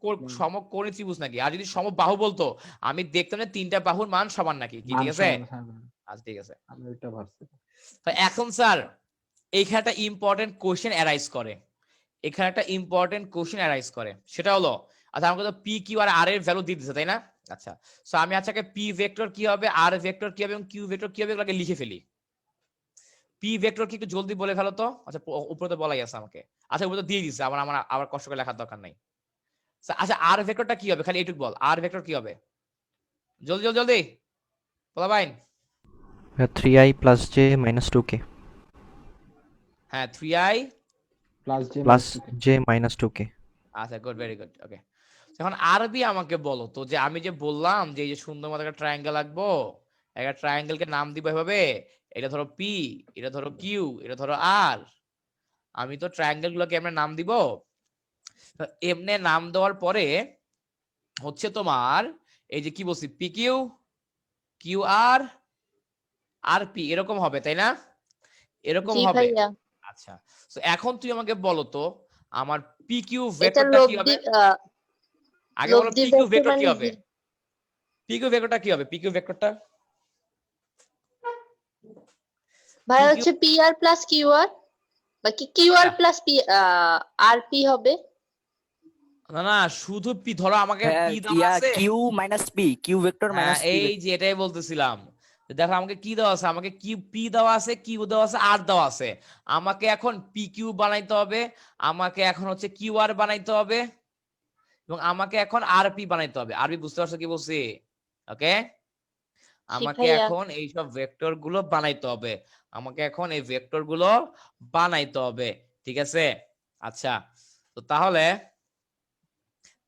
বলতো সমকোণী ত্রিভুজ নাকি? আর যদি সমবাহু বলতো আমি দেখতাম যে তিনটা বাহুর মান সমান নাকি, কি মান ঠিক আছে? সমান, হ্যাঁ ভাইয়া, আচ্ছা ঠিক আছে। আমি ওইটা ভাবছি। তো এখন স্যার এইখানে একটা ইম্পর্টেন্ট কোশ্চেন অ্যারাইজ করে, এখানে একটা ইম্পর্টেন্ট কোশ্চেন অ্যারাইজ করে, সেটা হলো, আচ্ছা আমাকে তো পি কিউ আর আর এর ভ্যালু দিয়ে দিচ্ছে, তাই না? আচ্ছা, সো আমি আচ্ছা পি ভেক্টর কি হবে, আর ভেক্টর কি হবে এবং কিউ ভেক্টর কি হবে এগুলোকে লিখে ফেলি। পি ভেক্টর কি একটু জলদি বলে ফেলো তো। আচ্ছা, উপরে তো বলাই আছে আমাকে। আচ্ছা, উপরে তো দিয়ে দিচ্ছে, আমার আমার আবার কষ্ট করে লেখার দরকার নাই। আচ্ছা, আর ভেক্টরটা কি হবে, খালি এইটুকু বল, আর ভেক্টর কি হবে? জলদি জলদি জলদি বলা বাইন। 3i plus j minus 2k হ্যাঁ, 3i plus j minus 2k. আচ্ছা, গুড, ভেরি গুড, ওকে। এখন আরবি আমাকে বলো তো, যে আমি যে বললাম যে এই যে সুন্দর মতো একটা ট্রায়াঙ্গেল আঁকবো, একটা ট্রায়াঙ্গেলকে নাম দিব এভাবে, এটা ধরো পি, এটা ধরো কিউ, এটা ধরো আর। আমি তো ট্রায়াঙ্গেল গুলোকে এমনি নাম দিব। এমনি নাম দেওয়ার পরে হচ্ছে তোমার এই যে কি বলছি, পি কিউ, কিউ আর, আর পি, এরকম হবে, তাই না? এরকম জি হবে। ভাইয়া, আচ্ছা, তো এখন তুই আমাকে বলো তো আমার পি কিউ এটা ভেক্টরটা কি হবে? আগে বলো লব্ধি পি কিউ ভেক্টর ভেক্টর কি মানে হবে? পি কিউ ভেক্টরটা কি হবে? পি কিউ ভেক্টরটা ভাইয়া PQ হচ্ছে P R plus Q R, বাকি Q R plus P R P হবে। না না, শুধু পি, ধরো আমাকে পি দেওয়া আছে, q minus p, q vector minus p. এই যে এটাই বলতেছিলাম দেখো আমাকে কি দেওয়া আছে, আমাকে কিউ পি দেওয়া আছে, কিউ দেওয়া আছে, আর দেওয়া আছে। আমাকে এখন পি কিউ বানাইতে হবে, আমাকে এখন হচ্ছে কিউ আর বানাইতে হবে, এবং আমাকে এখন আর পি বানাইতে হবে। আরবি বুঝতে পারছো কি বলছি? ওকে, আমাকে ভাইয়া। এখন এইসব ভেক্টর গুলো বানাইতে হবে, আমাকে এখন এই ভেক্টর গুলো বানাইতে হবে, ঠিক আছে? আচ্ছা, তো তাহলে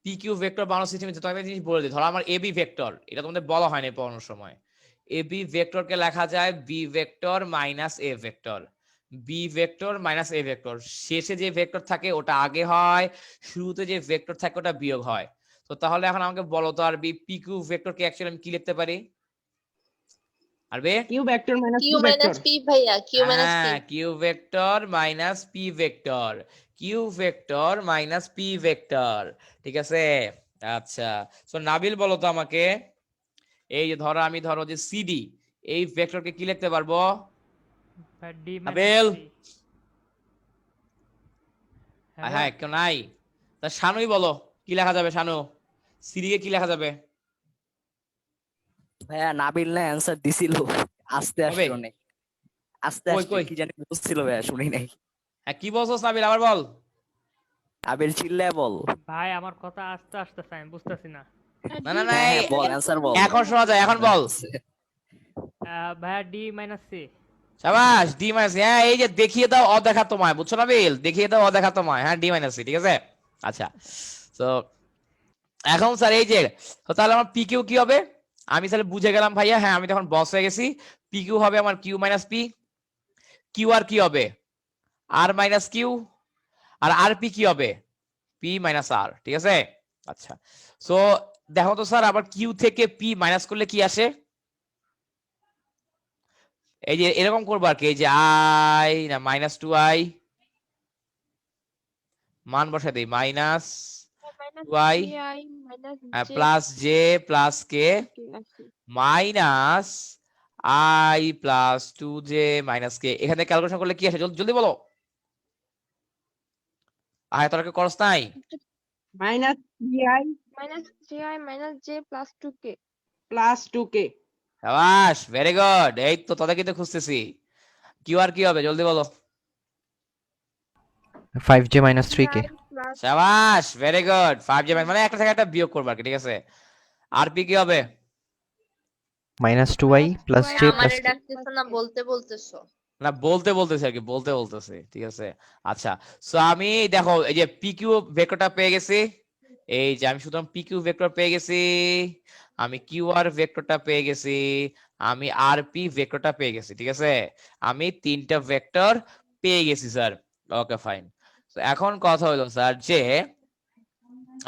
পি কিউ ভেক্টর বানানোর সিস্টেম তো আমি একটা জিনিস বলে দিই। ধরো আমার এ বি ভেক্টর, এটা তোমাদের বলা হয়নি পড়ানোর সময়। এ বি ভেক্টরকে লেখা যায় b vector minus a vector, b vector minus a vector. শেষে যে ভেক্টর থাকে ওটা আগে হয়, শুরুতে যে ভেক্টর থাকে ওটা বিয়োগ হয়। তো তাহলে এখন আমাকে বলো তো আরবি পি কিউ ভেক্টরকে অ্যাকচুয়ালি আমি কি লিখতে পারি আরবি? Q vector minus q p vector. Minus p ভাইয়া, কিউ মাইনাস পি। হ্যাঁ, q vector minus p vector, q vector minus p vector, ঠিক আছে? আচ্ছা, সো নাবিল বলো তো আমাকে, এই যে ধরো আমি ধরো যে সিডি, এই ভেক্টরকে কি লিখতে পারবো? ডি নাবিল, মাইনাস সি। হ্যাঁ কেউ নাই? তা শানুই বলো কি লেখা যাবে, শানু সিডি কে কি লেখা যাবে? ভাইয়া নাবিল না অ্যান্সার দিছিল, আস্তে কবে? আসছে অনেক, আস্তে কই আসছে কই? কি জানি বুঝছিল ভাইয়া, শুনি নাই। হ্যাঁ কি বলছস নাবিল, আবার বল। নাবিল চিল্লায় বল। ভাই আমার কথা আস্তে আসতেছে, আমি বুঝতেছি না। না না না, হ্যাঁ হ্যাঁ বল, অ্যান্সার বল। এখন শোনা যায়, এখন বল। ভাইয়া ডি মাইনাস সি। শাবাশ, ডি মাইনাস। হ্যাঁ, এই যে দেখিয়ে দাও অদেখা তোমায়, বুঝছো নাবিল? দেখিয়ে দাও অদেখা তোমায়, হ্যাঁ ডি মাইনাস সি, ঠিক আছে? আচ্ছা, তো এখন স্যার এই যে, তো তাহলে আমার পি কিউ কি হবে? আমি তাহলে বুঝে গেলাম ভাইয়া, হ্যাঁ আমি তখন বস হয়ে গেছি। পি কিউ হবে আমার Q minus p, Q R কি হবে? আর মাইনাস কিউ, আর আর পি কি হবে? পি মাইনাস আর, ঠিক আছে? আচ্ছা, সো দেখো তো স্যার, আবার কিউ থেকে পি মাইনাস করলে কি আসে? এই যে এরকম করবো আর কি, এই যে আই না মাইনাস টু আই, মান বসা দিই minus two i plus j plus k minus i plus two j minus k. এখানে ক্যালকুলেশন করলে কি আসে জলদি জলদি বলো। আয় তোরা কি করস নাই? Minus three i minus j plus 2k। Plus 2k। শাবাশ, ভেরি গুড। এই তো তোদের কিন্তু খুঁজতেছি। কিউ আর কি হবে জলদি বলো। 5j minus 3k। শাবাশ, very good. 5j মানে একটা থেকে একটা বিয়োগ করবে আর কি, ঠিক আছে? আর পি কি হবে? মাইনাস 2i প্লাস j আমারে প্লাস ডাকতেছো না, বলতে বলতেছো। না বলতে বলতেছে আর কি, বলতে বলতেছে, ঠিক আছে? আচ্ছা, সো আমি দেখো এই যে পি কিউ ভেক্টরটা পেয়ে গেছি, এই যে আমি সুতরাং পি কিউ ভেক্টর পেয়ে গেছি, আমি কিউ আর ভেক্টরটা পেয়ে গেছি, আমি আর পি ভেক্টরটা পেয়ে গেছি, ঠিক আছে? আমি তিনটা ভেক্টর পেয়ে গেছি স্যার। Okay fine. তো এখন কথা হলো স্যার যে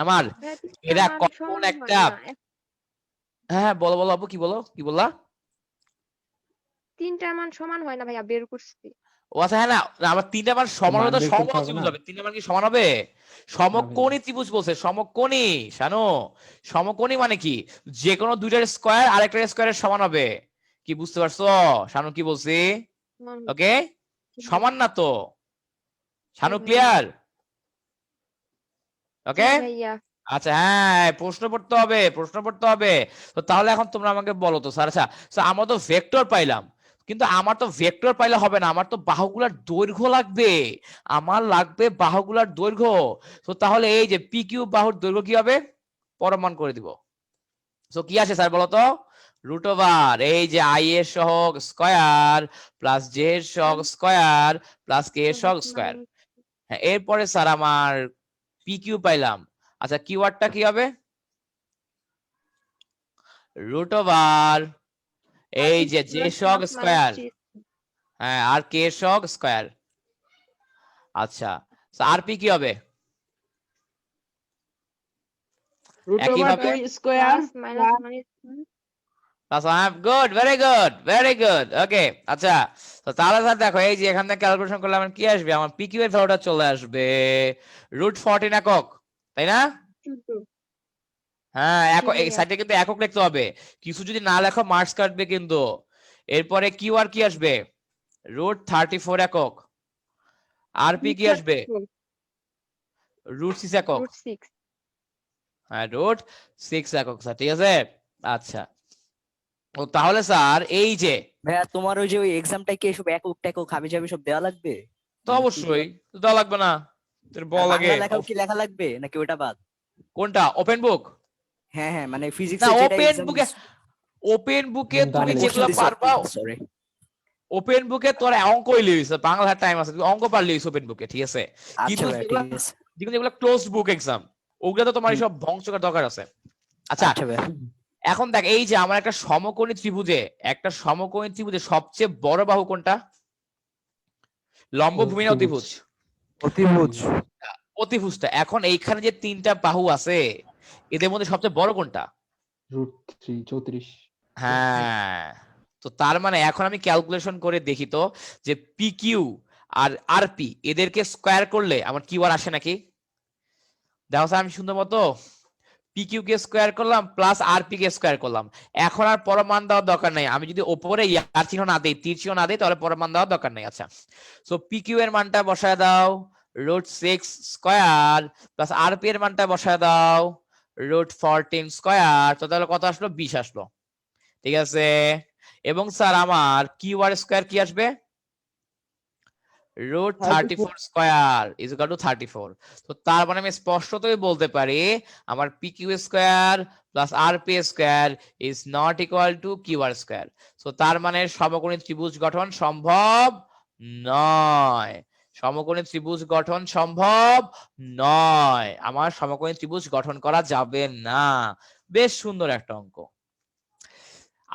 আমার এরা কখন একটা, হ্যাঁ বলো বলো আপু, কি বলো, কি বললা? তিনটার মান সমান হয় না ভাইয়া, বের করছি। ও আচ্ছা, হ্যাঁ না না, আমার তিনটা মান সমান মান হলে তো বের করতে সমকোণী হবে ত্রিভুজ না? হবে। তিনটা মান কি সমান হবে? সমকোণী ত্রিভুজ বলছে, সমকোণী। শানু, সমকোণী মানে কি? যে কোনো দুইটার স্কয়ার আরেকটার স্কয়ারের সমান হবে। কি বুঝতে পারছো শানু কি বলছি? ওকে, সমান না তো শানু, ক্লিয়ার? ওকে, ভাইয়া আচ্ছা হ্যাঁ, প্রশ্ন পড়তে হবে, প্রশ্ন পড়তে হবে। তো তাহলে এখন তোমরা আমাকে বলো তো স্যার, আচ্ছা আমরা তো ভেক্টর পাইলাম, কিন্তু আমার তো ভেক্টর পাইলে হবে না, আমার তো বাহুগুলার দৈর্ঘ্য লাগবে, আমার লাগবে বাহুগুলার দৈর্ঘ্য। তো তাহলে এই যে পি কিউ বাহুর দৈর্ঘ্য কি হবে? পরমান করে দিব। তো কি আসে স্যার বলো তো? রুট ওভার এই যে আই এর সহগ স্কয়ার প্লাস জে এর সহগ স্কয়ার প্লাস কে এর সহগ স্কয়ার। হ্যাঁ, এরপরে স্যার আমার পি কিউ পাইলাম। আচ্ছা, কিওয়ার্ডটা কি হবে? রুট ওভার এই যে জে সহগ স্কয়ার, হ্যাঁ, আর কে সহগ স্কয়ার। আচ্ছা, আর পি কি হবে? রুট ওভার একইভাবে 2 square plus good, very good, very good. Okay, আচ্ছা, তো তাহলে স্যার দেখো এই যে এখান থেকে ক্যালকুলেশন করলে আমার কি আসবে? আমার পি কিউ এর ভ্যালুটা চলে আসবে রুট 14 একক, তাই না? হ্যাঁ, এই সাইডে কিন্তু একক লিখতে হবে, কিছু যদি না লেখো মার্কস কাটবে কিন্তু। এরপরে কিউ আর কি আসবে? রুট 34 একক। আর পি কি আসবে? রুট 6 একক। হ্যাঁ, রুট 6 একক স্যার, ঠিক আছে? আচ্ছা, ও তাহলে স্যার এই যে ভাইয়া তোমার ওই যে ওই এক্সামটা কি এসব একক টেকক হাবি জাবি সব দেওয়া লাগবে? তো অবশ্যই তো দেওয়া লাগবে না, তোর বল লাগে বাংলা লেখাও কি লেখা লাগবে নাকি ওটা বাদ? কোনটা ওপেন বুক? হ্যাঁ হ্যাঁ, মানে ফিজিক্স না এর যেটা ওপেন এক্সাম বুকে, ওপেন বুকে তুমি গান যেগুলো পারবা, সরি ওপেন বুকে তোর অঙ্কই লিখছ, বাংলা টাইম আছে তুই অঙ্ক পারলি ওপেন বুকে, ঠিক আছে। আচ্ছা কিন্তু ভাইয়া ঠিক আছে যেগুলো ক্লোজ বুক এক্সাম ওগুলো তো তোমার সব ধ্বংস করার দরকার আছে। আচ্ছা আচ্ছা ভাইয়া এখন দেখ এই যে আমার একটা সমকোণী ত্রিভুজে সবচেয়ে বড় বাহু কোনটা? লম্বভূমি না অতিভুজ? অতিভুজ। অতিভুজটা। এখন এইখানে যে তিনটা বাহু আছে এদের মধ্যে সবচেয়ে বড় কোনটা? √3 34। হ্যাঁ, তো তার মানে এখন আমি ক্যালকুলেশন করে দেখি তো যে পি কিউ আর আর পি এদেরকে স্কোয়ার করলে আমার কিউ আর আসে নাকি? দেখো স্যার আমি সুন্দর মতো পি কিউ কে স্কোয়ার করলাম plus R P K square করলাম, এখন আর পরমান দেওয়ার দরকার নাই। আমি যদি ওপরে ইয়ার চিহ্ন না দেই, তীর চিহ্ন না দেই, তাহলে পরমান দেওয়ার দরকার নাই। আচ্ছা, সো পি কিউ এর মানটা বসায় দাও √6 স্কোয়ার প্লাস আর পি এর মানটা বসায় দাও √14 স্কোয়ার, তো তাহলে কত আসলো? 20 আসলো, ঠিক আছে। এবং স্যার আমার কিউ আর স্কোয়ার কি আসবে? √34 স্কোয়ার ইজ ইকুয়াল টু 34। তো তার মানে আমি স্পষ্টতই বলতে পারি আমার P Q square plus R P square is not equal to Q R square. তো তার মানে সমকোণী ত্রিভুজ গঠন সম্ভব নয়, সমকোণী ত্রিভুজ গঠন সম্ভব নয়, আমার সমকোণী ত্রিভুজ গঠন করা যাবে না। বেশ সুন্দর একটা অঙ্ক।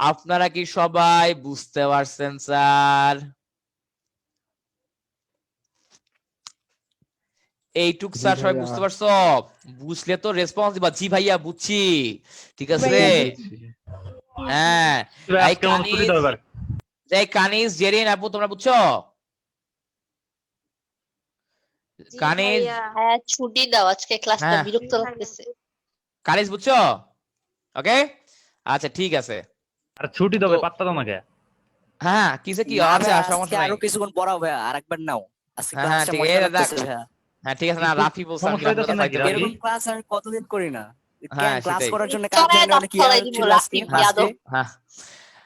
আপনারা কি সবাই বুঝতে পারছেন স্যার? এইটুক জি স্যার সবাই ভাইয়া। বুঝতে পারছো? বুঝলে তো রেসপন্স দিবা, জি ভাইয়া বুঝছি, ঠিক আছে। হ্যাঁ এই আজকের মতো ছুটি দাও এবার। কানিজ জেরিন আপু তোমরা বুঝছো? কানিজ হ্যাঁ ছুটি দাও, আজকে ক্লাসটা হ্যাঁ বিরক্ত লাগতেছে। কানিজ বুঝছো? ওকে আচ্ছা ঠিক আছে। আর ছুটি দেবে পাত্তা দাও নাকি? হ্যাঁ কিসে কি না আছে, ভাইয়া, আর সমস্যা আজকে নাই। আরো কিছুক্ষণ পড়াও ভাইয়া, আরেকবার নাও আজকে হ্যাঁ হ্যাঁ ক্লাসটা ঠিক মজা আছে লাগতেছে ভাইয়া। হ্যাঁ ঠিক আছে না, রাফি বলছে আমি সমস্যা হইতাছে নাকি রাফি? এরকম ক্লাস আমি কতদিন করি না। হ্যাঁ ক্লাস সেটাই করার জন্য কাজ চড়ায় জানি না দাঁত কি ফলাই দিব ছিল আজকে রাফি যাদব। হ্যাঁ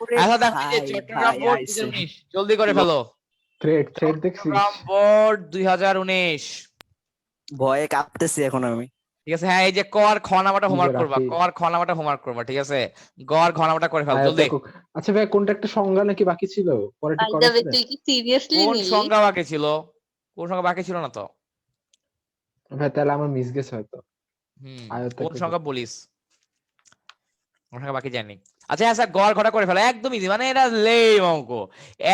ওরে আচ্ছা দেখো এই যে ভাই চট্টগ্রাম ভাই বোর্ড আইছে 2019 জলদি করে ফেলো। থ্রেড দেখছিস? চট্টগ্রাম বোর্ড 2019 ভয়ে কাঁপতেছি এখন আমি। ঠিক আছে। হ্যাঁ এই যে ক আর খ নামাটা কি হোমওয়ার্ক রে করবা, রাফি? ক আর খ নামাটা হোমওয়ার্ক করবা, ঠিক আছে। গ আর ঘ নামাটা করে ফেলো জলদি। আয়তাকার। আচ্ছা ভাই কোনটা একটা সংজ্ঞা নাকি বাকি ছিল? পরে ঠিক বাই করা দ্য ওয়ে ছিল? তুই কি সিরিয়াসলি কোন নিলি? সংখ্যা বাকি ছিল? কোন সংখ্যা বাকি ছিল না তো? ভাই তাহলে আমার মিস গেছে হয়তো। কোন আয়তাকার। সংখ্যা বলিস? কোন সংখ্যা বাকি জানি। আচ্ছা হ্যাঁ স্যার গ আর ঘটা করে ফেলো, একদম ইজি, মানে এটা লেম অঙ্ক।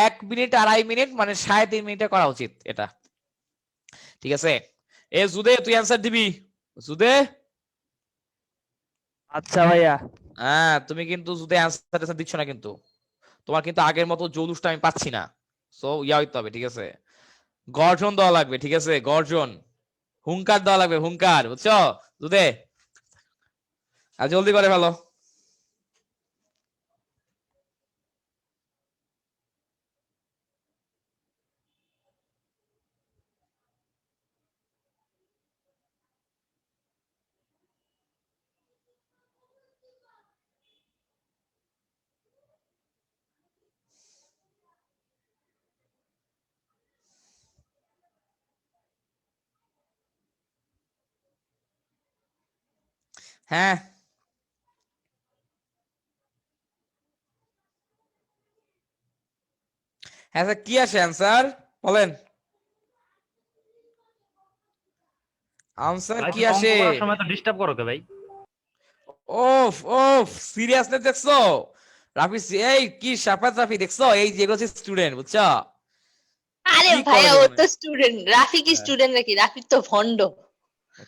1 মিনিট 2.5 মিনিট মানে 3.5 মিনিটে করা উচিত এটা, ঠিক আছে। এ জুদে তুই অ্যানসার দিবি, জুদে। আচ্ছা ভাইয়া। হ্যাঁ তুমি কিন্তু জুদে অ্যানসার দিচ্ছ না কিন্তু, তোমার কিন্তু আগের মতো জৌলুসটা আমি পাচ্ছি না। সো ইয়া হইতে হবে, ঠিক আছে। গর্জন দেওয়া লাগবে, ঠিক আছে, গর্জন, হুঙ্কার দেওয়া লাগবে, হুঙ্কার, বুঝছো জুদে? আর জলদি করে ফেলো। হ্যাঁ হ্যাঁ স্যার কি আসে অ্যান্সার বলেন, আনসার ভাই কি তুমি অঙ্ক আসে? করার সময় তো ডিস্টার্ব করো কে ভাই? ওফ ওফ সিরিয়াসনেস দেখছো রাফি? এই কি সাফাত রাফি দেখছো? এই যেগুলো স্টুডেন্ট, বুঝছো? আরে কি ভাইয়া করে ও জীবনে? তো স্টুডেন্ট, রাফি কি স্টুডেন্ট নাকি? রাফি তো ভন্ড।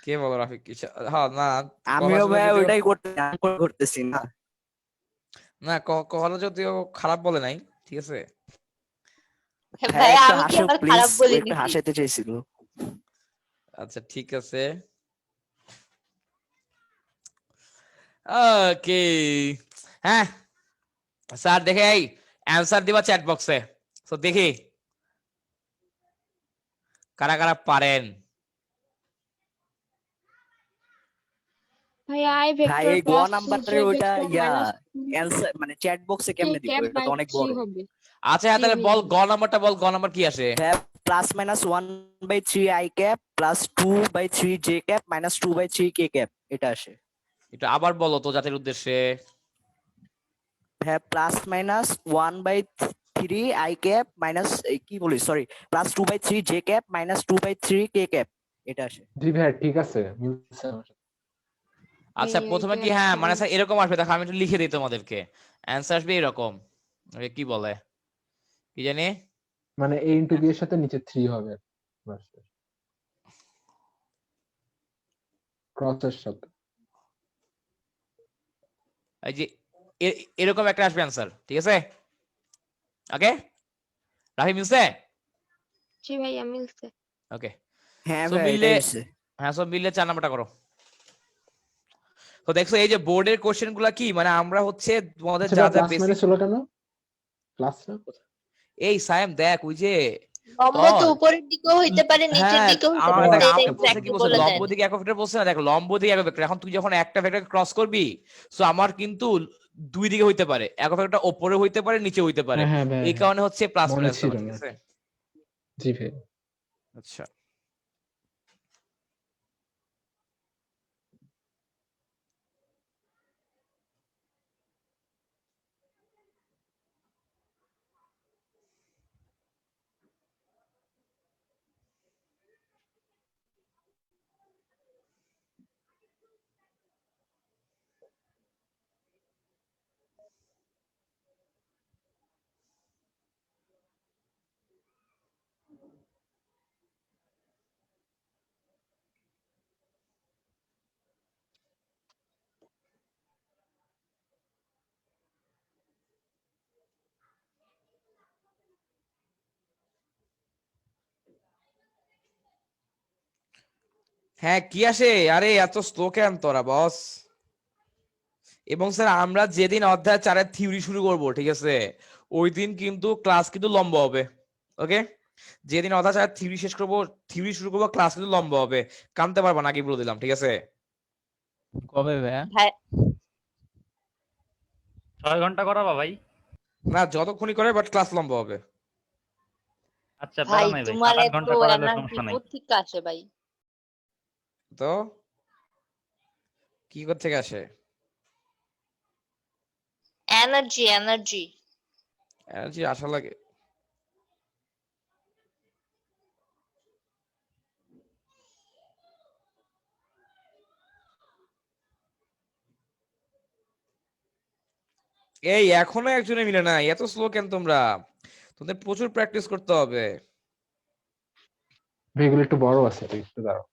কে বলো রাফি কি হ্যাঁ না আমিও ভাইয়া ওইটাই করতেছি না। না কথা যদিও খারাপ বলে নাই, ঠিক আছে। ভাইয়া একটু আমি কি হাসো আবার প্লিজ, খারাপ বলে একটু দিছি? হাসাতে চাইছিল। আচ্ছা ঠিক আছে ওকে। হ্যাঁ স্যার দেখে এই অ্যান্সার দিবা চ্যাট বক্সে, তো দেখি কারা কারা পারেন। ভাইয়া আই ভাই ভেক্টর এই গ প্লাস নাম্বারটার 2z ওইটা ভেক্টর ইয়া মাইনাস অ্যান্সার মানে চ্যাট বক্সে কেমনে দিব, এটা তো অনেক বড়। আচ্ছা হ্যাঁ, তাহলে বল গ নাম্বারটা বল, গ নাম্বার কি আসে? Plus minus 1/3 i cap plus 2/3 J cap minus 2/3 K cap, এটা আসে। এটা আবার বলো তো জাতির উদ্দেশ্যে। হ্যাঁ, plus minus 1/3 i cap minus কি বলি sorry plus 2/3 J cap minus 2/3 কে ক্যাপ, এটা আসে। জি ভাই ঠিক আছে, মিলছে আমার সাথে। আচ্ছা প্রথমে কি, হ্যাঁ মানে স্যার এরকম আসবে, দেখো আমি একটু লিখে দিই তোমাদেরকে। অ্যান্সার আসবে এরকম, কি বলে কি জানি, মানে a ইনটু b এর সাথে নিচে 3 হবে ক্রসের সাথে। এই যে এরকম একটা আসবে অ্যান্সার, ঠিক আছে? ওকে রাহি, মিলছে? জি ভাইয়া মিলছে। ওকে হ্যাঁ সো ভাই, মিললে, এটা হইছে। হ্যাঁ সব মিললে 4 নাম্বারটা করো। তো দেখছো এই যে বোর্ডের কোশ্চেন গুলা কি, মানে আমরা হচ্ছে তোমাদের যা যা প্লাস বেসিক, মাইনাস হলো কেন? প্লাস না এই সায়েম দেখ ওই যে লম্ব তো উপরের দিকেও হইতে পারে নিচের হ্যাঁ দিকেও হইতে আমার পারে, দেখ এটা আমাকে বলছে কি এক্স্যাক্টলি বলছে, বলে লম্ব দেন। দিকে এক ভেক্টর বলছে না, দেখ লম্ব দিকে এক ভেক্টর, এখন তুই যখন একটা ভেক্টর ক্রস করবি, সো আমার কিন্তু দুই দিকে হইতে পারে, এক ভেক্টর উপরে হইতে পারে নিচে হইতে পারে, হ্যাঁ ভাই, এই কারণে হচ্ছে প্লাস মনে মাইনাস ছিল ঠিক না। আছে? জি ভাই। আচ্ছা হ্যাঁ কি আসে, আরে এত স্লো কেন তোরা বস? এবং স্যার আমরা যেদিন অধ্যায় 4-এর থিওরি শুরু করব, ঠিক আছে, ওই দিন কিন্তু ক্লাস কিন্তু লম্বা হবে। ওকে, যেদিন অধ্যায় 4-এর থিওরি শেষ করব, থিওরি শুরু করবো, ক্লাস কিন্তু লম্বা হবে, কানতে পারবা না, আগে বলে দিলাম, ঠিক আছে? কবে ভাইয়া? ভাই 6 ঘন্টা করাবা ভাই? না যতক্ষণই করে, বাট ক্লাস লম্বা হবে। আচ্ছা ভাই প্যারা নাই ভাই, তোমার 7-8 এত ঘন্টা করালে এনার্জি সমস্যা নাই। কোত্থেকে আসে ভাই? তো কি করতে আসে? Energy energy. এনার্জি আশা লাগে। এই এখনো একজনে মিলে না, এত স্লো কেন তোমরা? তোমাদের প্রচুর প্র্যাকটিস করতে হবে। ভাই এগুলো একটু বড় আছে, একটু দাঁড়াও।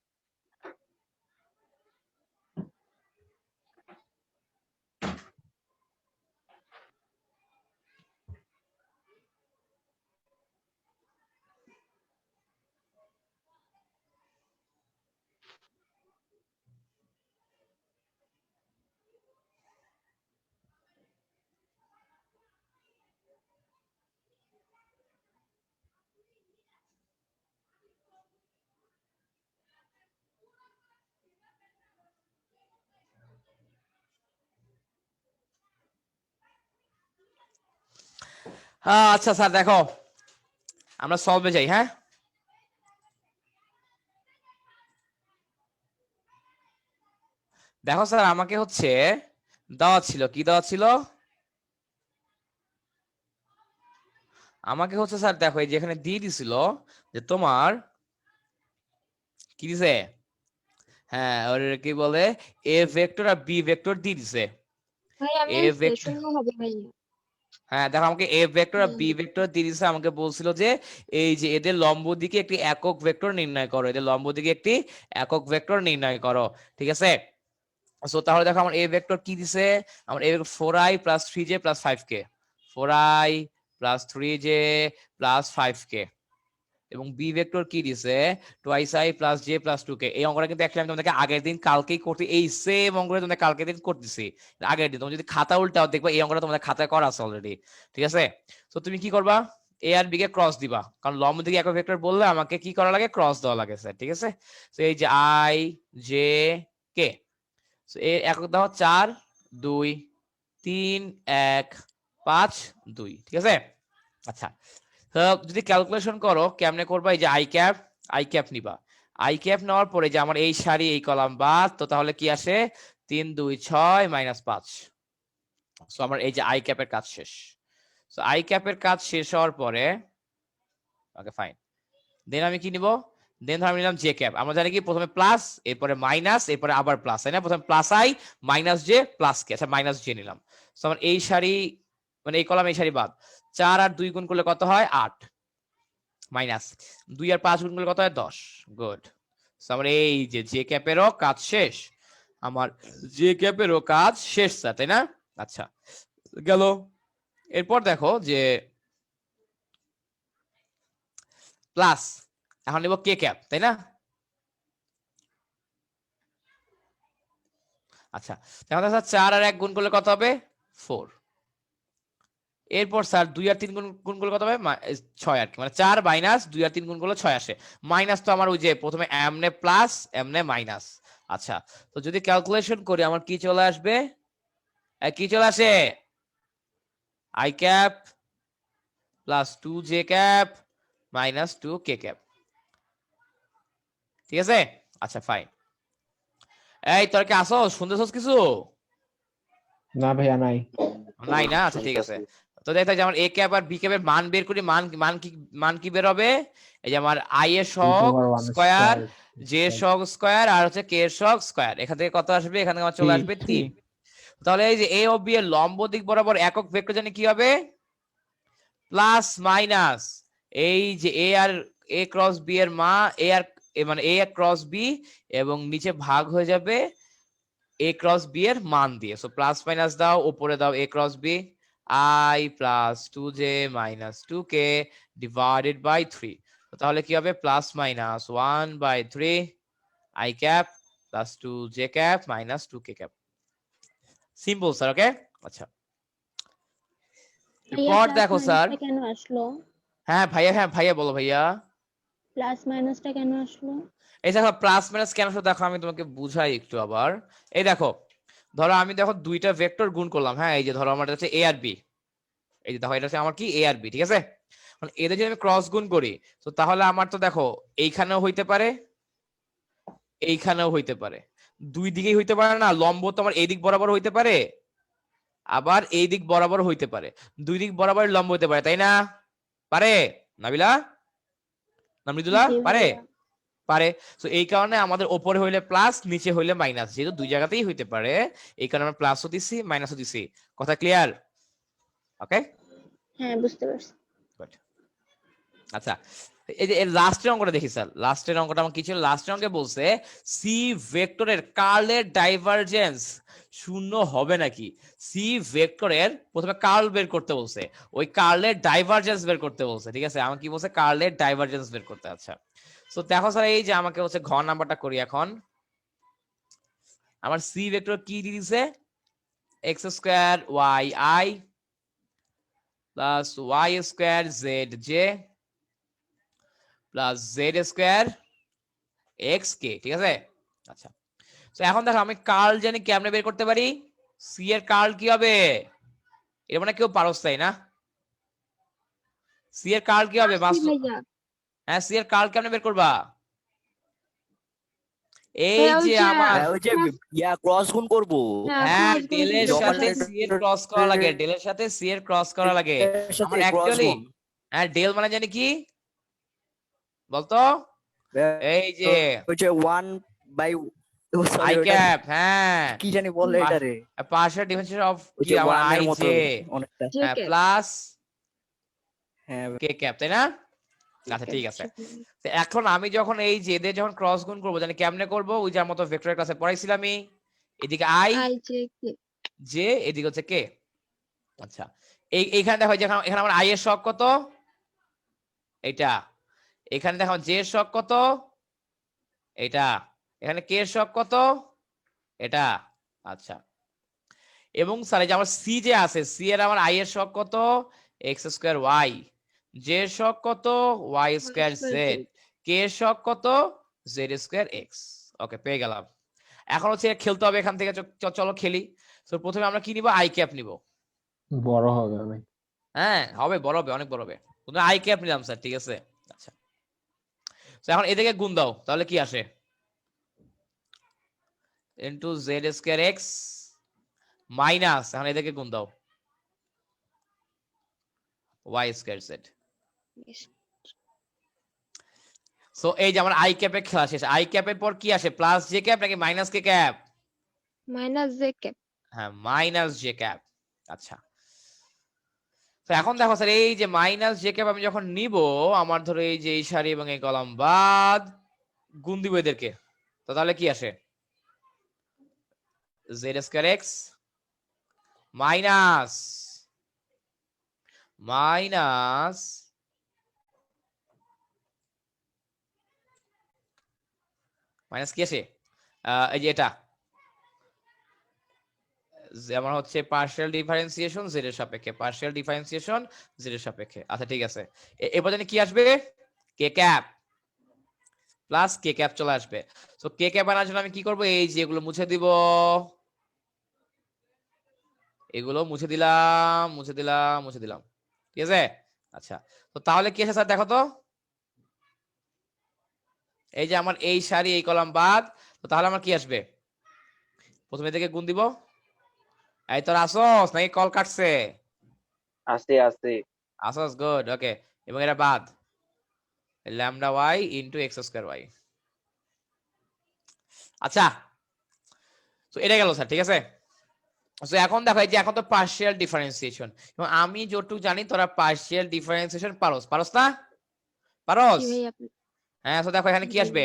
হ্যাঁ আচ্ছা স্যার দেখো, আমরা সলভে যাই। হ্যাঁ দেখো স্যার, আমাকে হচ্ছে দেওয়া ছিল, কি দেওয়া ছিল আমাকে হচ্ছে স্যার, দেখো এই যেখানে দিয়ে দিছিল যে তোমার কি দিছে, হ্যাঁ ওর কি বলে, এ ভেক্টর আর বি ভেক্টর দিয়ে দিছে। এ ভেক্টর, হ্যাঁ দেখো আমাকে এ ভেক্টর আর বি ভেক্টর দিয়ে দিছে, আমাকে বলছিল যে এই যে এদের লম্ব দিকে একটি একক ভেক্টর নির্ণয় করো, এদের লম্ব দিকে একটি একক ভেক্টর নির্ণয় করো, ঠিক আছে? সো তাহলে দেখো আমার এ ভেক্টর কি দিছে, আমার এ vector 4i + 3j + 5k, 4i + 3j + 5k, এবং বি ভেক্টর কি দিছে 2i + j + 2k। এই অঙ্কটা কিন্তু অ্যাকচুয়ালি আমি তোমাদেরকে আগের দিন কালকেই করতে, এই সেম অঙ্কটা তোমাদের কালকের দিন করতেছি, আগের দিন। তুমি যদি খাতা উল্টাও দেখবা এই অঙ্কটা তোমাদের খাতায় করা আছে অলরেডি, ঠিক আছে? তো তুমি কি করবা, এ আর বি কে ক্রস দিবা, কারণ লম্ব দিকে একক ভেক্টর বললে আমাকে কি করা লাগে, ক্রস দেওয়া লাগে স্যার, ঠিক আছে? তো এই যে i j k, এর একক দাও 4 2 3 1 5 2, ঠিক আছে। আচ্ছা, তো যদি ক্যালকুলেশন করো কেমনে করবা, এই যে আই ক্যাপ নিবা, আই ক্যাপ নেওয়ার পরে যে আমার এই সারি এই কলাম বাদ, তো তাহলে কি আসে 3 2 6 -5। সো আমার এই যে আই ক্যাপের কাজ শেষ। সো আই ক্যাপের কাজ শেষ হওয়ার পরে ওকে ফাইন, দেন আমি কি নিব, দেন ধর আমি নিলাম জে ক্যাপ। আমরা জানি কি প্রথমে প্লাস, এরপরে মাইনাস, এরপরে আবার প্লাস, তাই না? প্রথমে plus i minus j plus k, আচ্ছা মাইনাস জে নিলাম। সো আমার এই সারি মানে এই কলাম এই সারি বাদ, 4 আর 2 গুণ করলে কত হয় 8, মাইনাস 2 আর 5 গুণ করলে কত হয় 10। গুড। সো আমার এই যে জে ক্যাপেরও কাজ শেষ, আমার জে ক্যাপেরও কাজ শেষ স্যার, তাই না? আচ্ছা গেল। এরপর দেখো যে প্লাস, এখন নিব কে ক্যাপ, তাই না? আচ্ছা এখন স্যার 4 আর 1 গুণ করলে কত হবে 4। এরপর স্যার 2 আর 3 গুণ করলে কত হবে 6 আর কি, মানে 4 মাইনাস 2 আর 3 গুণ করলে 6 আসে। মাইনাস তো আমার ওই যে প্রথমে এমনে প্লাস এমনে মাইনাস। আচ্ছা তো যদি ক্যালকুলেশন করি আমার কি চলে আসবে, কি চলে আসে, I cap plus 2 J cap minus 2 K cap, ঠিক আছে। আচ্ছা ফাইন, এই তোর কি আসো শুনতেছস কিছু? না ভাইয়া নাই। নাই না, আচ্ছা ঠিক আছে। তো দেখতে যে আমার এ ক্যাপ আর বি ক্যাপের মান বের করি, মান কি বের হবে, এই যে আমার আই এর সহগ স্কয়ার, জে এর সহগ স্কয়ার আর হচ্ছে কে এর সহগ স্কয়ার, এখান থেকে কত আসবে, এখান থেকে আমার চলে আসবে 3। তাহলে এই যে এ ও বি এর লম্ব দিক বরাবর একক ভেক্টর জানি কি হবে, প্লাস মাইনাস এই যে এ আর এ ক্রস বি এর মা এ আর মানে এ ক্রস বি এবং নিচে ভাগ হয়ে যাবে এ ক্রস বি এর মান দিয়ে। সো প্লাস মাইনাস দাও, উপরে দাও a cross b, i plus 2j minus 2k divided by 3। তাহলে কি হবে plus minus 1/3 i cap plus 2j cap minus 2k cap. Simple sir, okay. আচ্ছা এরপর দেখো স্যার, কেন আসলো? হ্যাঁ ভাইয়া বলো ভাইয়া। প্লাস মাইনাসটা কেন আসলো? এই দেখো প্লাস মাইনাস কেন আসলো, দেখো আমি তোমাকে বুঝাই একটু আবার। এই দেখো ধরো আমি দেখো দুইটা ভেক্টর গুণ করলাম, হ্যাঁ এই যে ধরো আমার হচ্ছে এ আর বি, এই যে দেখো এটা হচ্ছে আমার কি এ আর বি, ঠিক আছে। মানে এদের যদি আমি ক্রস গুণ করি তো তাহলে আমার তো দেখো এইখানেও হইতে পারে এইখানেও হইতে পারে, দুই দিকেই হইতে পারে না, লম্ব তো আমার এই দিক বরাবর হইতে পারে আবার এই দিক বরাবর হইতে পারে, দুই দিক বরাবর লম্ব হইতে পারে, তাই না? পারে নাবিলা না মৃদুলা? পারে পারে। তো এই কারণে আমাদের উপরে হইলে প্লাস নিচে হইলে মাইনাস, যেহেতু দুই জায়গাতেই হইতে পারে এই কারণে আমরা প্লাসও দিছি মাইনাসও দিছি। কথা ক্লিয়ার? ওকে হ্যাঁ বুঝতে পারছি। আচ্ছা এই যে এর লাস্টের অঙ্কটা দেখি স্যার, লাস্টের অঙ্কটা আমার কি ছিল, লাস্টের অঙ্কে বলছে সি ভেক্টরের কার্লের ডাইভারজেন্স শূন্য হবে নাকি। সি ভেক্টরের প্রথমে কার্ল বের করতে বলছে, ওই কার্লের ডাইভারজেন্স বের করতে বলছে, ঠিক আছে। আমার কি বলছে কার্লের ডাইভারজেন্স বের করতে। আচ্ছা তো দেখো স্যার এই যে আমাকে হচ্ছে ঘ নাম্বারটা করি এখন। আমার সি ভেক্টর কি দিয়ে দিছে, x square y i plus y square z j plus z square x k, ঠিক আছে। আচ্ছা তো এখন দেখো আমি কার্ল জানি কেমনে বের করতে পারি, সি এর কার্ল কি হবে, এর মানে কেউ পারস তাই না, সি এর কার্ল কি হবে হ্যাঁ সি এর কার্ল কেমনে বের করবা, এই যে আমার ওই যে ক্রস গুণ করব, হ্যাঁ ডেলের সাথে সি এর ক্রস করা লাগে, ডেলের সাথে সি এর ক্রস করা লাগে। আমার অ্যাকচুয়ালি হ্যাঁ ডেল মানে জানি কি বলতো, এই যে ওই যে 1 বাই আই ক্যাপ, হ্যাঁ কি জানি বলে এটারে, পার্শিয়াল ডিফারেন্সিয়েশন অফ কি আমার আই জে প্লাস হ্যাঁ কে ক্যাপ, তাই না? আচ্ছা ঠিক আছে। তো এখন আমি যখন এই যে এদের যখন ক্রস গুণ করব জানি কেমনে করব, ওই যার মতো ভেক্টরের ক্লাসে পড়াইছিলাম আমি, এদিকে আই জে এদিকে হচ্ছে কে। আচ্ছা এইখানে দেখো যে এখানে আমার আই এর সহগ কত, এটা, এখানে দেখো জে এর সহগ কত, এটা, এখানে কে এর সহগ কত, এটা। আচ্ছা এবং স্যার এই যে আমার সি যে আছে, সি এর আমার আই এর সহগ কত, এক্স স্কয়ার ওয়াই, জে এর সহগ কত, ওয়াই স্কয়ার জেড, কে এর সহগ কত, জেড স্কয়ার এক্স। ওকে পেয়ে গেলাম। এখন হচ্ছে খেলতে হবে এখান থেকে, চলো খেলি। তো প্রথমে আমরা কি নিব, আই ক্যাপ নিব। বড় হবে ভাই। হ্যাঁ হবে, বড় হবে, অনেক বড় হবে। প্রথমে আই ক্যাপ নিলাম স্যার, ঠিক আছে। আচ্ছা তো এখন এদিকে গুণ দাও, তাহলে কি আসে, into Z square x minus, এখন এদিকে গুণ দাও, ওয়াই স্কয়ার জেড। সো এই যে আমার আই ক্যাপের খেলা শেষ। আই ক্যাপের পর কি আসে, প্লাস জে ক্যাপ নাকি মাইনাস কে ক্যাপ? Minus J cap. হ্যাঁ মাইনাস জে ক্যাপ। আচ্ছা তো এখন দেখো স্যার, এই যে মাইনাস জে ক্যাপ আমি যখন নিব, আমার ধরো এই যে এই সারি এবং এই কলাম বাদ, গুণ দিব এদেরকে, তো তাহলে কি আসে, Z square x minus minus minus কি আসে, এই যে এটা আমার হচ্ছে পার্শিয়াল ডিফারেন্সিয়েশন জেড এর সাপেক্ষে, পার্শিয়াল ডিফারেন্সিয়েশন জেড এর সাপেক্ষে। আচ্ছা ঠিক আছে, এরপর জানি কি আসবে, কে ক্যাপ প্লাস কে ক্যাপ চলে আসবে। সো কে ক্যাপ আনার জন্য আমি কি করব, এই যে এগুলো মুছে দিব, এগুলো মুছে দিলাম মুছে দিলাম মুছে দিলাম, ঠিক আছে। আচ্ছা তো তাহলে কি আছে স্যার, দেখো তো, এই যে আমার এই সারি এই কলাম বাদ, তো তাহলে আমার কি আসবে, প্রথমে থেকে গুণ দিব। এই তোর আসস নাকি কল কাটছে? আছে আছে। আসস, গুড, ওকে। এবং এটা বাদ, lambda Y into X square Y. আচ্ছা তো এটা গেল স্যার, ঠিক আছে। তো এখন দেখো, এই যে এখন তো পার্শিয়াল ডিফারেন্সিয়েশন, এবং আমি যতটুকু জানি তোরা পার্শিয়াল ডিফারেন্সিয়েশন পারোস, পারোস না? পারোস? হ্যাঁ তো দেখো এখানে কি আসবে,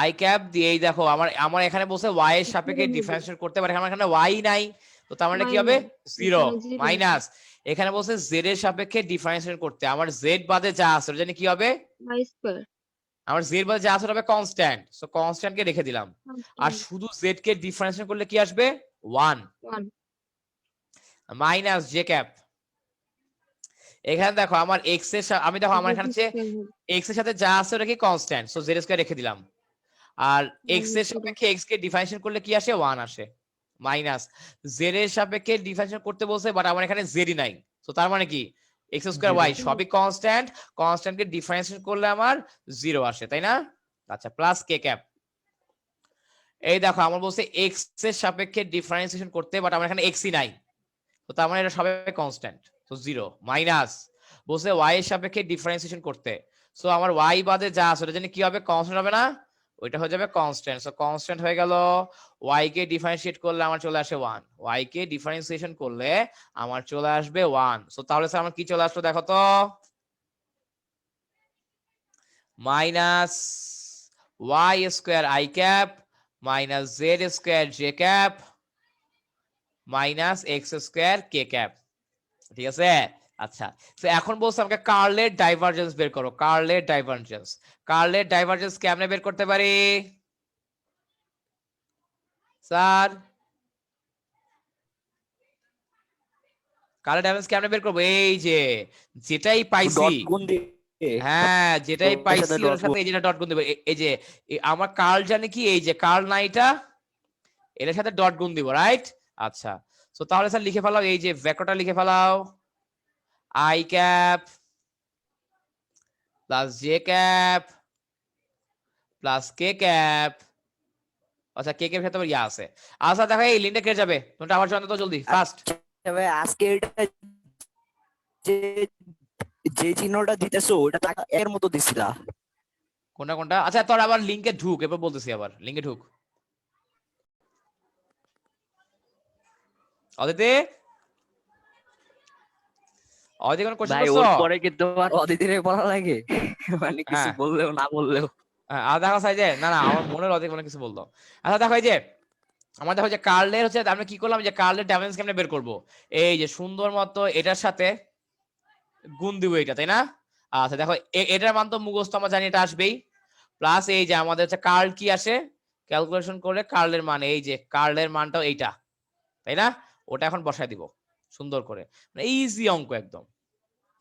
আই ক্যাপ দিয়ে, এই দেখো আমার আমার এখানে বলছে ওয়াই এর সাপেক্ষে ডিফারেন্সিয়েট করতে পারে, আমার এখানে ওয়াই নাই, তো তার মানে কি হবে, জিরো মাইনাস, এখানে বলছে জেড এর সাপেক্ষে ডিফারেন্সিয়েট করতে, আমার জেড বাদে যা আছে ওটা জানি কি হবে, ওয়াই স্কয়ার। আমার জেড বাদে যা আছে ওটা হবে কনস্ট্যান্ট, সো কনস্ট্যান্ট কে রেখে দিলাম। আর শুধু জেড কে ডিফারেন্সিয়েট করলে কি আসবে, 1 মাইনাস জে ক্যাপ। এখানে দেখো আমার এক্স এর আমি দেখো আমার এখানে হচ্ছে এক্স এর সাথে যা আছে ওটা কি কনস্ট্যান্ট, সো জেড স্কয়ার রেখে দিলাম। আর এক্স এর সাপেক্ষে এক্স কে ডিফারেন্সিয়েট করলে কি আসে, 1 আসে, মাইনাস জেড এর সাপেক্ষে ডিফারেন্সিয়েট করতে বলছে, বাট আমার এখানে জেডই নাই, তো তার মানে কি এক্স স্কয়ার ওয়াই সবই কনস্ট্যান্ট, কনস্ট্যান্ট কে ডিফারেন্সিয়েট করলে আমার 0 আসে, তাই না? আচ্ছা প্লাস কে ক্যাপ, এই দেখো আমার বলছে এক্স এর সাপেক্ষে ডিফারেন্সিয়েশন করতে, বাট আমার এখানে এক্সই নাই, তো তার মানে এটা সবাই কনস্ট্যান্ট, তো 0 মাইনাস বলছে ওয়াই এর সাপেক্ষে ডিফারেন্সিয়েশন করতে, সো আমার ওয়াই বাদে যা আছে ওটা জানি কি হবে, কনস্ট্যান্ট হবে না, ওইটা হয়ে যাবে কনস্ট্যান্ট, সো কনস্ট্যান্ট হয়ে গেল। ওয়াই কে ডিফারেন্সিয়েট করলে আমার চলে আসে 1, ওয়াই কে ডিফারেন্সিয়েশন করলে আমার চলে আসবে 1, সো তাহলে স্যার আমার কি চলে আসলো দেখো তো, minus Y square I cap minus Z square J cap minus X square K cap, ঠিক আছে। আচ্ছা তো এখন বলছে আমাকে কার্লের ডাইভারজেন্স বের করো, কার্লের ডাইভারজেন্স, কার্লের ডাইভারজেন্স কেমনে বের করতে পারি স্যার, কার্লের ডাইভারজেন্স কেমনে বের করবো, এই যে যেটাই পাইছি, হ্যাঁ যেটাই পাইছি ওর সাথে এই যেটা ডট গুণ দিব, এই যে আমার কার্ল জানি কি, এই যে কার্ল না এটা, এর সাথে ডট গুণ দিব, রাইট। আচ্ছা তো তাহলে স্যার লিখে ফেলাও, এই যে ভেক্টরটা লিখে ফেলাও, i cap plus j cap plus k cap. আচ্ছা কে ক্যাপ সাথে ইয়া আছে। আচ্ছা দেখো এই লিনটা কেটে যাবে, তোমরা আবার জানো তো জলদি ফাস্ট। তবে আজকে এটা যে যে চিহ্নটা দিতেছো ওটা এর মতো দিছিলা, কোনটা কোনটা? আচ্ছা তোর আবার লিংকে ঢুক, এবার বলতেছি, আবার লিংকে ঢুক। অদিতি, অদিতি কোন কোশ্চেন ভাই করছো? ওর পরে কি তোমার অদিতিরে বলা লাগে, মানে কিছু বললেও না বললেও। আর দেখো সাই যে না না আমার মনের অধিক অনেক কিছু বলতো। আচ্ছা দেখো এই যে আমার দেখো যে কার্লের হচ্ছে, আমরা কি করলাম যে কার্লের ডাইমেনশন কেমনে বের করব, এই যে সুন্দর মতো এটার সাথে গুণ দিব এটা, তাই না? আচ্ছা দেখো এটার মান তো মুখস্থ আমরা জানি, এটা আসবেই, প্লাস এই যে আমাদের হচ্ছে কার্ল কি আসে, ক্যালকুলেশন করে কার্লের মান, এই যে কার্লের মানটাও এইটা, তাই না? ওটা এখন বসায় দিব সুন্দর করে, মানে ইজি অঙ্ক একদম।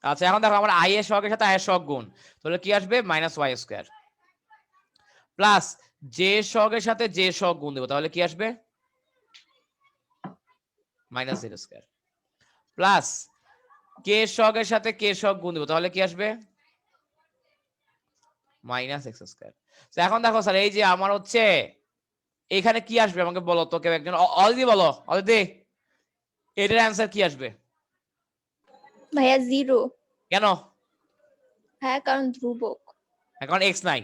আচ্ছা এখন দেখো আমার আই এর সহগের সাথে আই এর সহগ গুণ, তাহলে কি আসবে, minus Y square, plus J সহগের সাথে জে সহগ গুণ দেবো, তাহলে কি আসবে, minus Z square plus K সহগের সাথে কে সহগ গুণ দিব, তাহলে কি আসবে মাইনাস এক্স স্কয়ার। এখন দেখো স্যার এই যে আমার হচ্ছে এখানে কি আসবে আমাকে বলো তো, কেউ একজন অলরেডি বলো, অলরেডি এটার অ্যান্সার কি আসবে? ভাইয়া 0। কেন? হ্যাঁ কারণ ধ্রুবক। এখন এক্স নাই,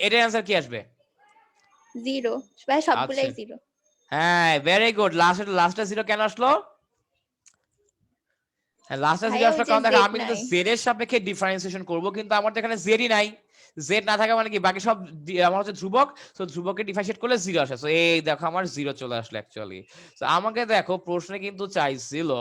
এটার অ্যান্সার কি আসবে? 0 ভাই সবগুলাই আচ্ছা। 0। হ্যাঁ ভেরি গুড, লাস্টে জিরো কেন আসলো? হ্যাঁ লাস্টে জিরো ভাইয়া আসলো ওই যে কারণ দেখো Z আমি কিন্তু নাই। জেড এর সাপেক্ষে ডিফারেন্সিয়েশন করব, কিন্তু আমার তো এখানে জেডই নাই। জেড না থাকা মানে কি বাকি সব আমার হচ্ছে ধ্রুবক, সো ধ্রুবককে ডিফারেন্সিয়েট করলে জিরো আসে। সো এই দেখো আমার জিরো চলে আসলো অ্যাকচুয়ালি। সো আমাকে দেখো প্রশ্নে কিন্তু চাইছিল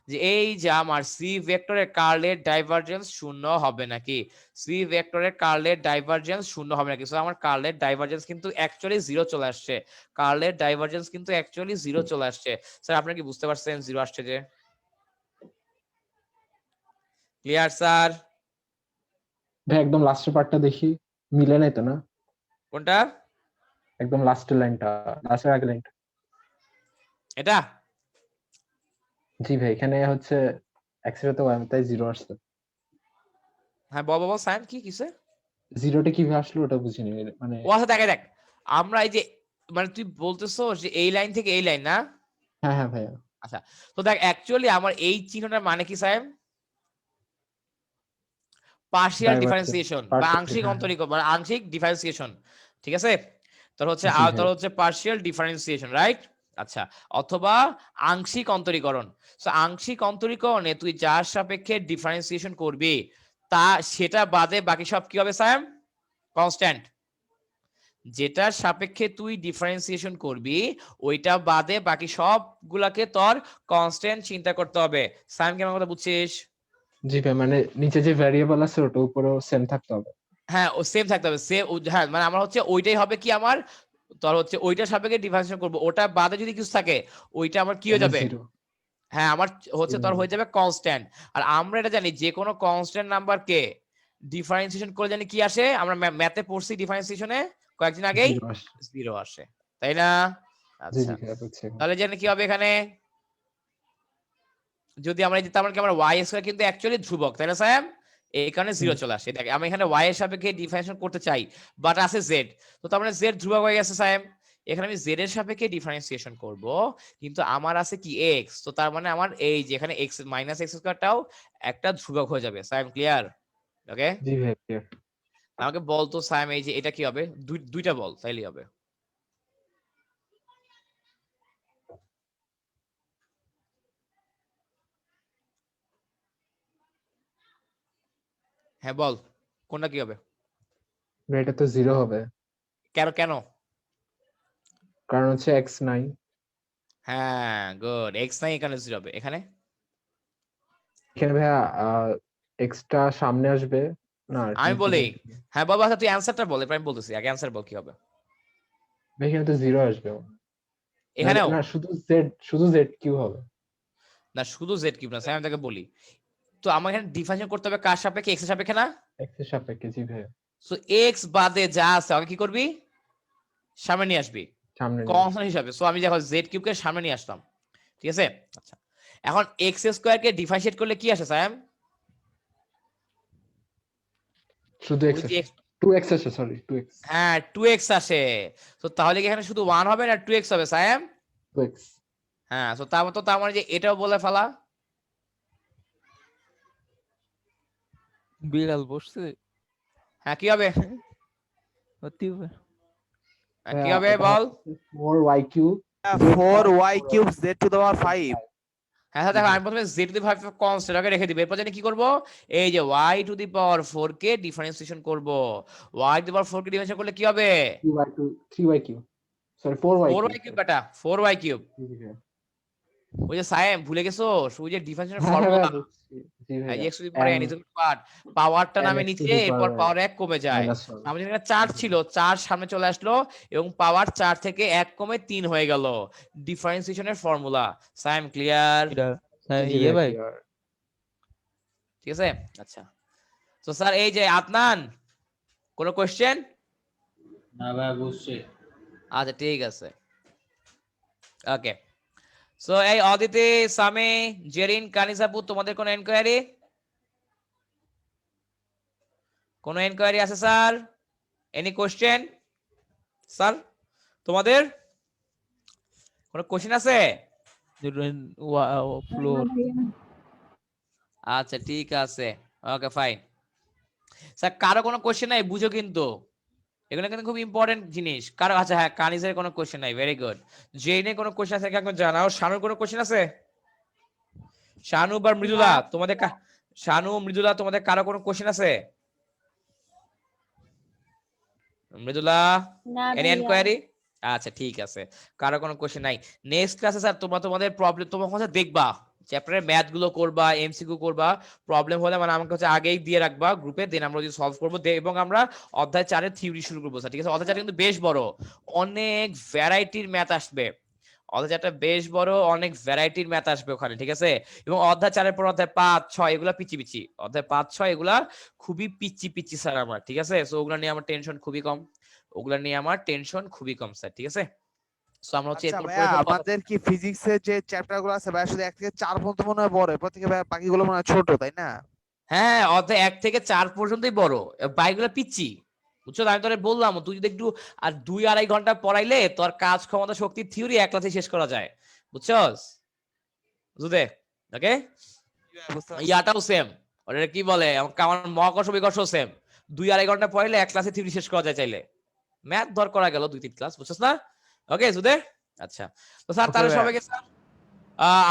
যে এই যে আমার সি ভেক্টরের কার্লের ডাইভারজেন্স শূন্য হবে নাকি, সি ভেক্টরের কার্লের ডাইভারজেন্স শূন্য হবে নাকি। সো আমার কার্লের ডাইভারজেন্স কিন্তু অ্যাকচুয়ালি জিরো চলে আসছে, কার্লের ডাইভারজেন্স কিন্তু অ্যাকচুয়ালি জিরো চলে আসছে। স্যার আপনারা কি বুঝতে পারছেন জিরো আসছে যে? Clear sir? ভাই একদম লাস্টের পার্টটা দেখি, মিলে নাই তো না? কোনটা? একদম লাস্টের লাইনটা, লাস্টের আগের লাইনটা। এটা জি ভাই, এখানে হচ্ছে এক্স এর তো তাই জিরো আসছে। হ্যাঁ বল বল সাইন কি কিসে? জিরোটা কিভাবে আসলো ওটা বুঝিনি মানে। ও আচ্ছা দেখ আমরা এই যে মানে তুই বলতেছো যে এই লাইন থেকে এই লাইন না? হ্যাঁ হ্যাঁ ভাইয়া। আচ্ছা তো দেখ অ্যাকচুয়ালি আমার এই চিহ্নটার মানে কি সাহেব? পার্শিয়াল Divergence, ডিফারেন্সিয়েশন বা partial, আংশিক হ্যাঁ। অন্তরীকরণ মানে আংশিক ডিফারেন্সিয়েশন, ঠিক আছে? তোর হচ্ছে জি ভাই। তোর হচ্ছে পার্শিয়াল ডিফারেন্সিয়েশন, রাইট? আচ্ছা অথবা আংশিক অন্তরীকরণ। সো আংশিক অন্তরীকরণে তুই যার সাপেক্ষে ডিফারেন্সিয়েশন করবি তা সেটা বাদে বাকি সব কি হবে স্যাম? কনস্ট্যান্ট। যেটার সাপেক্ষে তুই ডিফারেন্সিয়েশন করবি ওইটা বাদে বাকি সবগুলাকে তোর কনস্ট্যান্ট চিন্তা করতে হবে। সাইম কি আমার কথা বুঝছিস? জি ভাই, মানে নিচে যে ভ্যারিয়েবল আছে ওটা উপরেও সেম থাকতে হবে। হ্যাঁ ও সেম থাকতে হবে, সেম। হ্যাঁ মানে আমার হচ্ছে ওইটাই হবে কি আমার, তোর হচ্ছে ওইটার সাপেক্ষে ডিফারেন্সিয়েশন করবো, ওটা বাদে যদি কিছু থাকে ওইটা আমার কি হয়ে যাবে? জিরো। হ্যাঁ আমার হচ্ছে তোর হয়ে যাবে কনস্ট্যান্ট। আর আমরা এটা জানি যে কোনো কনস্ট্যান্ট নাম্বারকে ডিফারেন্সিয়েশন করে জানি কি আসে, আমরা ম্যাথে পড়ছি ডিফারেন্সিয়েশনে কয়েকদিন আগেই, জিরো আসে। জিরো আসে, তাই না? জি আচ্ছা জি ভাইয়া বুঝছি এখন। তাহলে জানি কি হবে এখানে, যদি আমরা এই যে তার মানে কি আমার ওয়াই স্কয়ার কিন্তু অ্যাকচুয়ালি ধ্রুবক, তাই না স্যাম? এই কারণে জিরো চলে আসে। দেখ আমি এখানে ওয়াই এর সাপেক্ষে ডিফারেন্সিয়েশন করতে চাই বাট আছে জেড, তো তার মানে জেড ধ্রুবক হয়ে গেছে স্যাম। এখানে আমি জেড এর সাপেক্ষে ডিফারেন্সিয়েশন করব কিন্তু আমার আছে কি এক্স, তো তার মানে আমার এই যে এখানে এক্স মাইনাস এক্স স্কয়ারটাও একটা ধ্রুবক হয়ে যাবে। Sam clear? ওকে জি ভাই clear। আমাকে বল তো স্যাম এই যে এটা কি হবে, দুইটা বল তাইলেই হবে। হ্যাঁ বল কোনটা কি হবে? ভাই এটা তো জিরো হবে, কেন কেন? কারণ হচ্ছে এক্স নাই। হ্যাঁ গুড, এক্স নাই এখানে জিরো হবে। এখানে এখানে ভাইয়া এক্সটা সামনে আসবে না? আমি বলি, হ্যাঁ বাবা আচ্ছা তুই অ্যানসারটা বল, এরপর আমি বলতেছি, আগে অ্যানসার বল কি হবে। ভাই এখানে তো জিরো আসবে। এখানেও না শুধু জেড কিউ হবে। না, শুধু জেড কিউব না স্যার, আমি তাকে বলি তো আমার এখানে ডিফারেন্সিয়েশন করতে হবে কার সাপেক্ষে? এক্স এর সাপেক্ষে না? এক্স এর সাপেক্ষে জি ভাইয়া। সো এক্স বাদে যা আছে আগে কি করবি? সামনে নিয়ে আসবি সামনে নিয়ে কনস্ট্যান্ট হিসাবে। সো আমি দেখো জেড কিউব কে সামনে নিয়ে আসলাম, ঠিক আছে? আচ্ছা এখন এক্স স্কয়ার কে ডিফারেন্সিয়েট করলে কি আসে স্যার? শুধু এক্স ওই যে টু এক্স আসে, সরি 2x। হ্যাঁ 2x আসে। তো তাহলে কি এখানে শুধু 1 হবে না 2x হবে স্যার? 2x। হ্যাঁ সো তার মানে যে এটাও বলে ফেলা। বিড়াল বসছে হ্যাঁ কি হবে? হতে হবে। কি হবে বল? 4y cube 4y cube z to the power 5। হ্যাঁ দেখো আমি প্রথমে z to the power 5 constant আগে রেখে দিব, এরপর জানি কি করব, এই যে y two the power 4 K differentiation করব। y two the power 4 K differentiation করলে কি হবে? 3y cube, sorry 4y 4y cube বেটা, 4y কিউব। ওই যে সায়েম ভুলে গেছো ওই যে ডিফারেন্সিয়েশন ফর্মুলা, এই যে x two the power n is equal two part পাওয়ারটা নামে নিচে, এরপর পাওয়ার 1 কমে যায়। আমাদের এখানে 4 ছিল, 4 সামনে চলে আসলো এবং পাওয়ার 4 থেকে 1 কমে 3 হয়ে গেল, ডিফারেন্সিয়েশনের ফর্মুলা। সায়েম ক্লিয়ার? ইয়ে ভাই ঠিক আছে আচ্ছা তো স্যার এই যে আদনান কোনো কোশ্চেন? না ভাই বুঝছি। আচ্ছা ঠিক আছে ওকে সো এই অদিতি, সামি, জেরিন, কানিসাপু, তোমাদের কোনো এনকোয়ারি? কোনো এনকোয়ারি আছে স্যার? Any question sir? তোমাদের কোনো কোশ্চেন আছে? ফ্লোর আচ্ছা ঠিক আছে, ওকে ফাইন। স্যার কারো কোনো কোশ্চেন নাই বুঝো কিন্তু, এগুলো কিন্তু খুব ইম্পর্টেন্ট জিনিস। কারো, আচ্ছা হ্যাঁ, কানিজের কোনো কোশ্চেন নাই, ভেরি গুড। জেইনের কোনো কোশ্চেন আছে কি জানাও? শানুর কোনো কোশ্চেন আছে? শানু বা মৃদুলা, তোমাদের শানু, মৃদুলা, তোমাদের কারো কোনো কোশ্চেন আছে? মৃদুলা, না এনি ভাইয়া। এনকোয়ারি? আচ্ছা ঠিক আছে, কারো কোনো কোশ্চেন নাই। নেক্সট ক্লাসে স্যার তোমরা তোমাদের প্রবলেম, তোমার কাছে দেখবা চ্যাপ্টারের ম্যাথ গুলো করবা, এমসিকিউ করবা। প্রবলেম হলে মানে আমাকে হচ্ছে আগেই দিয়ে রাখবা গ্রুপে, দেন আমরা যদি সলভ করবো এবং আমরা অধ্যায় 4 এর থিওরি শুরু করবো স্যার, ঠিক আছে? অধ্যায় 4 কিন্তু বেশ বড়, অনেক ভ্যারাইটির ম্যাথ আসবে। অধ্যায় 4টা বেশ বড়, অনেক ভ্যারাইটির ম্যাথ আসবে ওখানে, ঠিক আছে? এবং অধ্যায় 4 এর পর অধ্যায় 5, 6 এগুলা পিচি পিচি, অধ্যায় 5, 6 এগুলা খুবই পিচি পিচি স্যার আমার, ঠিক আছে? সো ওগুলা নিয়ে আমার টেনশন খুবই কম, ওগুলা নিয়ে আমার টেনশন খুবই কম স্যার, ঠিক আছে? সো আমরা হচ্ছে আচ্ছা এরপর ভাইয়া, পরে আমাদের কি ফিজিক্সের যে চ্যাপ্টার গুলো আছে ভাইয়া শুধু 1 থেকে 4 পর্যন্ত মনে হয় বড়, এরপর থেকে ভাইয়া বাকিগুলো মনে হয় ছোট, তাই না? হ্যাঁ, অধ্যায় 1 থেকে 4 পর্যন্তই বড়, বাইগুলা পিচ্ছি, বুঝছো? আমি তোরে বললাম তুই যদি একটু আর 2-2.5 ঘন্টা পড়াইলে তোর কাজ ক্ষমতা শক্তির থিওরি এক ক্লাসে শেষ করা যায়, বুঝছস? বুঝতে? ওকে, ইয়াটাও সেম, ওটা কি বলে আমার মহাকর্ষ বিকর্ষ সেম, 2-2.5 ঘন্টা পড়াইলে এক ক্লাসে থিওরি শেষ করা যায় চাইলে। ম্যাথ ধর করা গেল 2-3 ক্লাস, বুঝছস না? ওকে সুদে, আচ্ছা। তো স্যার Okay তাহলে ভাইয়া। সবাইকে স্যার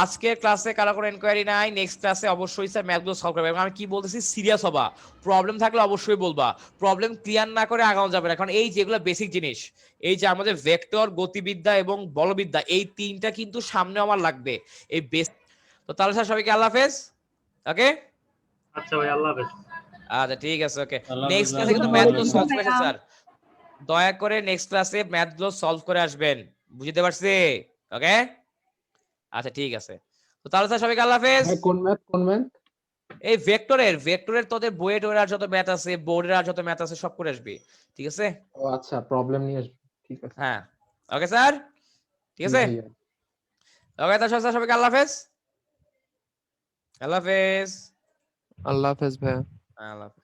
আজকের ক্লাসে কারো কোনো এনকোয়ারি নাই, নেক্সট ক্লাসে অবশ্যই স্যার ম্যাথগুলো সলভ করবে। এবং আমি কি বলতেছি, সিরিয়াস হবা, প্রবলেম থাকলে অবশ্যই বলবা, প্রবলেম ক্লিয়ার না করে আগানো যাবে না। কারণ এই যেগুলো বেসিক জিনিস, এই যে আমাদের ভেক্টর, গতিবিদ্যা এবং বলবিদ্যা, এই তিনটা কিন্তু সামনে আমার লাগবে, এই বেস। তো তাহলে স্যার সবাইকে আল্লাহ হাফেজ। ওকে, আচ্ছা ভাই, আল্লাহ হাফেজ। আচ্ছা ঠিক আছে, ওকে। নেক্সট ক্লাসে কিন্তু ম্যাথগুলো সলভ করে আসেন স্যার, দয়া করে নেক্সট ক্লাসে ম্যাথগুলো সলভ করে আসবেন, বুঝতে পারছি? ওকে, আচ্ছা ঠিক আছে। তো তাহলে স্যার সবাইকে আল্লাহ হাফেজ। ভাই কোন ম্যাথ কোন ম্যাথ? এই ভেক্টরের তোদের বইয়ে টোয়ের আর যত ম্যাথ আছে, বোর্ডের আর যত ম্যাথ আছে সব করে আসবি, ঠিক আছে? ও আচ্ছা, প্রবলেম নিয়ে আসবে, ঠিক আছে। হ্যাঁ, ওকে স্যার, ঠিক জি আছে? ভাইয়া। ওকে, তাহলে স্যার সবাইকে আল্লাহ হাফেজ। আল্লাহ হাফেজ। আল্লাহ হাফেজ ভাইয়া। আল্লাহ হাফেজ।